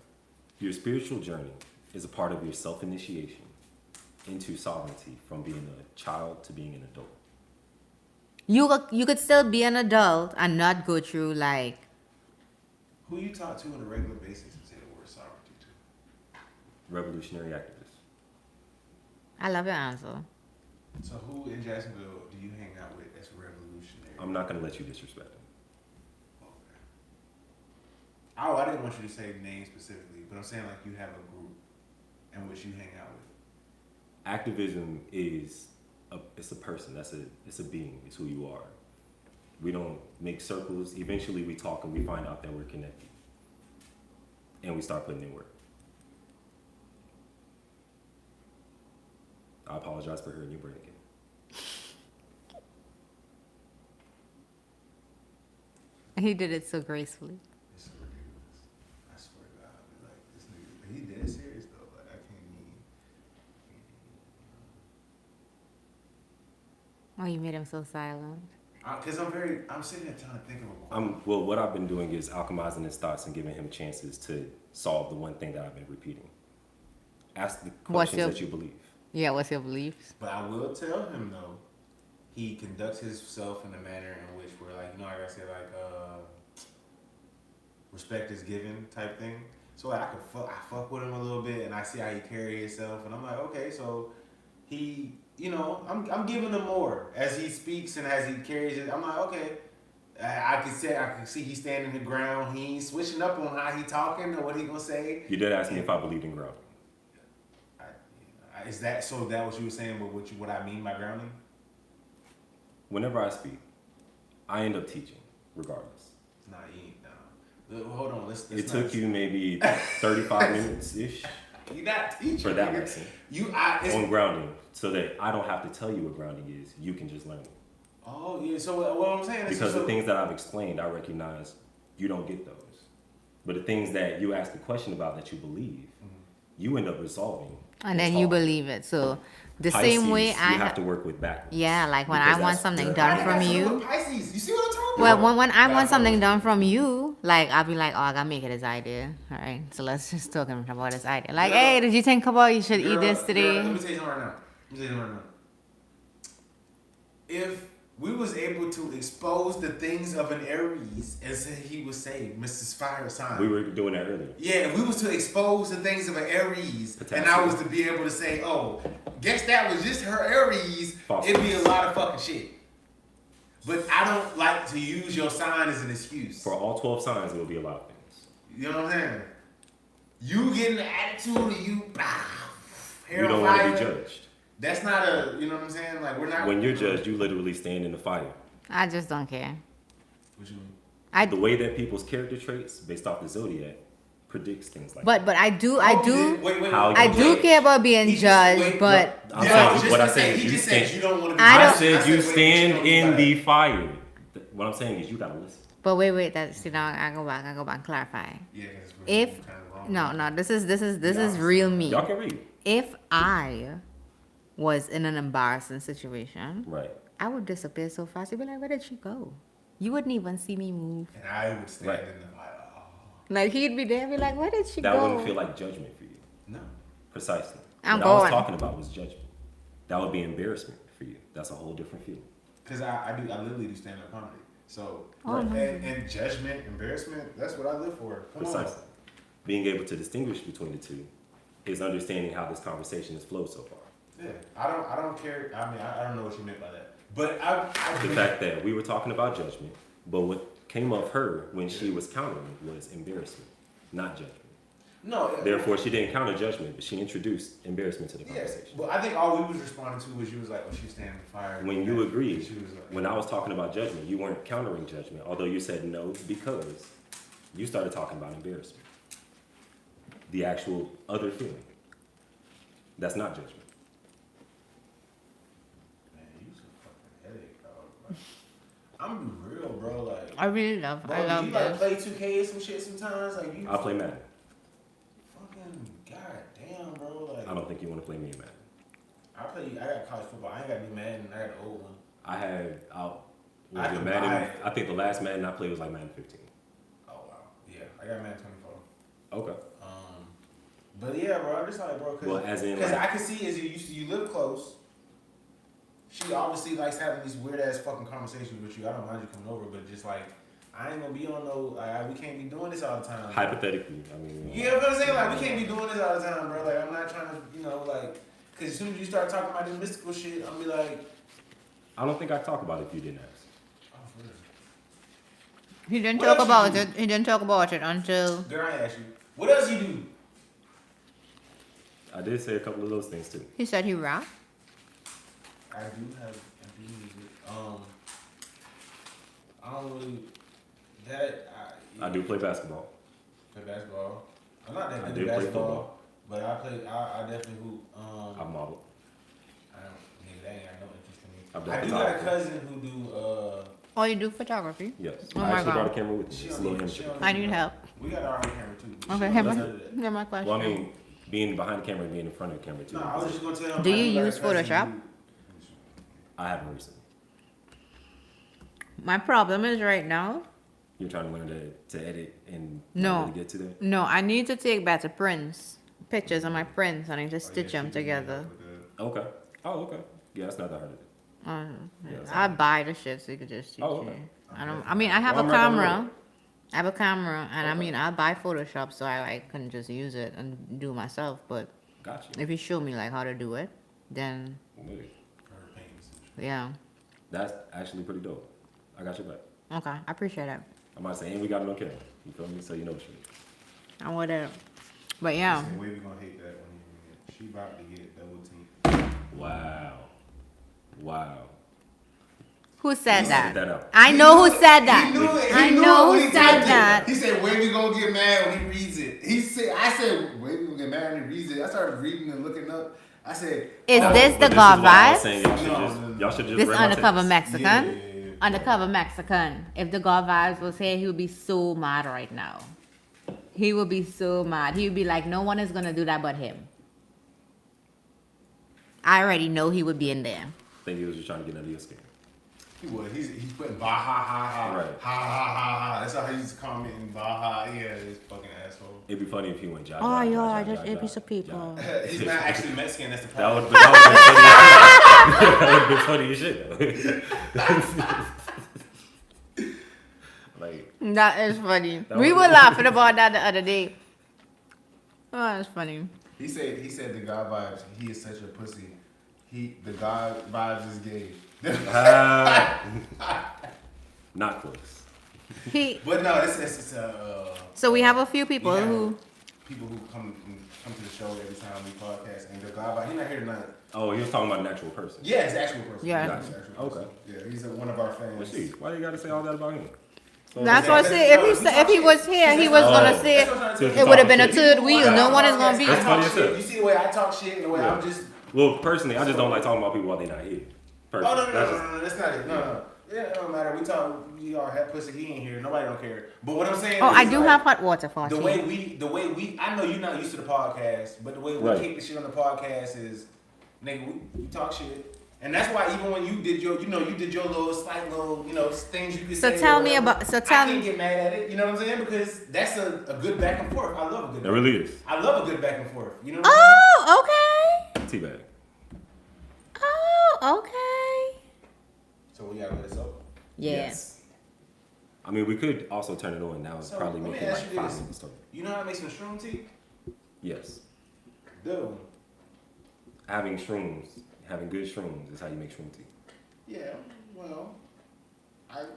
[SPEAKER 3] Your spiritual journey is a part of your self-initiation into sovereignty, from being a child to being an adult.
[SPEAKER 6] You could still be an adult and not go through like.
[SPEAKER 5] Who you talk to on a regular basis and say the word sovereignty to?
[SPEAKER 3] Revolutionary activists.
[SPEAKER 6] I love your answer.
[SPEAKER 5] So who in Jacksonville do you hang out with that's revolutionary?
[SPEAKER 3] I'm not going to let you disrespect them.
[SPEAKER 5] Okay. Oh, I didn't want you to say names specifically, but I'm saying like you have a group in which you hang out with.
[SPEAKER 3] Activism is it's a person. It's a being. It's who you are. We don't make circles. Eventually we talk and we find out that we're connected. And we start putting in work. I apologize for hurting your brain again.
[SPEAKER 6] He did it so gracefully.
[SPEAKER 5] It's ridiculous. I swear to God, I'll be like, this nigga, he dead serious though. Like I can't even.
[SPEAKER 6] Oh, you made him so silent.
[SPEAKER 5] Cause I'm sitting there trying to think of a quote.
[SPEAKER 3] Well, what I've been doing is alchemizing his thoughts and giving him chances to solve the one thing that I've been repeating. Ask the questions that you believe.
[SPEAKER 6] Yeah, what's your beliefs?
[SPEAKER 5] But I will tell him though, he conducts himself in a manner in which we're like, you know, like I said, like respect is given type thing. So like, I fuck with him a little bit, and I see how he carry himself, and I'm like, okay, so he, you know, I'm giving him more as he speaks and as he carries it. I'm like, okay, I can see he's standing the ground. He ain't switching up on how he talking or what he gonna say.
[SPEAKER 3] You did ask me if I believed in grounding.
[SPEAKER 5] Is that so? That what you were saying? But what I mean by grounding?
[SPEAKER 3] Whenever I speak, I end up teaching, regardless.
[SPEAKER 5] Nah, you ain't. No. Hold on.
[SPEAKER 3] It took you maybe 35 minutes ish
[SPEAKER 5] You're not teaching
[SPEAKER 3] for that
[SPEAKER 5] nigga.
[SPEAKER 3] lesson
[SPEAKER 5] It's
[SPEAKER 3] on grounding, so that I don't have to tell you what grounding is. You can just learn it.
[SPEAKER 5] Oh yeah. So what I'm saying is
[SPEAKER 3] Because the things that I've explained, I recognize you don't get those. But the things that you ask the question about that you believe, you end up resolving.
[SPEAKER 6] And then you believe it. So the
[SPEAKER 3] Pisces,
[SPEAKER 6] same way
[SPEAKER 3] you have to work with backwards.
[SPEAKER 6] yeah, like when
[SPEAKER 3] Because
[SPEAKER 6] I want
[SPEAKER 3] that's
[SPEAKER 6] something
[SPEAKER 3] the-
[SPEAKER 6] done from you.
[SPEAKER 5] Pisces. You see what I'm talking
[SPEAKER 6] Well,
[SPEAKER 5] about?
[SPEAKER 6] when I want something done from you, Like, I'll be like, oh, I gotta make it his idea. All right, so let's just talk about this idea. Like, hey, did you think about you should eat this today?
[SPEAKER 5] Let me tell you something right now. If we was able to expose the things of an Aries, as he would say, Mrs. Fire Sign.
[SPEAKER 3] We were doing that earlier.
[SPEAKER 5] Yeah, if we was to expose the things of an Aries, and
[SPEAKER 3] Potentially.
[SPEAKER 5] I was to be able to say, oh, guess that was just her Aries, it'd be a lot of fucking shit. But I don't like to use your sign as an excuse.
[SPEAKER 3] For all 12 signs, it will be a lot of things.
[SPEAKER 5] You know what I'm saying? You getting the attitude of you,
[SPEAKER 3] We don't want to be judged.
[SPEAKER 5] That's not a, you know what I'm saying? Like, we're not.
[SPEAKER 3] When you're judged, you literally stand in the fire.
[SPEAKER 6] I just don't care.
[SPEAKER 5] What you mean?
[SPEAKER 3] The way that people's character traits, based off the zodiac, predicts things like
[SPEAKER 6] But I do
[SPEAKER 5] Wait.
[SPEAKER 3] How you
[SPEAKER 6] I do care about being
[SPEAKER 5] He just-
[SPEAKER 6] judged,
[SPEAKER 5] wait,
[SPEAKER 6] but
[SPEAKER 3] I'm
[SPEAKER 5] Yeah,
[SPEAKER 3] saying, what I
[SPEAKER 5] just
[SPEAKER 3] said
[SPEAKER 5] he
[SPEAKER 3] is you
[SPEAKER 5] just said
[SPEAKER 3] stand.
[SPEAKER 5] you don't want to be.
[SPEAKER 6] I
[SPEAKER 3] I
[SPEAKER 6] don't-
[SPEAKER 3] said you
[SPEAKER 5] wait,
[SPEAKER 3] stand
[SPEAKER 5] but
[SPEAKER 3] in
[SPEAKER 5] don't
[SPEAKER 3] the
[SPEAKER 5] do that.
[SPEAKER 3] fire. What I'm saying is you gotta listen.
[SPEAKER 6] but wait, that's see now I go back and clarify.
[SPEAKER 5] Yeah, 'cause we're
[SPEAKER 6] If
[SPEAKER 5] kinda wrong.
[SPEAKER 6] no, this is real me.
[SPEAKER 3] Y'all can read.
[SPEAKER 6] If I was in an embarrassing situation,
[SPEAKER 3] Right.
[SPEAKER 6] I would disappear so fast. You'd be like, where did she go? You wouldn't even see me move.
[SPEAKER 5] And I would stand
[SPEAKER 3] Right.
[SPEAKER 5] in the fire. Oh,
[SPEAKER 6] Like he'd be there, and be like, where did she
[SPEAKER 3] That
[SPEAKER 6] go?
[SPEAKER 3] wouldn't feel like judgment for you.
[SPEAKER 5] no.
[SPEAKER 3] Precisely.
[SPEAKER 6] I'm
[SPEAKER 3] what I was
[SPEAKER 6] going.
[SPEAKER 3] talking about was judgment. That would be embarrassment for you. That's a whole different feeling.
[SPEAKER 5] Because I literally do stand up comedy. So,
[SPEAKER 6] Oh, no.
[SPEAKER 5] and judgment, embarrassment, that's what I live for. Come on.
[SPEAKER 3] Precisely. Being able to distinguish between the two is understanding how this conversation has flowed so far.
[SPEAKER 5] Yeah, I don't care. I mean, I don't know what you meant by that. But I
[SPEAKER 3] The fact that we were talking about judgment, but what came of her when she was countering was embarrassment, not judgment.
[SPEAKER 5] no.
[SPEAKER 3] Therefore, she didn't counter judgment, but she introduced embarrassment to the
[SPEAKER 5] Yeah,
[SPEAKER 3] conversation.
[SPEAKER 5] but I think all we was responding to was you was like, oh, she's standing in the fire.
[SPEAKER 3] When you agreed,
[SPEAKER 5] She was like,
[SPEAKER 3] when I was talking about judgment, you weren't countering judgment, although you said no because you started talking about embarrassment. The actual other feeling. That's not judgment.
[SPEAKER 5] man, you some fucking headache, dog. Like, I'm gonna be real, bro. Like,
[SPEAKER 6] I really love.
[SPEAKER 5] bro,
[SPEAKER 6] I love
[SPEAKER 5] you like
[SPEAKER 6] this.
[SPEAKER 5] play 2K or some shit sometimes? Like, you
[SPEAKER 3] I'll play Madden.
[SPEAKER 5] fucking goddamn, bro. Like,
[SPEAKER 3] I don't think you want to play me in Madden.
[SPEAKER 5] I got college football. I ain't got new Madden. I got the old one.
[SPEAKER 3] I had
[SPEAKER 5] I could buy
[SPEAKER 3] Madden.
[SPEAKER 5] it.
[SPEAKER 3] I think the last Madden I played was like Madden 15.
[SPEAKER 5] Oh wow. Yeah, I got Madden 24.
[SPEAKER 3] Okay.
[SPEAKER 5] But yeah, bro, I'm just like, bro,
[SPEAKER 3] Well, as in,
[SPEAKER 5] because
[SPEAKER 3] like-
[SPEAKER 5] I can see as you live close. She obviously likes having these weird ass fucking conversations with you. I don't mind you coming over, but just like, I ain't gonna be on no, like, we can't be doing this all the time.
[SPEAKER 3] Hypothetically, I mean.
[SPEAKER 5] You know what I'm saying? Like, we can't be doing this all the time, bro. Like, I'm not trying to, like, because as soon as you start talking about this mystical shit, I'm be like,
[SPEAKER 3] I don't think I talk about it if you didn't ask.
[SPEAKER 5] oh, for real.
[SPEAKER 6] He didn't
[SPEAKER 5] What
[SPEAKER 6] talk
[SPEAKER 5] else
[SPEAKER 6] about
[SPEAKER 5] you
[SPEAKER 6] it. He didn't talk about it until
[SPEAKER 5] Girl, I ask you, what else you do?
[SPEAKER 3] I did say a couple of those things too.
[SPEAKER 6] he said he rap.
[SPEAKER 5] I do music. I don't really,
[SPEAKER 3] I do play basketball.
[SPEAKER 5] play basketball. I'm not that
[SPEAKER 3] I
[SPEAKER 5] good
[SPEAKER 3] do
[SPEAKER 5] at
[SPEAKER 3] play
[SPEAKER 5] basketball,
[SPEAKER 3] football.
[SPEAKER 5] but I definitely hoop.
[SPEAKER 3] I model.
[SPEAKER 5] I don't, nigga, that ain't got no interest in me.
[SPEAKER 3] I've
[SPEAKER 5] I
[SPEAKER 3] done
[SPEAKER 5] do got a
[SPEAKER 3] photography.
[SPEAKER 5] cousin who do,
[SPEAKER 6] Oh, you do photography?
[SPEAKER 3] Yes.
[SPEAKER 6] Oh
[SPEAKER 3] I
[SPEAKER 6] my
[SPEAKER 3] actually
[SPEAKER 6] God.
[SPEAKER 3] brought a camera with me.
[SPEAKER 5] she
[SPEAKER 3] It's a
[SPEAKER 5] don't
[SPEAKER 3] little
[SPEAKER 5] need, she
[SPEAKER 3] amateur.
[SPEAKER 5] don't
[SPEAKER 6] I
[SPEAKER 5] need
[SPEAKER 6] need
[SPEAKER 5] no-
[SPEAKER 6] help.
[SPEAKER 5] We got our own camera too. but she
[SPEAKER 6] Okay,
[SPEAKER 5] don't
[SPEAKER 6] hear
[SPEAKER 5] need
[SPEAKER 6] my,
[SPEAKER 5] none of that.
[SPEAKER 6] hear my question.
[SPEAKER 3] Well, I mean, being behind the camera and being in front of the camera too.
[SPEAKER 5] No, I was just gonna tell him.
[SPEAKER 6] Do
[SPEAKER 5] I
[SPEAKER 6] you
[SPEAKER 5] got a
[SPEAKER 6] use
[SPEAKER 5] cousin
[SPEAKER 6] Photoshop?
[SPEAKER 5] who-
[SPEAKER 3] I haven't recently.
[SPEAKER 6] My problem is right now.
[SPEAKER 3] You're trying to learn to edit and
[SPEAKER 6] No.
[SPEAKER 3] really get to that.
[SPEAKER 6] No, I need to take better prints, pictures of my prints, and I just
[SPEAKER 5] Oh,
[SPEAKER 6] stitch
[SPEAKER 5] yeah,
[SPEAKER 6] them
[SPEAKER 5] she do
[SPEAKER 6] together.
[SPEAKER 5] that with the-
[SPEAKER 3] Okay. Oh, okay. Yeah, that's not that hard to do. Yeah, that's
[SPEAKER 6] I buy the shit so you could just teach
[SPEAKER 3] Oh, okay.
[SPEAKER 6] you. I don't. I mean, I have
[SPEAKER 3] Well,
[SPEAKER 6] a
[SPEAKER 3] I'm right on the
[SPEAKER 6] camera.
[SPEAKER 3] road.
[SPEAKER 6] I have a camera, and I
[SPEAKER 3] Okay.
[SPEAKER 6] mean, I buy Photoshop so I like can just use it and do it myself. But
[SPEAKER 3] Got you.
[SPEAKER 6] if you show me like how to do it, then
[SPEAKER 5] her paintings and shit.
[SPEAKER 6] yeah,
[SPEAKER 3] That's actually pretty dope. I got your back.
[SPEAKER 6] okay, I appreciate that.
[SPEAKER 3] I'm about to say, and we got it on camera. You feel me? So you know shit.
[SPEAKER 6] I want it. But yeah,
[SPEAKER 5] Listen, we gonna hate that when she about to get double teamed.
[SPEAKER 3] Wow. Wow.
[SPEAKER 6] who said
[SPEAKER 3] Edit
[SPEAKER 6] that?
[SPEAKER 3] that out.
[SPEAKER 6] I know who said
[SPEAKER 5] He
[SPEAKER 6] that.
[SPEAKER 5] knew it. He
[SPEAKER 6] I
[SPEAKER 5] knew
[SPEAKER 6] know
[SPEAKER 5] it when
[SPEAKER 6] who
[SPEAKER 5] he
[SPEAKER 6] said
[SPEAKER 5] typed it.
[SPEAKER 6] that.
[SPEAKER 5] He said, "Wavy gonna get mad when he reads it." I said, "Wavy gonna get mad when he reads it." I started reading and looking up. I said,
[SPEAKER 6] Is
[SPEAKER 5] oh,
[SPEAKER 6] this
[SPEAKER 3] But
[SPEAKER 6] the
[SPEAKER 3] this is why I
[SPEAKER 6] God
[SPEAKER 3] was saying y'all should
[SPEAKER 5] No,
[SPEAKER 3] just,
[SPEAKER 5] no, no.
[SPEAKER 3] y'all should just
[SPEAKER 6] This
[SPEAKER 3] read my
[SPEAKER 6] undercover
[SPEAKER 3] text.
[SPEAKER 6] Mexican.
[SPEAKER 5] Yeah.
[SPEAKER 6] Undercover Mexican. If the God vibes was here, he would be so mad right now. He would be so mad. He would be like, no one is gonna do that but him. I already know he would be in there.
[SPEAKER 3] I think he was just trying to get under your skin.
[SPEAKER 5] He's putting bah ha ha ha
[SPEAKER 3] Right.
[SPEAKER 5] ha ha ha ha. That's how he's commenting bah ha. Yeah, this fucking asshole.
[SPEAKER 3] It'd be funny if he went ja.
[SPEAKER 6] Oh,
[SPEAKER 3] ja,
[SPEAKER 6] yo,
[SPEAKER 3] ja,
[SPEAKER 6] I
[SPEAKER 3] ja,
[SPEAKER 6] just
[SPEAKER 3] ja,
[SPEAKER 6] ate a piece
[SPEAKER 3] ja,
[SPEAKER 6] of paper.
[SPEAKER 3] ja.
[SPEAKER 5] He's not actually Mexican. That's the
[SPEAKER 3] That
[SPEAKER 5] problem.
[SPEAKER 3] would be funny as shit though. Like
[SPEAKER 6] That is funny.
[SPEAKER 3] That
[SPEAKER 6] We
[SPEAKER 3] was-
[SPEAKER 6] were laughing about that the other day. Oh, that's funny.
[SPEAKER 5] He said the God vibes. He is such a pussy. The God vibes is gay.
[SPEAKER 3] not close.
[SPEAKER 6] He.
[SPEAKER 5] But no, it's
[SPEAKER 6] So we have a few people
[SPEAKER 5] we have
[SPEAKER 6] who.
[SPEAKER 5] people who come to the show every time we podcast, and the God vibe. He's not here tonight.
[SPEAKER 3] Oh, he was talking about an actual person.
[SPEAKER 5] Yeah, it's an actual person.
[SPEAKER 6] Yeah.
[SPEAKER 5] He's an actual person.
[SPEAKER 3] Okay.
[SPEAKER 5] Yeah, he's one of our fans.
[SPEAKER 3] Let's see. Why do you gotta say all that about him?
[SPEAKER 6] That's what I said. If he was here, he was gonna say it would have been a third wheel. No one is gonna be.
[SPEAKER 3] That's funny as hell.
[SPEAKER 5] You see the way I talk shit and the way
[SPEAKER 3] Yeah.
[SPEAKER 5] I'm just.
[SPEAKER 3] Well, personally, I just don't like talking about people while they're not here.
[SPEAKER 5] Oh
[SPEAKER 3] Personally.
[SPEAKER 5] no, that's not it. No. Yeah, it don't matter. We all have pussy. He ain't here. Nobody don't care. But what I'm saying.
[SPEAKER 6] Oh,
[SPEAKER 5] is,
[SPEAKER 6] I do
[SPEAKER 5] like,
[SPEAKER 6] have hot water for
[SPEAKER 5] The
[SPEAKER 6] you.
[SPEAKER 5] way we. I know you're not used to the podcast, but the way we
[SPEAKER 3] Right.
[SPEAKER 5] kick the shit on the podcast is, nigga, we talk shit. And that's why even when you did your little slight little, things you could
[SPEAKER 6] So
[SPEAKER 5] say.
[SPEAKER 6] tell
[SPEAKER 5] or
[SPEAKER 6] me
[SPEAKER 5] whatever,
[SPEAKER 6] about- so
[SPEAKER 5] I
[SPEAKER 6] tell
[SPEAKER 5] can't
[SPEAKER 6] me-
[SPEAKER 5] get mad at it. You know what I'm saying? Because that's a good back and forth. I love a good.
[SPEAKER 3] It really is.
[SPEAKER 5] I love a good back and forth. You know what I'm
[SPEAKER 6] Oh, okay.
[SPEAKER 3] Teabag.
[SPEAKER 6] Oh, okay.
[SPEAKER 5] saying? So we gotta let this up.
[SPEAKER 6] Yes.
[SPEAKER 3] I mean, we could also turn it on. That would
[SPEAKER 5] So,
[SPEAKER 3] probably
[SPEAKER 5] let
[SPEAKER 3] make
[SPEAKER 5] me
[SPEAKER 3] it
[SPEAKER 5] ask
[SPEAKER 3] like
[SPEAKER 5] you
[SPEAKER 3] 5
[SPEAKER 5] this.
[SPEAKER 3] minutes. Start.
[SPEAKER 5] You know how to make some shroom tea?
[SPEAKER 3] Yes.
[SPEAKER 5] Dude.
[SPEAKER 3] Having good shrooms is how you make shroom tea.
[SPEAKER 5] Yeah. Well.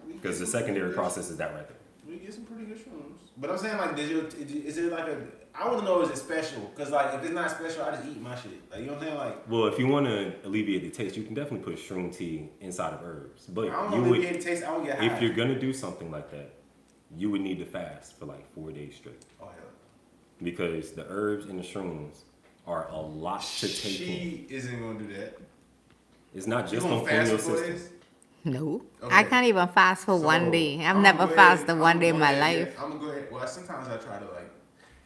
[SPEAKER 3] Because the secondary process is that right there.
[SPEAKER 5] We get some pretty good shrooms. But I'm saying, like, is it like I want to know, is it special? Because, like, if it's not special, I just eat my shit. Like, you know what I'm saying? Like,
[SPEAKER 3] Well, if you want to alleviate the taste, you can definitely put shroom tea inside of herbs. But
[SPEAKER 5] I don't
[SPEAKER 3] you
[SPEAKER 5] know
[SPEAKER 3] would,
[SPEAKER 5] if it tastes, I don't get high.
[SPEAKER 3] if you're gonna do something like that, you would need to fast for like 4 days straight
[SPEAKER 5] Oh, hell.
[SPEAKER 3] because the herbs and the shrooms are a lot to take in.
[SPEAKER 5] She isn't going to do that.
[SPEAKER 3] It's not
[SPEAKER 5] You
[SPEAKER 3] just
[SPEAKER 5] gonna
[SPEAKER 3] gonna clean
[SPEAKER 5] fast
[SPEAKER 3] your
[SPEAKER 5] for 4
[SPEAKER 3] system.
[SPEAKER 5] days?
[SPEAKER 6] No.
[SPEAKER 5] Okay.
[SPEAKER 6] I can't even fast for
[SPEAKER 5] So,
[SPEAKER 6] 1 day. I've
[SPEAKER 5] I'ma
[SPEAKER 6] never
[SPEAKER 5] go
[SPEAKER 6] fasted
[SPEAKER 5] ahead-
[SPEAKER 6] one
[SPEAKER 5] I'ma
[SPEAKER 6] day in
[SPEAKER 5] go
[SPEAKER 6] my
[SPEAKER 5] ahead,
[SPEAKER 6] life.
[SPEAKER 5] yeah, I'm going to go ahead. Well, sometimes I try to, like,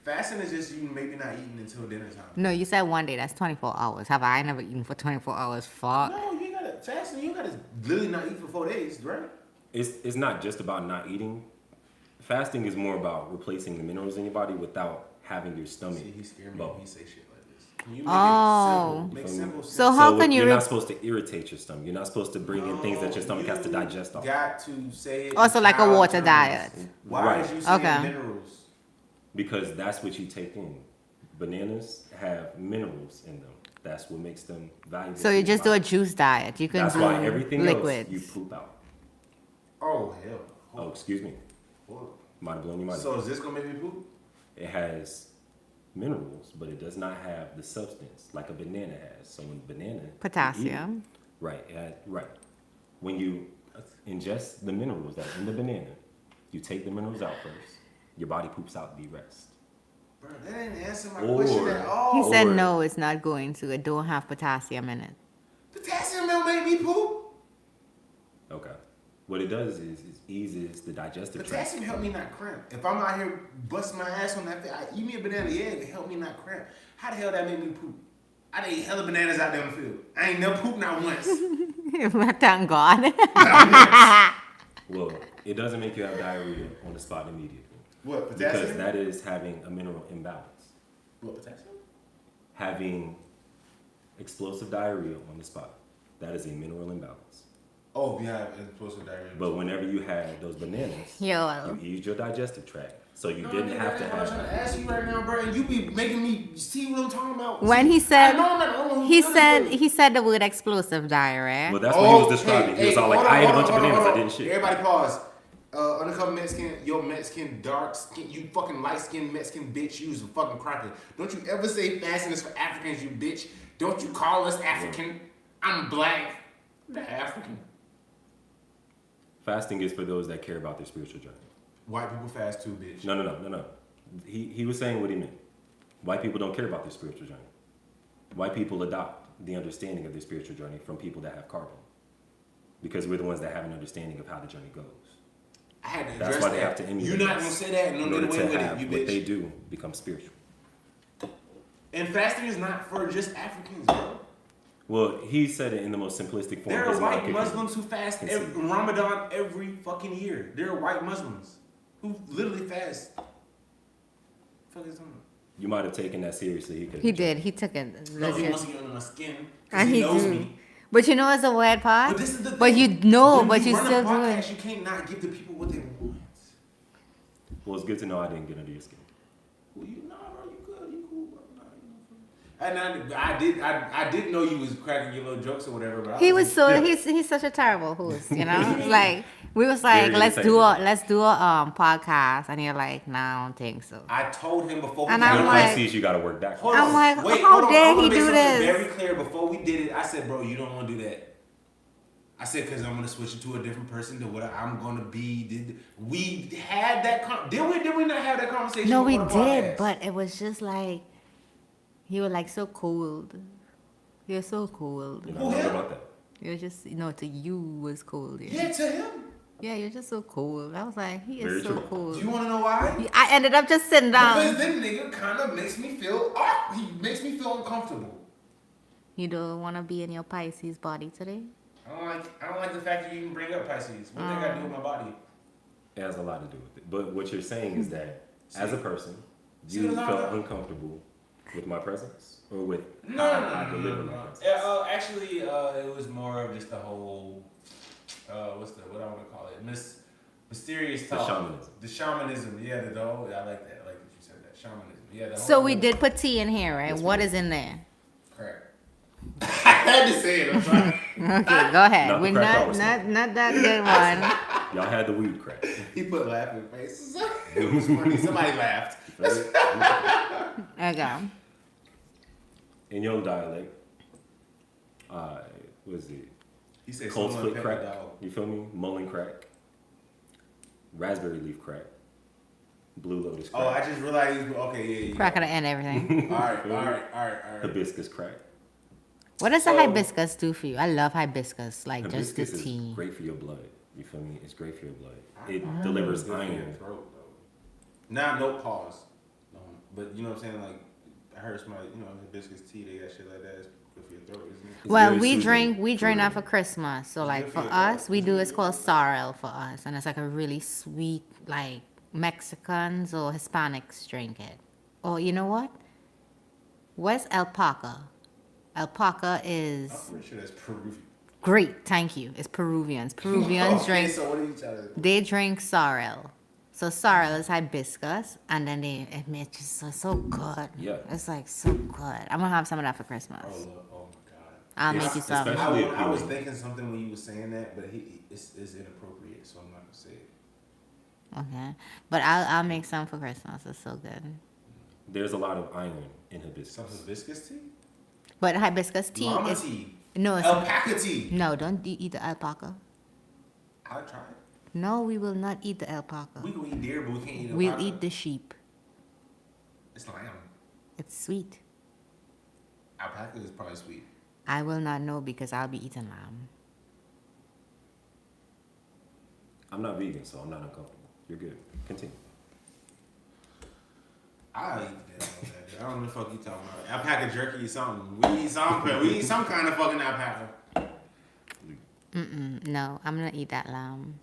[SPEAKER 5] fasting is just you maybe not eating until dinner time.
[SPEAKER 6] No, you said 1 day. That's 24 hours. Have I never eaten for 24 hours? Fuck.
[SPEAKER 5] No, you ain't got to, fasting, you got to literally not eat for 4 days, right?
[SPEAKER 3] It's not just about not eating. Fasting is more about replacing the minerals in your body without having your stomach.
[SPEAKER 5] See, he scared me
[SPEAKER 3] blow.
[SPEAKER 5] when he say shit like this. Can you make
[SPEAKER 6] Oh.
[SPEAKER 5] it simple? Make simple.
[SPEAKER 6] So how can you
[SPEAKER 3] You're
[SPEAKER 6] re-
[SPEAKER 3] not supposed to irritate your stomach. You're not supposed to bring in things that your stomach has to digest off.
[SPEAKER 5] Got to say it.
[SPEAKER 6] Also
[SPEAKER 5] in
[SPEAKER 6] like a
[SPEAKER 5] child
[SPEAKER 6] water
[SPEAKER 5] terms.
[SPEAKER 6] diet.
[SPEAKER 5] Why
[SPEAKER 3] Right.
[SPEAKER 5] is you saying
[SPEAKER 6] Okay.
[SPEAKER 5] minerals?
[SPEAKER 3] Because that's what you take in. Bananas have minerals in them. That's what makes them valuable.
[SPEAKER 6] So
[SPEAKER 3] to
[SPEAKER 6] you
[SPEAKER 3] your
[SPEAKER 6] just do a
[SPEAKER 3] body.
[SPEAKER 6] juice diet. You can
[SPEAKER 3] That's
[SPEAKER 6] do
[SPEAKER 3] why everything
[SPEAKER 6] liquids.
[SPEAKER 3] else you poop out.
[SPEAKER 5] Oh hell.
[SPEAKER 3] Oh, excuse me.
[SPEAKER 5] Hold
[SPEAKER 3] Might have blown your
[SPEAKER 5] on.
[SPEAKER 3] mind.
[SPEAKER 5] So is this gonna make me poop?
[SPEAKER 3] It has minerals, but it does not have the substance like a banana has. So when banana you eat it-
[SPEAKER 6] Potassium.
[SPEAKER 3] right, right. When you ingest the minerals that are in the banana, you take the minerals out first. Your body poops out the rest.
[SPEAKER 5] Bro, that didn't answer my
[SPEAKER 3] Or-
[SPEAKER 5] question at all.
[SPEAKER 6] He said
[SPEAKER 3] Or-
[SPEAKER 6] no, it's not going to. It don't have potassium in it.
[SPEAKER 5] Potassium don't make me poop.
[SPEAKER 3] Okay. What it does is it eases the digestive tract.
[SPEAKER 5] Potassium help me not cramp. If I'm out here busting my ass on that thing, I eat me a banana, yeah, it help me not cramp. How the hell that make me poop? I done eat hella bananas out there in the field. I ain't never pooped not once.
[SPEAKER 6] Thank God.
[SPEAKER 3] Well, it doesn't make you have diarrhea on the spot immediately.
[SPEAKER 5] What,
[SPEAKER 3] Because
[SPEAKER 5] potassium?
[SPEAKER 3] that is having a mineral imbalance.
[SPEAKER 5] What, potassium?
[SPEAKER 3] Having explosive diarrhea on the spot. That is a mineral imbalance.
[SPEAKER 5] Oh, if you have explosive diarrhea.
[SPEAKER 3] But whenever you had those bananas,
[SPEAKER 6] Yo.
[SPEAKER 3] you eased your digestive tract. So you
[SPEAKER 5] No,
[SPEAKER 3] didn't
[SPEAKER 5] nigga,
[SPEAKER 3] have to
[SPEAKER 5] that's what I'm trying to
[SPEAKER 3] have.
[SPEAKER 5] ask you right now, bro, and you be making me see what I'm talking about.
[SPEAKER 6] When he
[SPEAKER 5] I
[SPEAKER 6] said
[SPEAKER 5] know I'm not the only one who
[SPEAKER 6] he
[SPEAKER 5] feels
[SPEAKER 6] said
[SPEAKER 5] this way.
[SPEAKER 6] he said the word explosive diarrhea.
[SPEAKER 3] Well, that's what he was describing. He was all like,
[SPEAKER 5] hold on,
[SPEAKER 3] I ate a
[SPEAKER 5] hold
[SPEAKER 3] bunch of
[SPEAKER 5] on,
[SPEAKER 3] bananas,
[SPEAKER 5] hold
[SPEAKER 3] I
[SPEAKER 5] on.
[SPEAKER 3] didn't shit.
[SPEAKER 5] Everybody pause. Undercover Mexican, yo Mexican, dark skin, you fucking light skinned Mexican bitch, you was a fucking cracker. Don't you ever say fasting is for Africans, you bitch. Don't you call us African. I'm black. The African.
[SPEAKER 3] Fasting is for those that care about their spiritual journey.
[SPEAKER 5] White people fast too, bitch.
[SPEAKER 3] No. He was saying what he meant. White people don't care about their spiritual journey. White people adopt the understanding of their spiritual journey from people that have carbon. Because we're the ones that have an understanding of how the journey goes.
[SPEAKER 5] I had to
[SPEAKER 3] That's
[SPEAKER 5] address
[SPEAKER 3] why
[SPEAKER 5] that.
[SPEAKER 3] they have to emulate
[SPEAKER 5] You're not
[SPEAKER 3] us
[SPEAKER 5] gonna say that and
[SPEAKER 3] in
[SPEAKER 5] don't
[SPEAKER 3] order
[SPEAKER 5] get away
[SPEAKER 3] to
[SPEAKER 5] with
[SPEAKER 3] have
[SPEAKER 5] it, you
[SPEAKER 3] what they
[SPEAKER 5] bitch.
[SPEAKER 3] do become spiritual.
[SPEAKER 5] And fasting is not for just Africans, bro.
[SPEAKER 3] Well, he said it in the most simplistic form.
[SPEAKER 5] There
[SPEAKER 3] because
[SPEAKER 5] are
[SPEAKER 3] a lot of
[SPEAKER 5] white
[SPEAKER 3] people
[SPEAKER 5] Muslims who fast
[SPEAKER 3] can see it.
[SPEAKER 5] Ramadan every fucking year. There are white Muslims who literally fast. Fuck is talking about?
[SPEAKER 3] You might have taken that seriously. could've
[SPEAKER 6] He
[SPEAKER 3] been
[SPEAKER 6] did.
[SPEAKER 3] joking.
[SPEAKER 6] He took it.
[SPEAKER 5] No, he
[SPEAKER 6] legit.
[SPEAKER 5] wants to get under my skin because
[SPEAKER 6] And
[SPEAKER 5] he
[SPEAKER 6] he
[SPEAKER 5] knows
[SPEAKER 6] do.
[SPEAKER 5] me.
[SPEAKER 6] But you know what's the weird part?
[SPEAKER 5] But this is the thing.
[SPEAKER 6] But you know,
[SPEAKER 5] When
[SPEAKER 6] but you
[SPEAKER 5] run a
[SPEAKER 6] still do
[SPEAKER 5] podcast,
[SPEAKER 6] it.
[SPEAKER 5] You can't not give the people what they want.
[SPEAKER 3] Well, it's good to know I didn't get under your skin.
[SPEAKER 5] Well, you nah, bro, you good, you cool, bro. Nah, you know. And I did know you was cracking your little jokes or whatever, but
[SPEAKER 6] He was so
[SPEAKER 3] Yeah.
[SPEAKER 6] he's such a terrible host, you know. Like we was like,
[SPEAKER 3] Very
[SPEAKER 6] let's
[SPEAKER 3] insightful.
[SPEAKER 6] do a podcast, and you're like, nah, I don't think so.
[SPEAKER 5] I told him before we
[SPEAKER 6] And
[SPEAKER 5] did
[SPEAKER 6] I'm
[SPEAKER 3] Your
[SPEAKER 5] it.
[SPEAKER 6] like-
[SPEAKER 3] Pisces, you got to work back.
[SPEAKER 5] Hold
[SPEAKER 6] I'm
[SPEAKER 5] on.
[SPEAKER 6] like,
[SPEAKER 5] Wait,
[SPEAKER 6] how
[SPEAKER 5] hold on.
[SPEAKER 6] dare
[SPEAKER 5] I wanna
[SPEAKER 6] he
[SPEAKER 5] make
[SPEAKER 6] do
[SPEAKER 5] something
[SPEAKER 6] this?
[SPEAKER 5] very clear before we did it. I said, bro, you don't want to do that. I said, because I'm going to switch it to a different person to what I'm going to be. We had that did we not have that conversation?
[SPEAKER 6] No, we
[SPEAKER 5] on the
[SPEAKER 6] did,
[SPEAKER 5] podcast?
[SPEAKER 6] but it was just like he was like so cold. He was so cold.
[SPEAKER 3] You
[SPEAKER 5] Who,
[SPEAKER 3] know,
[SPEAKER 5] him?
[SPEAKER 3] about that.
[SPEAKER 6] You're just to you was cold.
[SPEAKER 5] Yeah, to him.
[SPEAKER 6] Yeah, you're just so cold. I was like, he
[SPEAKER 3] Very
[SPEAKER 6] is so
[SPEAKER 3] true.
[SPEAKER 6] cold.
[SPEAKER 5] Do you want to know why?
[SPEAKER 6] I ended up just sitting
[SPEAKER 5] Because
[SPEAKER 6] down.
[SPEAKER 5] this nigga kind of makes me feel he makes me feel uncomfortable.
[SPEAKER 6] You don't want to be in your Pisces body today?
[SPEAKER 5] I don't like the fact that you even bring up Pisces. What they got to do with my body?
[SPEAKER 3] It has a lot to do with it. But what you're saying is that as a person,
[SPEAKER 5] See,
[SPEAKER 3] you
[SPEAKER 5] no,
[SPEAKER 3] felt
[SPEAKER 5] no.
[SPEAKER 3] uncomfortable with my presence or with
[SPEAKER 5] No,
[SPEAKER 3] how
[SPEAKER 5] no,
[SPEAKER 3] I
[SPEAKER 5] no,
[SPEAKER 3] deliver
[SPEAKER 5] no,
[SPEAKER 3] my
[SPEAKER 5] no.
[SPEAKER 3] presence.
[SPEAKER 5] Actually, it was more of just the whole, what I want to call it, mysterious
[SPEAKER 3] The
[SPEAKER 5] talk.
[SPEAKER 3] shamanism.
[SPEAKER 5] The shamanism, yeah, the whole, I like that. I like that you said that. Shamanism, yeah. The
[SPEAKER 6] So
[SPEAKER 5] whole-
[SPEAKER 6] we did put tea in here, right?
[SPEAKER 3] Yes, we
[SPEAKER 6] What
[SPEAKER 3] did.
[SPEAKER 6] is in there?
[SPEAKER 5] Correct. I had to say it. I'm sorry.
[SPEAKER 6] Okay, go ahead.
[SPEAKER 3] Not the
[SPEAKER 6] We're
[SPEAKER 3] crack I
[SPEAKER 6] not
[SPEAKER 3] was
[SPEAKER 6] not that good one.
[SPEAKER 3] Y'all had the weed crack.
[SPEAKER 5] He put laughing faces. It was funny. Somebody laughed.
[SPEAKER 6] Okay.
[SPEAKER 3] In your dialect, what is it?
[SPEAKER 5] He said
[SPEAKER 3] Cold
[SPEAKER 5] someone
[SPEAKER 3] split
[SPEAKER 5] pepper
[SPEAKER 3] crack.
[SPEAKER 5] dog.
[SPEAKER 3] You feel me? Mullen crack. Raspberry leaf crack. Blue lotus crack.
[SPEAKER 5] Oh, I just realized. Okay, yeah.
[SPEAKER 6] Crack at the end, everything.
[SPEAKER 5] All right.
[SPEAKER 3] Hibiscus crack.
[SPEAKER 6] What does the
[SPEAKER 5] So-
[SPEAKER 6] hibiscus do for you? I love hibiscus, like just the
[SPEAKER 3] Hibiscus
[SPEAKER 6] tea.
[SPEAKER 3] is great for your blood. You feel me? It's great for your blood. It delivers
[SPEAKER 5] Good for your
[SPEAKER 3] iron.
[SPEAKER 5] throat, though. Nah, no pause. No, but you know what I'm saying? Like, I heard somebody, hibiscus tea, they got shit like that. It's good for your throat, isn't it?
[SPEAKER 3] It's
[SPEAKER 6] Well,
[SPEAKER 3] very
[SPEAKER 6] we
[SPEAKER 3] soothing
[SPEAKER 6] drink that
[SPEAKER 3] the-
[SPEAKER 6] for Christmas. So like
[SPEAKER 5] good
[SPEAKER 6] for
[SPEAKER 5] for your
[SPEAKER 6] us,
[SPEAKER 5] throat.
[SPEAKER 6] we do it's called sorrel for us, and it's like a really sweet, like Mexicans or Hispanics drink it. Or you know what? Where's alpaca? Alpaca is
[SPEAKER 5] I'm pretty sure that's Peruvian.
[SPEAKER 6] great. Thank you. It's Peruvians. Peruvians
[SPEAKER 5] Okay,
[SPEAKER 6] drink.
[SPEAKER 5] so what are you trying to
[SPEAKER 6] They drink sorrel. So sorrel is hibiscus, and then it's just so good.
[SPEAKER 3] Yeah.
[SPEAKER 6] It's like so good. I'm gonna have some of that for Christmas.
[SPEAKER 5] Oh, look, oh my God.
[SPEAKER 6] I'll
[SPEAKER 3] Yes,
[SPEAKER 6] make you some.
[SPEAKER 3] especially-
[SPEAKER 5] I was thinking something when you were saying that, but it's inappropriate, so I'm not gonna say it.
[SPEAKER 6] Okay, but I'll make some for Christmas. It's so good.
[SPEAKER 3] There's a lot of iron in hibiscus.
[SPEAKER 5] Some hibiscus tea?
[SPEAKER 6] But hibiscus tea
[SPEAKER 5] Llama
[SPEAKER 6] is
[SPEAKER 5] tea.
[SPEAKER 6] no, it's,
[SPEAKER 5] Alpaca tea.
[SPEAKER 6] no. Don't eat the alpaca.
[SPEAKER 5] I'll try it.
[SPEAKER 6] No, we will not eat the alpaca.
[SPEAKER 5] We can eat deer, but we can't eat alpaca.
[SPEAKER 6] We'll eat the sheep.
[SPEAKER 5] It's lamb.
[SPEAKER 6] It's sweet.
[SPEAKER 5] Alpaca is probably sweet.
[SPEAKER 6] I will not know because I'll be eating lamb.
[SPEAKER 3] I'm not vegan, so I'm not uncomfortable. You're good. Continue.
[SPEAKER 5] I'll eat the damn alpaca. I don't know what the fuck you talking about. Alpaca jerky or something. We eat some kind of fucking alpaca.
[SPEAKER 6] No, I'm gonna eat that lamb.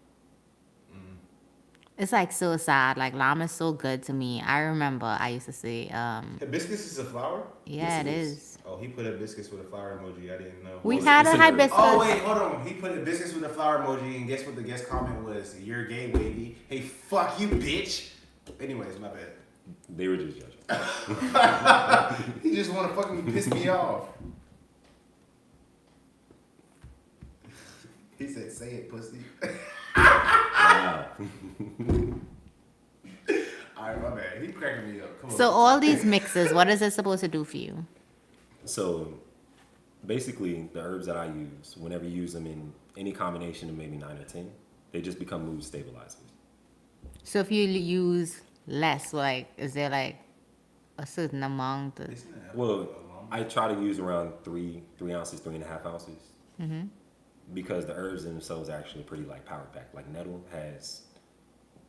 [SPEAKER 6] It's like so sad. Like lamb is so good to me. I remember I used to say,
[SPEAKER 5] Hibiscus is a flower?
[SPEAKER 6] yeah, it
[SPEAKER 3] Yes, it
[SPEAKER 6] is.
[SPEAKER 5] Oh, he put hibiscus with a flower emoji. I didn't know.
[SPEAKER 6] We
[SPEAKER 3] Well,
[SPEAKER 6] had a
[SPEAKER 3] it's
[SPEAKER 6] hibiscus.
[SPEAKER 5] Oh wait, hold on. He put hibiscus with a flower emoji, and guess what the guest comment was? You're gay, wavy. Hey, fuck you, bitch. Anyways, my bad.
[SPEAKER 3] They were just judging.
[SPEAKER 5] He just want to fucking piss me off. He said, "Say it, pussy."
[SPEAKER 3] Wow.
[SPEAKER 5] Alright, my bad. He cracking me up. Come on.
[SPEAKER 6] So all these mixes, what is it supposed to do for you?
[SPEAKER 3] So basically, the herbs that I use, whenever you use them in any combination of maybe 9 or 10, they just become mood stabilizers.
[SPEAKER 6] So if you use less, like, is there like a certain amount? Of,
[SPEAKER 5] Isn't that
[SPEAKER 3] Well, I try to use around 3 ounces, 3.5 ounces. Because the herbs in themselves are actually pretty like power packed. Like nettle has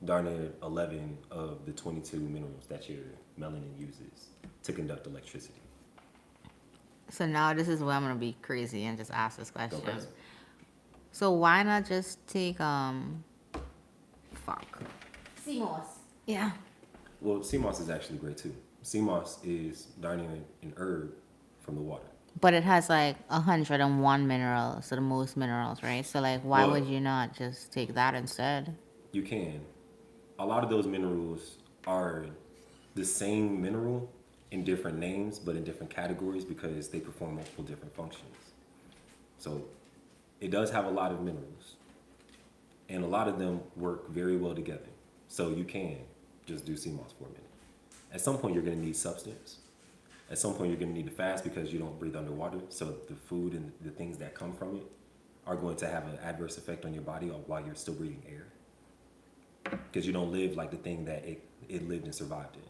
[SPEAKER 3] darn near 11 of the 22 minerals that your melanin uses to conduct electricity.
[SPEAKER 6] So now this is where I'm gonna be crazy and just ask this question.
[SPEAKER 3] crazy.
[SPEAKER 6] So why not just take fuck. Sea moss. Yeah.
[SPEAKER 3] Well, sea moss is actually great too. Sea moss is darn near an herb from the water.
[SPEAKER 6] But it has like 101 minerals, so the most minerals, right? So like, why
[SPEAKER 3] Well-
[SPEAKER 6] would you not just take that instead?
[SPEAKER 3] You can. A lot of those minerals are the same mineral in different names, but in different categories because they perform multiple different functions. So it does have a lot of minerals, and a lot of them work very well together. So you can just do sea moss for a minute. At some point, you're going to need substance. At some point, you're going to need to fast because you don't breathe underwater. So the food and the things that come from it are going to have an adverse effect on your body while you're still breathing air. Because you don't live like the thing that it lived and survived in.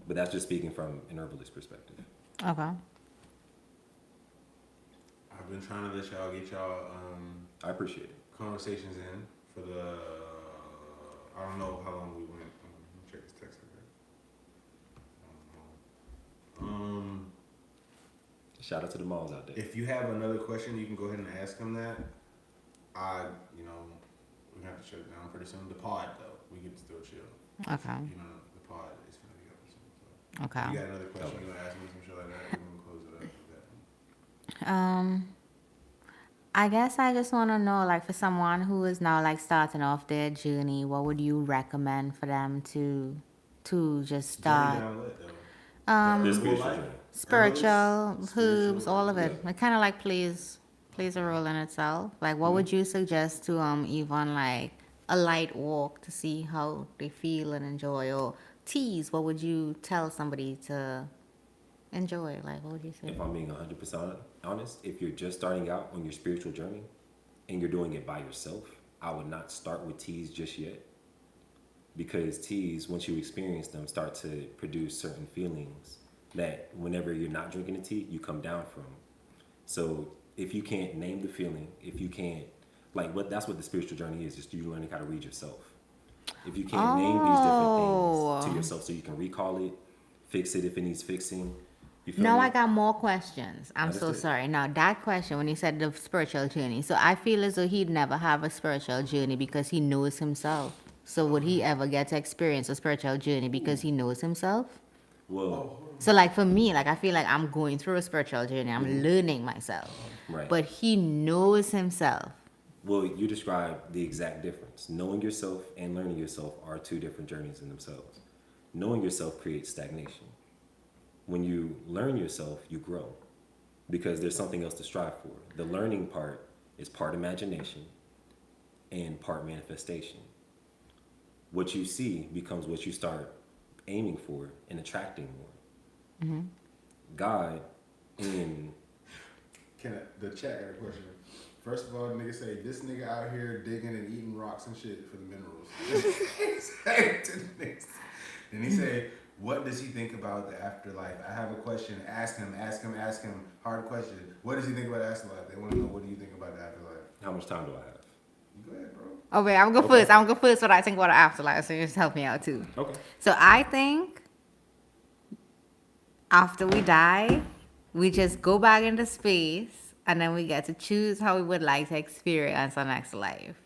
[SPEAKER 3] But that's just speaking from an herbalist perspective.
[SPEAKER 6] Okay.
[SPEAKER 2] I've been trying to let y'all get y'all
[SPEAKER 3] I appreciate it.
[SPEAKER 2] conversations in for the. I don't know how long we went. Let me check this text again.
[SPEAKER 3] Shout out to the malls out there.
[SPEAKER 2] If you have another question, you can go ahead and ask him that. We have to shut it down pretty soon. The pod, though, we can still chill.
[SPEAKER 6] Okay.
[SPEAKER 2] The pod is gonna be up soon. So.
[SPEAKER 6] Okay.
[SPEAKER 2] You got another question? You gonna ask me some shit like that? We're gonna close it up with that.
[SPEAKER 6] I guess I just want to know, like, for someone who is now like starting off their journey, what would you recommend for them to just start?
[SPEAKER 2] Journey down what, though?
[SPEAKER 3] This
[SPEAKER 2] Whole
[SPEAKER 3] spiritual
[SPEAKER 2] life?
[SPEAKER 3] journey.
[SPEAKER 6] Spiritual,
[SPEAKER 2] Spiritual,
[SPEAKER 6] herbs, all of it.
[SPEAKER 2] yeah.
[SPEAKER 6] It kind of like plays a role in itself. Like, what would you suggest to even like a light walk to see how they feel and enjoy, or teas? What would you tell somebody to enjoy? Like, what would you say?
[SPEAKER 3] If I'm being 100% honest, if you're just starting out on your spiritual journey and you're doing it by yourself, I would not start with teas just yet. Because teas, once you experience them, start to produce certain feelings that whenever you're not drinking the tea, you come down from. So if you can't name the feeling, if you can't, that's what the spiritual journey is, just you learning how to read yourself. If you can't name these different things to yourself so you can recall it, fix it if it needs fixing, you feel
[SPEAKER 6] Now
[SPEAKER 3] me?
[SPEAKER 6] I got more questions. I'm so
[SPEAKER 3] Understood.
[SPEAKER 6] sorry. Now that question, when he said the spiritual journey, so I feel as though he'd never have a spiritual journey because he knows himself. So would he ever get to experience a spiritual journey because he knows himself?
[SPEAKER 3] Well,
[SPEAKER 6] So like for me, like I feel like I'm going through a spiritual journey. I'm learning myself.
[SPEAKER 3] right.
[SPEAKER 6] But he knows himself.
[SPEAKER 3] Well, you described the exact difference. Knowing yourself and learning yourself are two different journeys in themselves. Knowing yourself creates stagnation. When you learn yourself, you grow because there's something else to strive for. The learning part is part imagination and part manifestation. What you see becomes what you start aiming for and attracting more. God in
[SPEAKER 2] The chat got a question. First of all, nigga say, this nigga out here digging and eating rocks and shit for the minerals. Then he said, what does he think about the afterlife? I have a question. Ask him. Hard question. What does he think about the afterlife? They want to know, what do you think about the afterlife?
[SPEAKER 3] how much time do I have?
[SPEAKER 2] Go ahead, bro.
[SPEAKER 6] Oh wait, I'm gonna go
[SPEAKER 3] Okay.
[SPEAKER 6] first. I'm gonna go first what I think about the afterlife, so you just help me out too.
[SPEAKER 3] Okay.
[SPEAKER 6] So I think after we die, we just go back into space and then we get to choose how we would like to experience our next life.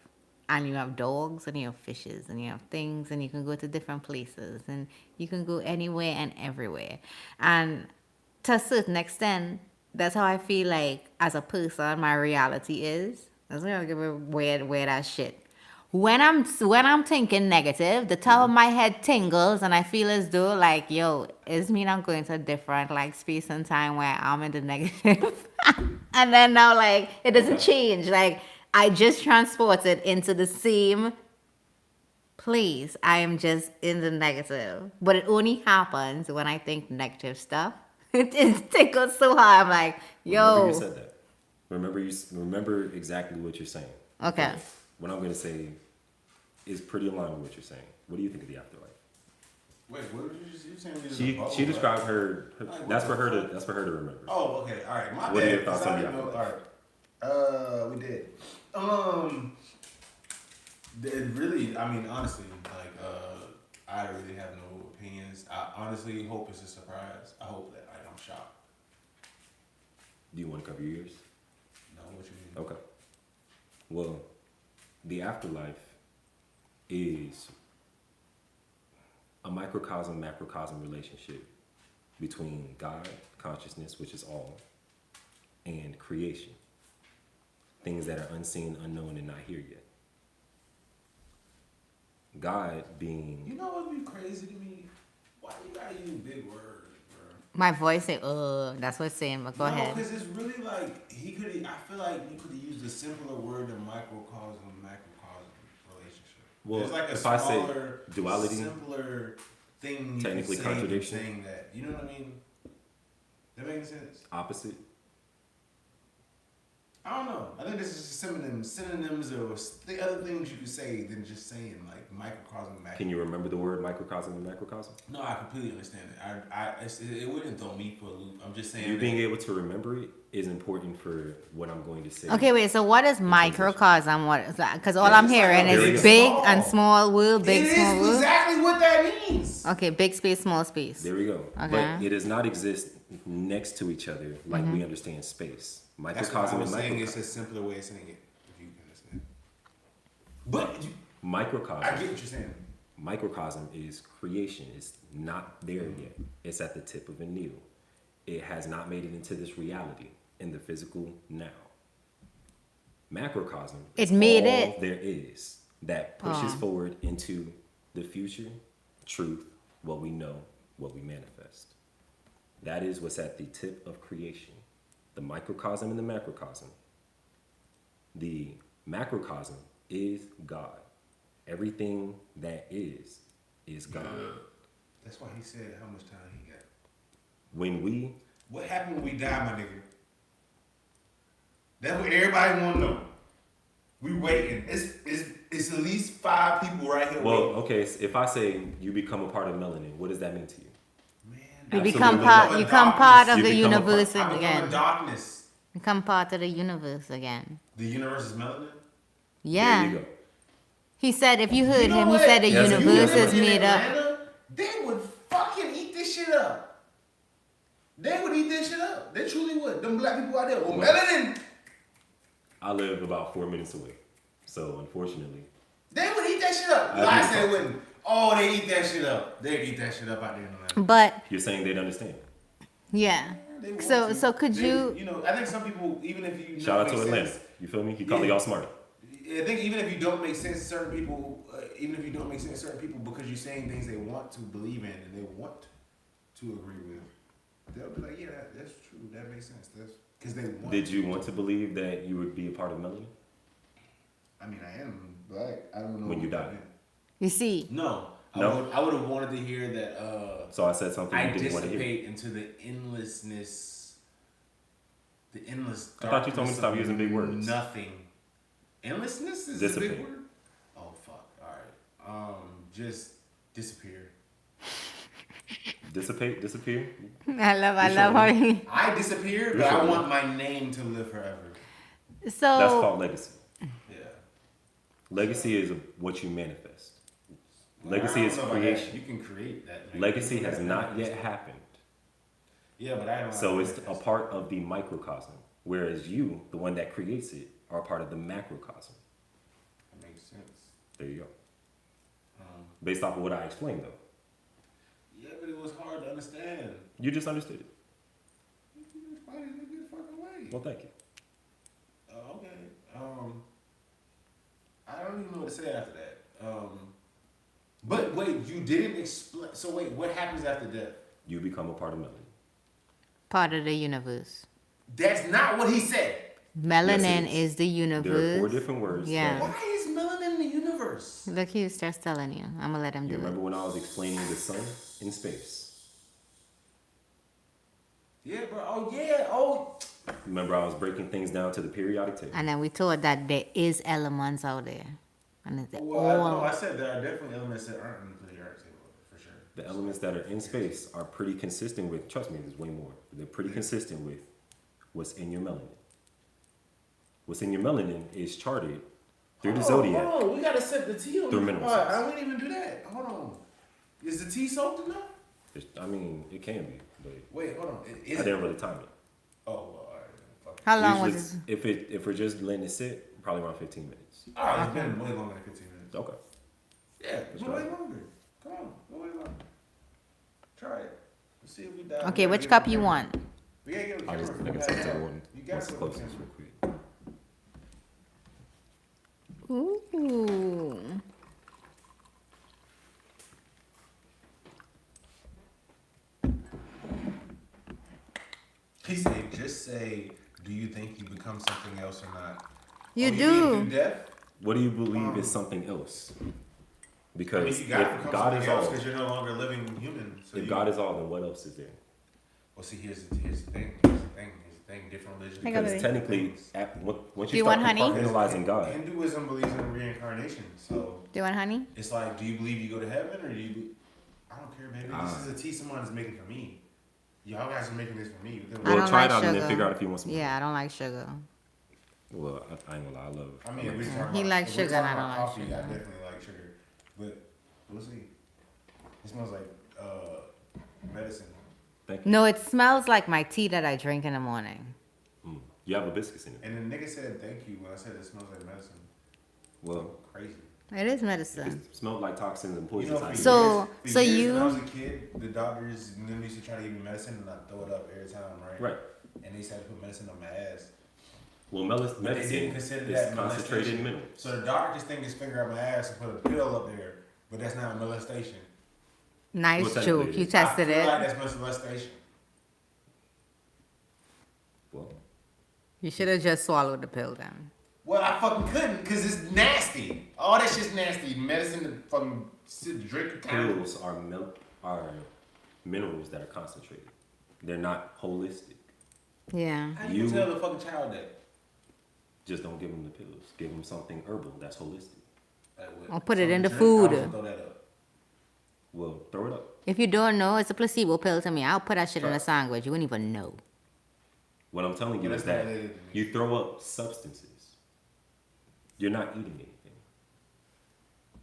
[SPEAKER 6] And you have dogs and you have fishes and you have things and you can go to different places and you can go anywhere and everywhere. And to a certain extent, that's how I feel like as a person my reality is. That's gonna give a weird ass shit. When I'm thinking negative, the top of my head tingles and I feel as though like, yo, it's mean I'm going to a different like space and time where I'm in the negative. And then now like it doesn't change. Like I just transported into the same place. I am just in the negative. But it only happens when I think negative stuff. It tickles so hard. I'm like,
[SPEAKER 3] Remember
[SPEAKER 6] yo.
[SPEAKER 3] you said that. Remember exactly what you're saying.
[SPEAKER 6] Okay.
[SPEAKER 3] What I'm gonna say is pretty aligned with what you're saying. What do you think of the afterlife?
[SPEAKER 2] Wait, what did you saying? There's a bubble,
[SPEAKER 3] She described
[SPEAKER 2] right?
[SPEAKER 3] her
[SPEAKER 2] Like,
[SPEAKER 3] that's for
[SPEAKER 2] what
[SPEAKER 3] her
[SPEAKER 2] the
[SPEAKER 3] to remember.
[SPEAKER 2] Oh, okay. All right. My
[SPEAKER 3] What are
[SPEAKER 2] bad.
[SPEAKER 3] your thoughts
[SPEAKER 2] 'cause I
[SPEAKER 3] on the
[SPEAKER 2] didn't know-
[SPEAKER 3] afterlife?
[SPEAKER 2] All right. We did. It really, I mean, honestly, like, I really have no opinions. I honestly hope it's a surprise. I hope that I'm shocked.
[SPEAKER 3] Do you want to cover yours?
[SPEAKER 5] No, what you mean?
[SPEAKER 3] Okay. Well, the afterlife is a microcosm macrocosm relationship between God, consciousness, which is all, and creation. Things that are unseen, unknown, and not here yet. God being.
[SPEAKER 5] You know what would be crazy to me? Why you gotta use big words, bro?
[SPEAKER 6] My voice say, that's what it's saying, but go ahead.
[SPEAKER 5] because it's really like he could. I feel like you could have used a simpler word than microcosm, macrocosm relationship.
[SPEAKER 3] Well,
[SPEAKER 5] There's like a
[SPEAKER 3] if I say
[SPEAKER 5] smaller,
[SPEAKER 3] duality,
[SPEAKER 5] simpler thing. You
[SPEAKER 3] technically
[SPEAKER 5] could say than
[SPEAKER 3] contradiction.
[SPEAKER 5] saying that. You know what I mean? That makes sense.
[SPEAKER 3] opposite.
[SPEAKER 5] I don't know. I think this is just synonyms or the other things you could say than just saying like microcosm, macrocosm.
[SPEAKER 3] Can you remember the word microcosm and macrocosm?
[SPEAKER 5] No, I completely understand it. It wouldn't throw me for a loop. I'm just saying.
[SPEAKER 3] You being able to remember it is important for what I'm going to say.
[SPEAKER 6] Okay, wait. So what is microcosm? What is that? Because all
[SPEAKER 5] Yeah,
[SPEAKER 6] I'm
[SPEAKER 5] it's like
[SPEAKER 6] hearing
[SPEAKER 5] a
[SPEAKER 6] is
[SPEAKER 5] big
[SPEAKER 6] big
[SPEAKER 5] small.
[SPEAKER 6] and small world, big
[SPEAKER 5] It
[SPEAKER 6] small
[SPEAKER 5] is
[SPEAKER 6] world.
[SPEAKER 5] exactly what that means.
[SPEAKER 6] Okay, big space, small space.
[SPEAKER 3] There we go.
[SPEAKER 6] Okay.
[SPEAKER 3] But it does not exist next to each other like we understand space.
[SPEAKER 5] That's what I
[SPEAKER 3] Microcosm
[SPEAKER 5] was
[SPEAKER 3] and
[SPEAKER 5] saying. It's
[SPEAKER 3] macrocosm.
[SPEAKER 5] a simpler way of saying it, if you can understand. But I
[SPEAKER 3] Microcosm.
[SPEAKER 5] get what you're saying.
[SPEAKER 3] Microcosm is creation. It's not there yet. It's at the tip of a needle. It has not made it into this reality in the physical now. Macrocosm
[SPEAKER 6] It
[SPEAKER 3] is
[SPEAKER 6] made
[SPEAKER 3] all
[SPEAKER 6] it.
[SPEAKER 3] there is that pushes forward into the future, truth, what we know, what we manifest. That is what's at the tip of creation. The microcosm and the macrocosm. The macrocosm is God. Everything that is God.
[SPEAKER 5] That's why he said how much time he got.
[SPEAKER 3] When we,
[SPEAKER 5] What happened when we die, my nigga? That's what everybody want to know. We waiting. It's at least 5 people right here.
[SPEAKER 3] well,
[SPEAKER 5] waiting.
[SPEAKER 3] okay, so if I say you become a part of melanin, what does that mean to you?
[SPEAKER 5] Man,
[SPEAKER 6] You
[SPEAKER 3] Absolutely
[SPEAKER 6] become
[SPEAKER 3] not.
[SPEAKER 6] part. You become part of
[SPEAKER 3] You
[SPEAKER 6] the
[SPEAKER 3] become a
[SPEAKER 6] universe
[SPEAKER 5] I become a
[SPEAKER 6] again.
[SPEAKER 5] darkness.
[SPEAKER 6] Become part of the universe again.
[SPEAKER 5] The universe is melanin.
[SPEAKER 6] Yeah.
[SPEAKER 3] There you go.
[SPEAKER 6] He said, if you heard
[SPEAKER 5] You know
[SPEAKER 6] him, he
[SPEAKER 5] what?
[SPEAKER 6] said the
[SPEAKER 3] Yes,
[SPEAKER 6] universe
[SPEAKER 3] you
[SPEAKER 6] is
[SPEAKER 5] In
[SPEAKER 6] made up.
[SPEAKER 5] Atlanta, they would fucking eat this shit up. They would eat this shit up. They truly would. Them black people out there. Well, melanin.
[SPEAKER 3] I live about 4 minutes away. So unfortunately,
[SPEAKER 5] They would eat that shit up.
[SPEAKER 3] I
[SPEAKER 5] I
[SPEAKER 3] do.
[SPEAKER 5] said wouldn't. Oh, they eat that shit up. They'd eat that shit up out there in Atlanta.
[SPEAKER 6] But
[SPEAKER 3] you're saying they'd understand.
[SPEAKER 6] yeah.
[SPEAKER 5] They want
[SPEAKER 6] So
[SPEAKER 5] to.
[SPEAKER 6] so could
[SPEAKER 5] They-
[SPEAKER 6] you?
[SPEAKER 5] You know, I think some people, even if you
[SPEAKER 3] Shout out to
[SPEAKER 5] make
[SPEAKER 3] Atlanta.
[SPEAKER 5] sense-
[SPEAKER 3] You feel me? He calling y'all smart.
[SPEAKER 5] I think even if you don't make sense to certain people, even if you don't make sense to certain people because you're saying things they want to believe in and they want to agree with, they'll be like, yeah, that's true. That makes sense. That's because they want.
[SPEAKER 3] Did you want to believe that you would be a part of melanin?
[SPEAKER 5] I mean, I am black. I don't know
[SPEAKER 3] When you
[SPEAKER 5] what
[SPEAKER 3] die.
[SPEAKER 5] that meant.
[SPEAKER 6] You see,
[SPEAKER 5] No.
[SPEAKER 3] No?
[SPEAKER 5] I would have wanted to hear that.
[SPEAKER 3] So I said something
[SPEAKER 5] I
[SPEAKER 3] you didn't want to hear.
[SPEAKER 5] dissipate into the endlessness. The endless.
[SPEAKER 3] I thought you told me to stop
[SPEAKER 5] darkness
[SPEAKER 3] using
[SPEAKER 5] of
[SPEAKER 3] big words.
[SPEAKER 5] Nothing. Endlessness is a
[SPEAKER 3] Dissipate.
[SPEAKER 5] big word. Oh fuck! All right. Just disappear.
[SPEAKER 3] Dissipate, disappear.
[SPEAKER 6] I
[SPEAKER 3] You
[SPEAKER 6] love how he.
[SPEAKER 5] I disappear,
[SPEAKER 3] You
[SPEAKER 5] but I
[SPEAKER 3] sure?
[SPEAKER 5] want my name to live forever.
[SPEAKER 3] That's
[SPEAKER 6] So
[SPEAKER 3] called legacy.
[SPEAKER 5] Yeah.
[SPEAKER 3] Legacy is what you manifest. Legacy
[SPEAKER 5] I don't
[SPEAKER 3] is
[SPEAKER 5] know about that.
[SPEAKER 3] creation.
[SPEAKER 5] You can create that.
[SPEAKER 3] Legacy has not yet happened.
[SPEAKER 5] Yeah, but I don't.
[SPEAKER 3] So it's a part of the microcosm. Whereas you, the one that creates it, are a part of the macrocosm.
[SPEAKER 5] That makes sense.
[SPEAKER 3] There you go.
[SPEAKER 5] Um,
[SPEAKER 3] Based off of what I explained though.
[SPEAKER 5] yeah, but it was hard to understand.
[SPEAKER 3] You just understood it.
[SPEAKER 5] You can explain it in a good fucking way.
[SPEAKER 3] Well, thank you.
[SPEAKER 5] Okay. I don't even know what to say after that. But wait, you didn't explain. So wait, what happens after death?
[SPEAKER 3] You become a part of melanin.
[SPEAKER 6] part of the universe.
[SPEAKER 5] That's not what he said.
[SPEAKER 6] Melanin
[SPEAKER 3] Yes, it
[SPEAKER 6] is the universe.
[SPEAKER 3] There are 4 different words.
[SPEAKER 6] Yeah.
[SPEAKER 5] Why is melanin in the universe?
[SPEAKER 6] Look, he starts telling you. I'm gonna let him
[SPEAKER 3] You
[SPEAKER 6] do
[SPEAKER 3] remember
[SPEAKER 6] it.
[SPEAKER 3] when I was explaining the sun in space?
[SPEAKER 5] Yeah, bro. Oh yeah. Oh.
[SPEAKER 3] Remember I was breaking things down to the periodic table?
[SPEAKER 6] And then we told that there is elements out there, and it's
[SPEAKER 5] Well,
[SPEAKER 6] all.
[SPEAKER 5] I said there are definitely elements that aren't in the periodic table for sure.
[SPEAKER 3] The elements that are in space are pretty consistent with, trust me, there's way more. They're pretty consistent with what's in your melanin. What's in your melanin is charted through the zodiac.
[SPEAKER 5] Hold on. We gotta set the tea on
[SPEAKER 3] Through
[SPEAKER 5] the
[SPEAKER 3] mineral
[SPEAKER 5] pot.
[SPEAKER 3] salts.
[SPEAKER 5] I wouldn't even do that. Hold on. Is the tea soaked enough?
[SPEAKER 3] I mean, it can be, but
[SPEAKER 5] Wait, hold on.
[SPEAKER 3] I
[SPEAKER 5] Is it?
[SPEAKER 3] didn't really time it.
[SPEAKER 5] Oh, well, all right.
[SPEAKER 6] How long
[SPEAKER 3] Usually,
[SPEAKER 6] was it?
[SPEAKER 3] if we're just letting it sit, probably around 15 minutes.
[SPEAKER 5] Oh, it's been way longer than 15 minutes.
[SPEAKER 3] Okay.
[SPEAKER 5] Yeah,
[SPEAKER 3] Let's
[SPEAKER 5] go
[SPEAKER 3] try
[SPEAKER 5] way
[SPEAKER 3] it.
[SPEAKER 5] longer. Come on, go way longer. Try it. Let's see if we die.
[SPEAKER 6] Okay, which cup you want?
[SPEAKER 5] We gotta get a
[SPEAKER 3] I'll
[SPEAKER 5] camera.
[SPEAKER 3] just
[SPEAKER 5] for
[SPEAKER 3] look
[SPEAKER 5] that.
[SPEAKER 3] at the one.
[SPEAKER 5] You
[SPEAKER 3] What's
[SPEAKER 5] gotta
[SPEAKER 3] the
[SPEAKER 5] put the
[SPEAKER 3] closest
[SPEAKER 5] camera.
[SPEAKER 3] real quick?
[SPEAKER 6] Ooh.
[SPEAKER 5] He said, just say, do you think you become something else or not?
[SPEAKER 6] You
[SPEAKER 5] mean
[SPEAKER 6] do.
[SPEAKER 5] through death?
[SPEAKER 3] What do you believe is something else?
[SPEAKER 5] I mean,
[SPEAKER 3] Because
[SPEAKER 5] you gotta
[SPEAKER 3] if
[SPEAKER 5] become
[SPEAKER 3] God
[SPEAKER 5] something
[SPEAKER 3] is
[SPEAKER 5] else
[SPEAKER 3] all,
[SPEAKER 5] because you're no longer a living human. So
[SPEAKER 3] if God is all, then what else is there?
[SPEAKER 5] well, see, here's the thing. Here's the thing. Different religions.
[SPEAKER 6] I got
[SPEAKER 3] Because
[SPEAKER 6] it.
[SPEAKER 3] technically, once
[SPEAKER 6] Do
[SPEAKER 3] you
[SPEAKER 6] you
[SPEAKER 3] start
[SPEAKER 6] want honey?
[SPEAKER 3] compartmentalizing God,
[SPEAKER 5] Hinduism believes in reincarnation, so
[SPEAKER 6] Do you want honey?
[SPEAKER 5] it's like, do you believe you go to heaven or do you? I don't care, baby. This is a tea someone is making for me. Y'all guys are making this for me.
[SPEAKER 6] I
[SPEAKER 3] well,
[SPEAKER 6] don't
[SPEAKER 3] try
[SPEAKER 6] like
[SPEAKER 3] it out and
[SPEAKER 6] sugar.
[SPEAKER 3] then figure out if you want some.
[SPEAKER 6] Yeah, I don't like sugar.
[SPEAKER 3] Well, I ain't gonna lie, I love.
[SPEAKER 5] I mean, if we're
[SPEAKER 6] He
[SPEAKER 5] talking about,
[SPEAKER 6] likes
[SPEAKER 5] if we're
[SPEAKER 6] sugar and I
[SPEAKER 5] talking
[SPEAKER 6] don't
[SPEAKER 5] about
[SPEAKER 6] like
[SPEAKER 5] coffee,
[SPEAKER 6] sugar.
[SPEAKER 5] I definitely like sugar, but we'll see. It smells like medicine.
[SPEAKER 3] Thank you.
[SPEAKER 6] No, it smells like my tea that I drink in the morning.
[SPEAKER 3] You have hibiscus in it.
[SPEAKER 5] And the nigga said thank you when I said it smells like medicine.
[SPEAKER 3] Well,
[SPEAKER 5] Crazy.
[SPEAKER 6] It is
[SPEAKER 3] if
[SPEAKER 6] medicine.
[SPEAKER 3] it smelled like toxins and
[SPEAKER 5] You
[SPEAKER 3] poisons.
[SPEAKER 5] know, for
[SPEAKER 3] I'd
[SPEAKER 6] So-
[SPEAKER 5] years, for
[SPEAKER 6] so
[SPEAKER 5] years
[SPEAKER 6] you-
[SPEAKER 5] when I was a kid, the doctors and them used to try to give me medicine and I'd throw it up every time, right?
[SPEAKER 3] right.
[SPEAKER 5] And they used to have to put medicine on my ass.
[SPEAKER 3] Well,
[SPEAKER 5] But they
[SPEAKER 3] medicine
[SPEAKER 5] didn't consider
[SPEAKER 3] is
[SPEAKER 5] that
[SPEAKER 3] concentrated
[SPEAKER 5] molestation.
[SPEAKER 3] minerals.
[SPEAKER 5] So the doctor just stick his finger up my ass and put a pill up there, but that's not molestation.
[SPEAKER 6] Nice
[SPEAKER 3] Well, technically
[SPEAKER 6] joke.
[SPEAKER 3] it
[SPEAKER 6] You
[SPEAKER 3] is.
[SPEAKER 6] tested
[SPEAKER 5] I feel like
[SPEAKER 6] it.
[SPEAKER 5] that's molestation.
[SPEAKER 3] Well,
[SPEAKER 6] You should have just swallowed the pill then.
[SPEAKER 5] Well, I fucking couldn't because it's nasty. All that shit's nasty. Medicine to fucking sit, drink a town.
[SPEAKER 3] pills are minerals that are concentrated. They're not holistic.
[SPEAKER 6] Yeah.
[SPEAKER 5] How do you
[SPEAKER 3] You-
[SPEAKER 5] tell the fucking child that?
[SPEAKER 3] Just don't give them the pills. Give them something herbal that's holistic.
[SPEAKER 5] Like, what?
[SPEAKER 6] Or put it in the
[SPEAKER 5] drink,
[SPEAKER 6] food.
[SPEAKER 5] I would throw that up.
[SPEAKER 3] Well, throw it up.
[SPEAKER 6] If you don't know, it's a placebo pill to me. I'll put that shit in
[SPEAKER 3] Try
[SPEAKER 6] a
[SPEAKER 3] it.
[SPEAKER 6] sandwich. You wouldn't even know.
[SPEAKER 3] What I'm telling you
[SPEAKER 5] Well,
[SPEAKER 3] is
[SPEAKER 5] that's
[SPEAKER 3] that
[SPEAKER 5] not related to me.
[SPEAKER 3] you throw up substances. You're not eating anything.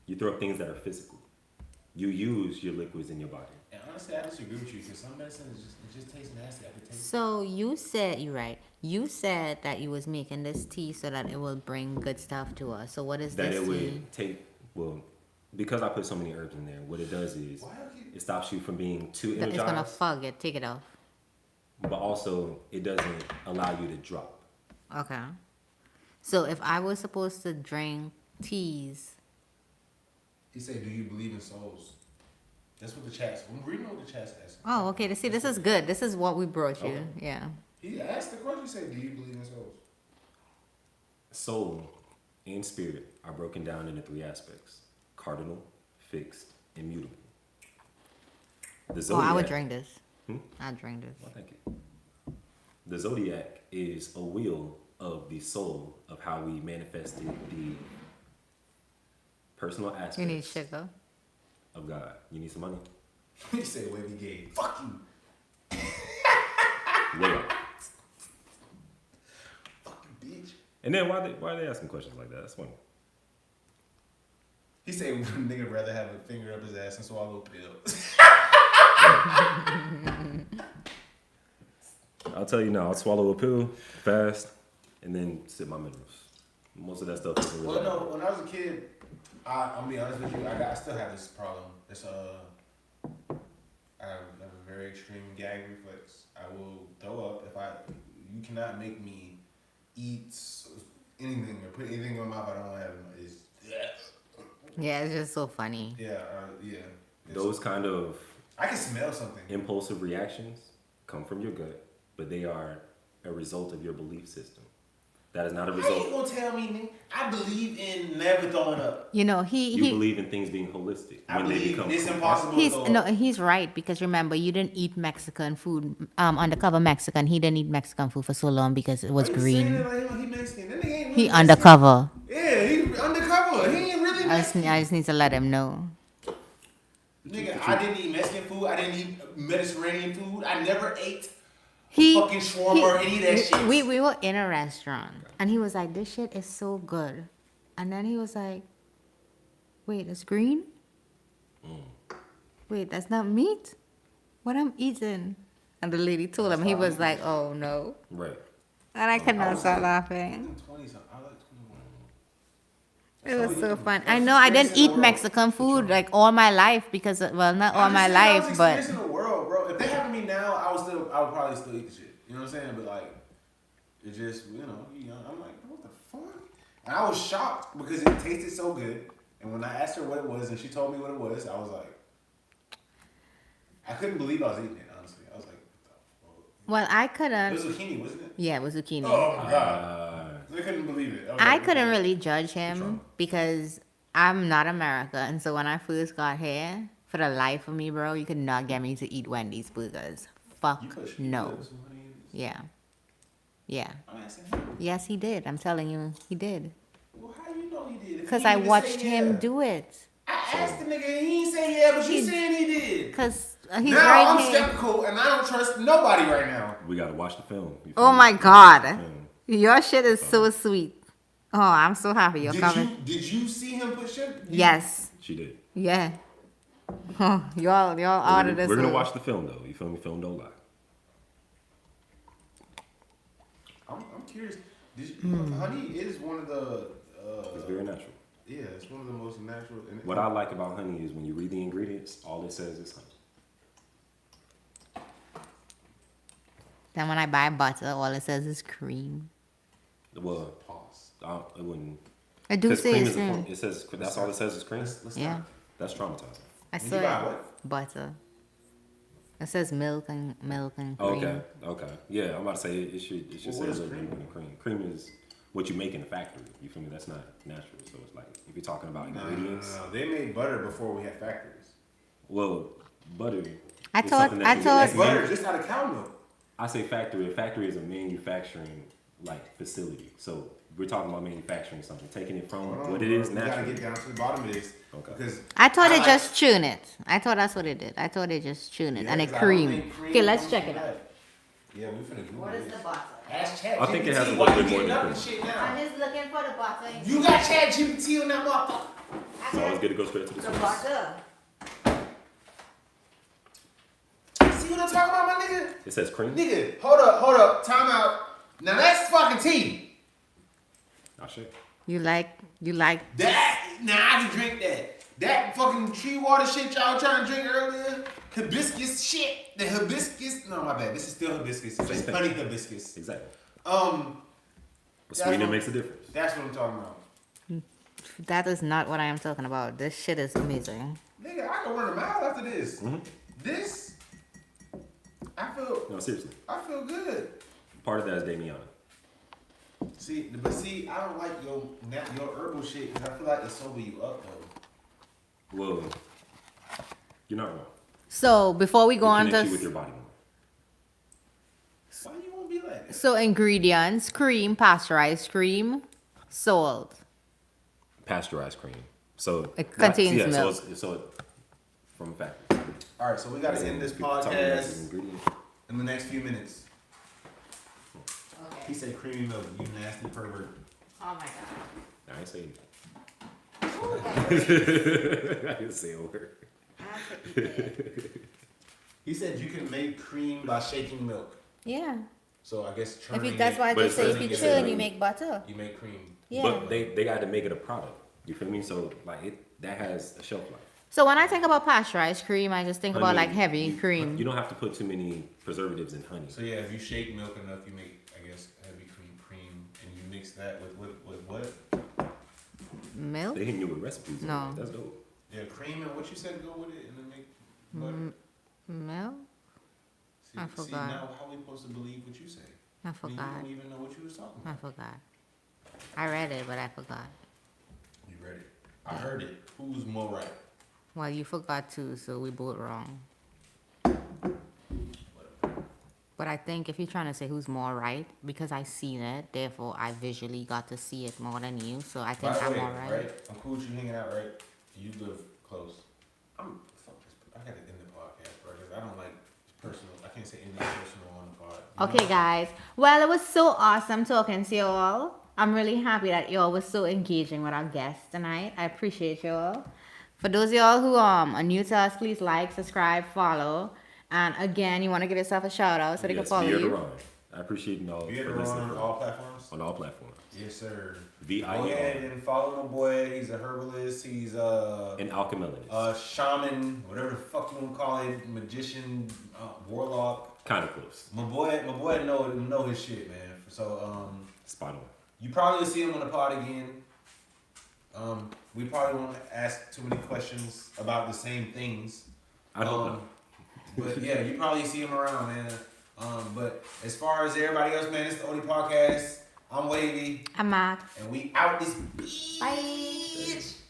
[SPEAKER 3] You throw up things that are physical. You use your liquids in your body.
[SPEAKER 5] And honestly, I disagree with you because some medicine it just tastes nasty. I could taste it.
[SPEAKER 6] So you said, you're right. You said that you was making this tea so that it will bring good stuff to us. So what is
[SPEAKER 3] That
[SPEAKER 6] this
[SPEAKER 3] it
[SPEAKER 6] tea?
[SPEAKER 3] would take, well, because I put so many herbs in there, what it does is
[SPEAKER 5] Why do you-
[SPEAKER 3] it stops you from being too
[SPEAKER 6] It's gonna
[SPEAKER 3] energized,
[SPEAKER 6] fug it. Take it off.
[SPEAKER 3] but also it doesn't allow you to drop.
[SPEAKER 6] Okay. So if I was supposed to drink teas,
[SPEAKER 5] He said, "Do you believe in souls?" That's what the chat's. I'm reading what the chat's asking.
[SPEAKER 6] oh, okay. See, this is good. This is what we brought you.
[SPEAKER 3] Okay.
[SPEAKER 6] Yeah.
[SPEAKER 5] He asked the question. He said, "Do you believe in souls?"
[SPEAKER 3] Soul and spirit are broken down into three aspects: cardinal, fixed, and mutable. The
[SPEAKER 6] Oh,
[SPEAKER 3] zodiac,
[SPEAKER 6] I would drink this.
[SPEAKER 3] Hmm?
[SPEAKER 6] I'd drink this.
[SPEAKER 3] Well, thank you. The zodiac is a wheel of the soul of how we manifested the personal aspects
[SPEAKER 6] You need sugar.
[SPEAKER 3] of God. You need some money?
[SPEAKER 5] He said, "Wavy gay, fuck you,
[SPEAKER 3] Way up.
[SPEAKER 5] fuck you, bitch."
[SPEAKER 3] And then why are they asking questions like that? That's funny.
[SPEAKER 5] He said, "Nigga rather have a finger up his ass and swallow pills."
[SPEAKER 3] I'll tell you now, I'll swallow a pill fast and then sip my minerals. Most of that stuff isn't really
[SPEAKER 5] Well, no, when I was a kid, I'm be honest with you, I still have this problem. It's I have a very extreme gag reflex. I will throw up if you cannot make me eat anything or put anything in my mouth I don't want to have in my. It's,
[SPEAKER 6] Yeah, it's just so funny.
[SPEAKER 5] yeah.
[SPEAKER 3] Those kind of
[SPEAKER 5] I can smell something.
[SPEAKER 3] impulsive reactions come from your gut, but they are a result of your belief system. That is not a
[SPEAKER 5] How you
[SPEAKER 3] result.
[SPEAKER 5] gonna tell me, nigga? I believe in never throwing up.
[SPEAKER 6] You know,
[SPEAKER 3] You believe in things being holistic.
[SPEAKER 5] I
[SPEAKER 3] When they
[SPEAKER 5] believe
[SPEAKER 3] become
[SPEAKER 5] it's impossible.
[SPEAKER 6] he's
[SPEAKER 5] to throw
[SPEAKER 6] no,
[SPEAKER 5] up.
[SPEAKER 6] he's right because remember you didn't eat Mexican food. Undercover Mexican. He didn't eat Mexican food for so long because it was
[SPEAKER 5] Why you saying
[SPEAKER 6] green.
[SPEAKER 5] that like he Mexican? That nigga ain't really
[SPEAKER 6] He
[SPEAKER 5] Mexican.
[SPEAKER 6] undercover.
[SPEAKER 5] Yeah, he undercover. He ain't really Mexican.
[SPEAKER 6] I just need to let him know.
[SPEAKER 5] Nigga, I didn't eat Mexican food. I didn't eat Mediterranean food. I never ate
[SPEAKER 6] He
[SPEAKER 5] fucking shawarma or any of that shit.
[SPEAKER 6] We were in a restaurant and he was like, "This shit is so good," and then he was like, "Wait, it's green? Wait, that's not meat? What I'm eating?" And the lady told him. He was like, "Oh no."
[SPEAKER 3] Right.
[SPEAKER 6] And I could not stop
[SPEAKER 5] I'm
[SPEAKER 6] laughing.
[SPEAKER 5] 20 something. I like 21.
[SPEAKER 6] It was so fun. I
[SPEAKER 5] That's
[SPEAKER 6] know I didn't
[SPEAKER 5] experience in the
[SPEAKER 6] eat
[SPEAKER 5] world.
[SPEAKER 6] Mexican food like all my life because, well, not all
[SPEAKER 5] I'm
[SPEAKER 6] my
[SPEAKER 5] just saying,
[SPEAKER 6] life,
[SPEAKER 5] I was
[SPEAKER 6] but
[SPEAKER 5] experiencing the world, bro. If they happened to me now, I would probably still eat the shit. You know what I'm saying? But like, it just, you know, I'm like, what the fuck? And I was shocked because it tasted so good. And when I asked her what it was and she told me what it was, I was like, I couldn't believe I was eating it. Honestly, I was like, what the fuck?
[SPEAKER 6] well, I
[SPEAKER 5] It
[SPEAKER 6] couldn't.
[SPEAKER 5] was zucchini, wasn't it?
[SPEAKER 6] Yeah, it was zucchini.
[SPEAKER 5] Oh my god, I couldn't believe it.
[SPEAKER 6] I
[SPEAKER 5] like,
[SPEAKER 6] couldn't
[SPEAKER 5] okay.
[SPEAKER 6] really judge him because I'm not America, and so when I first got here, for the life of me, bro, you could not get me to eat Wendy's burgers.
[SPEAKER 5] You
[SPEAKER 6] Fuck
[SPEAKER 5] put
[SPEAKER 6] no.
[SPEAKER 5] some honey in this?
[SPEAKER 6] Yeah, yeah.
[SPEAKER 5] I'm asking him.
[SPEAKER 6] Yes, he did. I'm telling you, he did.
[SPEAKER 5] Well, how you know he did? If
[SPEAKER 6] Because
[SPEAKER 5] he
[SPEAKER 6] I
[SPEAKER 5] didn't
[SPEAKER 6] watched
[SPEAKER 5] say
[SPEAKER 6] him
[SPEAKER 5] yeah.
[SPEAKER 6] do it.
[SPEAKER 5] I asked the nigga, and he ain't say yeah, but you
[SPEAKER 6] He-
[SPEAKER 5] saying he did.
[SPEAKER 6] Because he's
[SPEAKER 5] Now
[SPEAKER 6] right
[SPEAKER 5] I'm
[SPEAKER 6] here.
[SPEAKER 5] skeptical, and I don't trust nobody right now.
[SPEAKER 3] We gotta watch the film. You feel
[SPEAKER 6] Oh
[SPEAKER 3] me?
[SPEAKER 6] my
[SPEAKER 3] We gotta
[SPEAKER 6] God.
[SPEAKER 3] watch the film.
[SPEAKER 6] Your shit is so sweet. Oh, I'm so happy you're
[SPEAKER 5] Did
[SPEAKER 6] coming.
[SPEAKER 5] you see him put shit?
[SPEAKER 6] Yes.
[SPEAKER 3] She did.
[SPEAKER 6] Yeah. Oh, y'all out of this.
[SPEAKER 3] We're gonna
[SPEAKER 6] world.
[SPEAKER 3] watch the film though. You feel me? Film don't lie.
[SPEAKER 5] I'm curious. Honey is one of the.
[SPEAKER 3] It's very natural.
[SPEAKER 5] Yeah, it's one of the most natural. And
[SPEAKER 3] What I like about honey is when you read the ingredients, all it says is honey.
[SPEAKER 6] Then when I buy butter, all it says is cream.
[SPEAKER 3] Well,
[SPEAKER 5] Pause.
[SPEAKER 3] it wouldn't.
[SPEAKER 6] I do
[SPEAKER 3] 'cause
[SPEAKER 6] say
[SPEAKER 3] cream
[SPEAKER 6] it's
[SPEAKER 3] is a form,
[SPEAKER 6] cream.
[SPEAKER 3] it says that's all it says is cream.
[SPEAKER 5] Let's
[SPEAKER 6] Yeah.
[SPEAKER 5] not.
[SPEAKER 3] That's traumatizing.
[SPEAKER 6] I
[SPEAKER 5] When
[SPEAKER 6] saw
[SPEAKER 5] you buy
[SPEAKER 6] it.
[SPEAKER 5] what?
[SPEAKER 6] Butter. It says milk and cream.
[SPEAKER 3] Okay, okay, yeah. I'm about to say it should
[SPEAKER 5] Well,
[SPEAKER 3] say
[SPEAKER 5] what
[SPEAKER 3] a
[SPEAKER 5] is
[SPEAKER 3] little bit
[SPEAKER 5] cream?
[SPEAKER 3] more than cream. Cream is what you make in the factory. You feel me? That's not natural. So it's like if you're talking about ingredients,
[SPEAKER 5] No. They made butter before we had factories.
[SPEAKER 3] well, butter.
[SPEAKER 6] I
[SPEAKER 3] is
[SPEAKER 6] thought-
[SPEAKER 3] something
[SPEAKER 6] I
[SPEAKER 3] that
[SPEAKER 6] thought-
[SPEAKER 3] that's
[SPEAKER 5] Butter just out of cow milk.
[SPEAKER 3] I say factory. A factory is a manufacturing like facility. So we're talking about manufacturing something, taking it from what it is
[SPEAKER 5] We gotta
[SPEAKER 3] naturally.
[SPEAKER 5] get down to the bottom of this.
[SPEAKER 3] Okay.
[SPEAKER 5] Because
[SPEAKER 6] I thought
[SPEAKER 5] I
[SPEAKER 6] they
[SPEAKER 5] like-
[SPEAKER 6] just tune it. I thought that's what it did. I thought they just tune it
[SPEAKER 5] Yeah,
[SPEAKER 6] and it
[SPEAKER 5] 'cause I don't
[SPEAKER 6] cream.
[SPEAKER 5] think cream
[SPEAKER 6] Okay, let's
[SPEAKER 5] comes
[SPEAKER 6] check
[SPEAKER 5] from
[SPEAKER 6] it out.
[SPEAKER 5] that. Yeah, we finna Google
[SPEAKER 1] What is
[SPEAKER 5] this.
[SPEAKER 1] the butter?
[SPEAKER 5] Ask Chat
[SPEAKER 3] I think it has a
[SPEAKER 5] GPT,
[SPEAKER 3] little
[SPEAKER 5] why
[SPEAKER 3] bit
[SPEAKER 5] you
[SPEAKER 3] more
[SPEAKER 5] getting
[SPEAKER 3] than
[SPEAKER 5] up
[SPEAKER 3] cream.
[SPEAKER 5] and shit
[SPEAKER 1] I'm
[SPEAKER 5] now?
[SPEAKER 1] just looking for the butter.
[SPEAKER 5] You got Chat GPT on that motherfucker.
[SPEAKER 3] It's always good to go straight to the
[SPEAKER 1] The
[SPEAKER 3] source.
[SPEAKER 1] butter.
[SPEAKER 5] See what I'm talking about, my nigga?
[SPEAKER 3] It says cream.
[SPEAKER 5] Nigga, hold up, time out. Now that's fucking tea.
[SPEAKER 3] I'll show you.
[SPEAKER 6] You like
[SPEAKER 5] That, now I can drink that. That fucking tree water shit y'all trying to drink earlier, hibiscus shit. The hibiscus, no, my bad. This is still hibiscus. It's
[SPEAKER 3] Same thing.
[SPEAKER 5] honey hibiscus.
[SPEAKER 3] Exactly.
[SPEAKER 5] That's
[SPEAKER 3] The sweetener
[SPEAKER 5] what-
[SPEAKER 3] makes a difference.
[SPEAKER 5] That's what I'm talking about.
[SPEAKER 6] that is not what I am talking about. This shit is amazing.
[SPEAKER 5] Nigga, I can run a mile after this.
[SPEAKER 3] Mhm.
[SPEAKER 5] This, I feel
[SPEAKER 3] No, seriously.
[SPEAKER 5] good.
[SPEAKER 3] Part of that is Damiana.
[SPEAKER 5] See, I don't like your herbal shit because I feel like it sober you up though.
[SPEAKER 3] Well, you're not wrong.
[SPEAKER 6] So before we go
[SPEAKER 3] It
[SPEAKER 6] on
[SPEAKER 3] connects you with
[SPEAKER 6] to
[SPEAKER 3] your body more.
[SPEAKER 5] Why you won't be like that?
[SPEAKER 6] so ingredients: cream, pasteurized cream, salt.
[SPEAKER 3] Pasteurized cream. So
[SPEAKER 6] It contains
[SPEAKER 3] yeah,
[SPEAKER 6] milk.
[SPEAKER 3] So it from a factory.
[SPEAKER 5] All right, so we got to end this
[SPEAKER 3] People talking about
[SPEAKER 5] podcast
[SPEAKER 3] ingredients.
[SPEAKER 5] in the next few minutes. He
[SPEAKER 1] Okay.
[SPEAKER 5] said creamy milk, you nasty pervert.
[SPEAKER 1] Oh my god.
[SPEAKER 3] I ain't saying
[SPEAKER 1] Ooh,
[SPEAKER 3] that. I didn't say a word.
[SPEAKER 1] I have to eat it.
[SPEAKER 5] He said you can make cream by shaking milk.
[SPEAKER 6] Yeah.
[SPEAKER 5] So I guess
[SPEAKER 6] If
[SPEAKER 5] churning
[SPEAKER 6] you, that's why
[SPEAKER 3] but
[SPEAKER 6] they
[SPEAKER 3] it's
[SPEAKER 6] say if
[SPEAKER 3] turning
[SPEAKER 6] you
[SPEAKER 3] it
[SPEAKER 6] churn,
[SPEAKER 3] into-
[SPEAKER 6] you make butter.
[SPEAKER 5] you make cream.
[SPEAKER 6] Yeah.
[SPEAKER 3] But they got to make it a product. You feel me? So like that has a shelf life.
[SPEAKER 6] So when I think about pasteurized cream, I just think about
[SPEAKER 3] Honey,
[SPEAKER 6] like heavy
[SPEAKER 3] you-
[SPEAKER 6] cream.
[SPEAKER 3] You don't have to put too many preservatives in honey.
[SPEAKER 5] So yeah, if you shake milk enough, you make, I guess, heavy cream, and you mix that with what?
[SPEAKER 6] Milk?
[SPEAKER 3] They hitting you with recipes.
[SPEAKER 6] No.
[SPEAKER 3] That's dope.
[SPEAKER 5] Yeah, cream and what you said go with it, and then make butter.
[SPEAKER 6] Milk?
[SPEAKER 5] See,
[SPEAKER 6] I
[SPEAKER 5] see
[SPEAKER 6] forgot.
[SPEAKER 5] now how we supposed to believe what you say?
[SPEAKER 6] I
[SPEAKER 5] You
[SPEAKER 6] forgot.
[SPEAKER 5] don't even know what you was talking
[SPEAKER 6] I
[SPEAKER 5] about.
[SPEAKER 6] forgot. I read it, but I forgot.
[SPEAKER 5] You read it. I heard it. Who's more right?
[SPEAKER 6] Well, you forgot too, so we both wrong. But I think if you're trying to say who's more right, because I seen it, therefore I visually got to see it more than you, so I think
[SPEAKER 5] By the
[SPEAKER 6] I'm
[SPEAKER 5] way,
[SPEAKER 6] all right.
[SPEAKER 5] I'm cool with you hanging out, right? You live close. Fuck this. I gotta end the podcast, bro, because I don't like personal. I can't say anything personal on the pod. You
[SPEAKER 6] Okay,
[SPEAKER 5] know?
[SPEAKER 6] guys. Well, it was so awesome talking to you all. I'm really happy that y'all was so engaging with our guests tonight. I appreciate y'all. For those of y'all who are new to us, please like, subscribe, follow. And again, you want to give yourself a shout out so they can
[SPEAKER 3] Yes,
[SPEAKER 6] follow
[SPEAKER 3] Beard
[SPEAKER 6] you.
[SPEAKER 3] Around. I appreciate y'all
[SPEAKER 5] Beard
[SPEAKER 3] for
[SPEAKER 5] Ron
[SPEAKER 3] listening.
[SPEAKER 5] on all platforms.
[SPEAKER 3] On all platforms.
[SPEAKER 5] Yes, sir.
[SPEAKER 3] VIR.
[SPEAKER 5] Go ahead and follow my boy. He's a herbalist. He's
[SPEAKER 3] An alchemist.
[SPEAKER 5] Shaman, whatever the fuck you want to call it, magician, warlock.
[SPEAKER 3] Kind of close.
[SPEAKER 5] My boy know his shit, man. So
[SPEAKER 3] Spot on.
[SPEAKER 5] you probably will see him on the pod again. We probably won't ask too many questions about the same things.
[SPEAKER 3] I don't know.
[SPEAKER 5] But yeah, you probably see him around, man. But as far as everybody else, man, it's the Odie Podcast. I'm Wavy.
[SPEAKER 6] I'm Mark.
[SPEAKER 5] And we out this bitch.
[SPEAKER 6] Bye.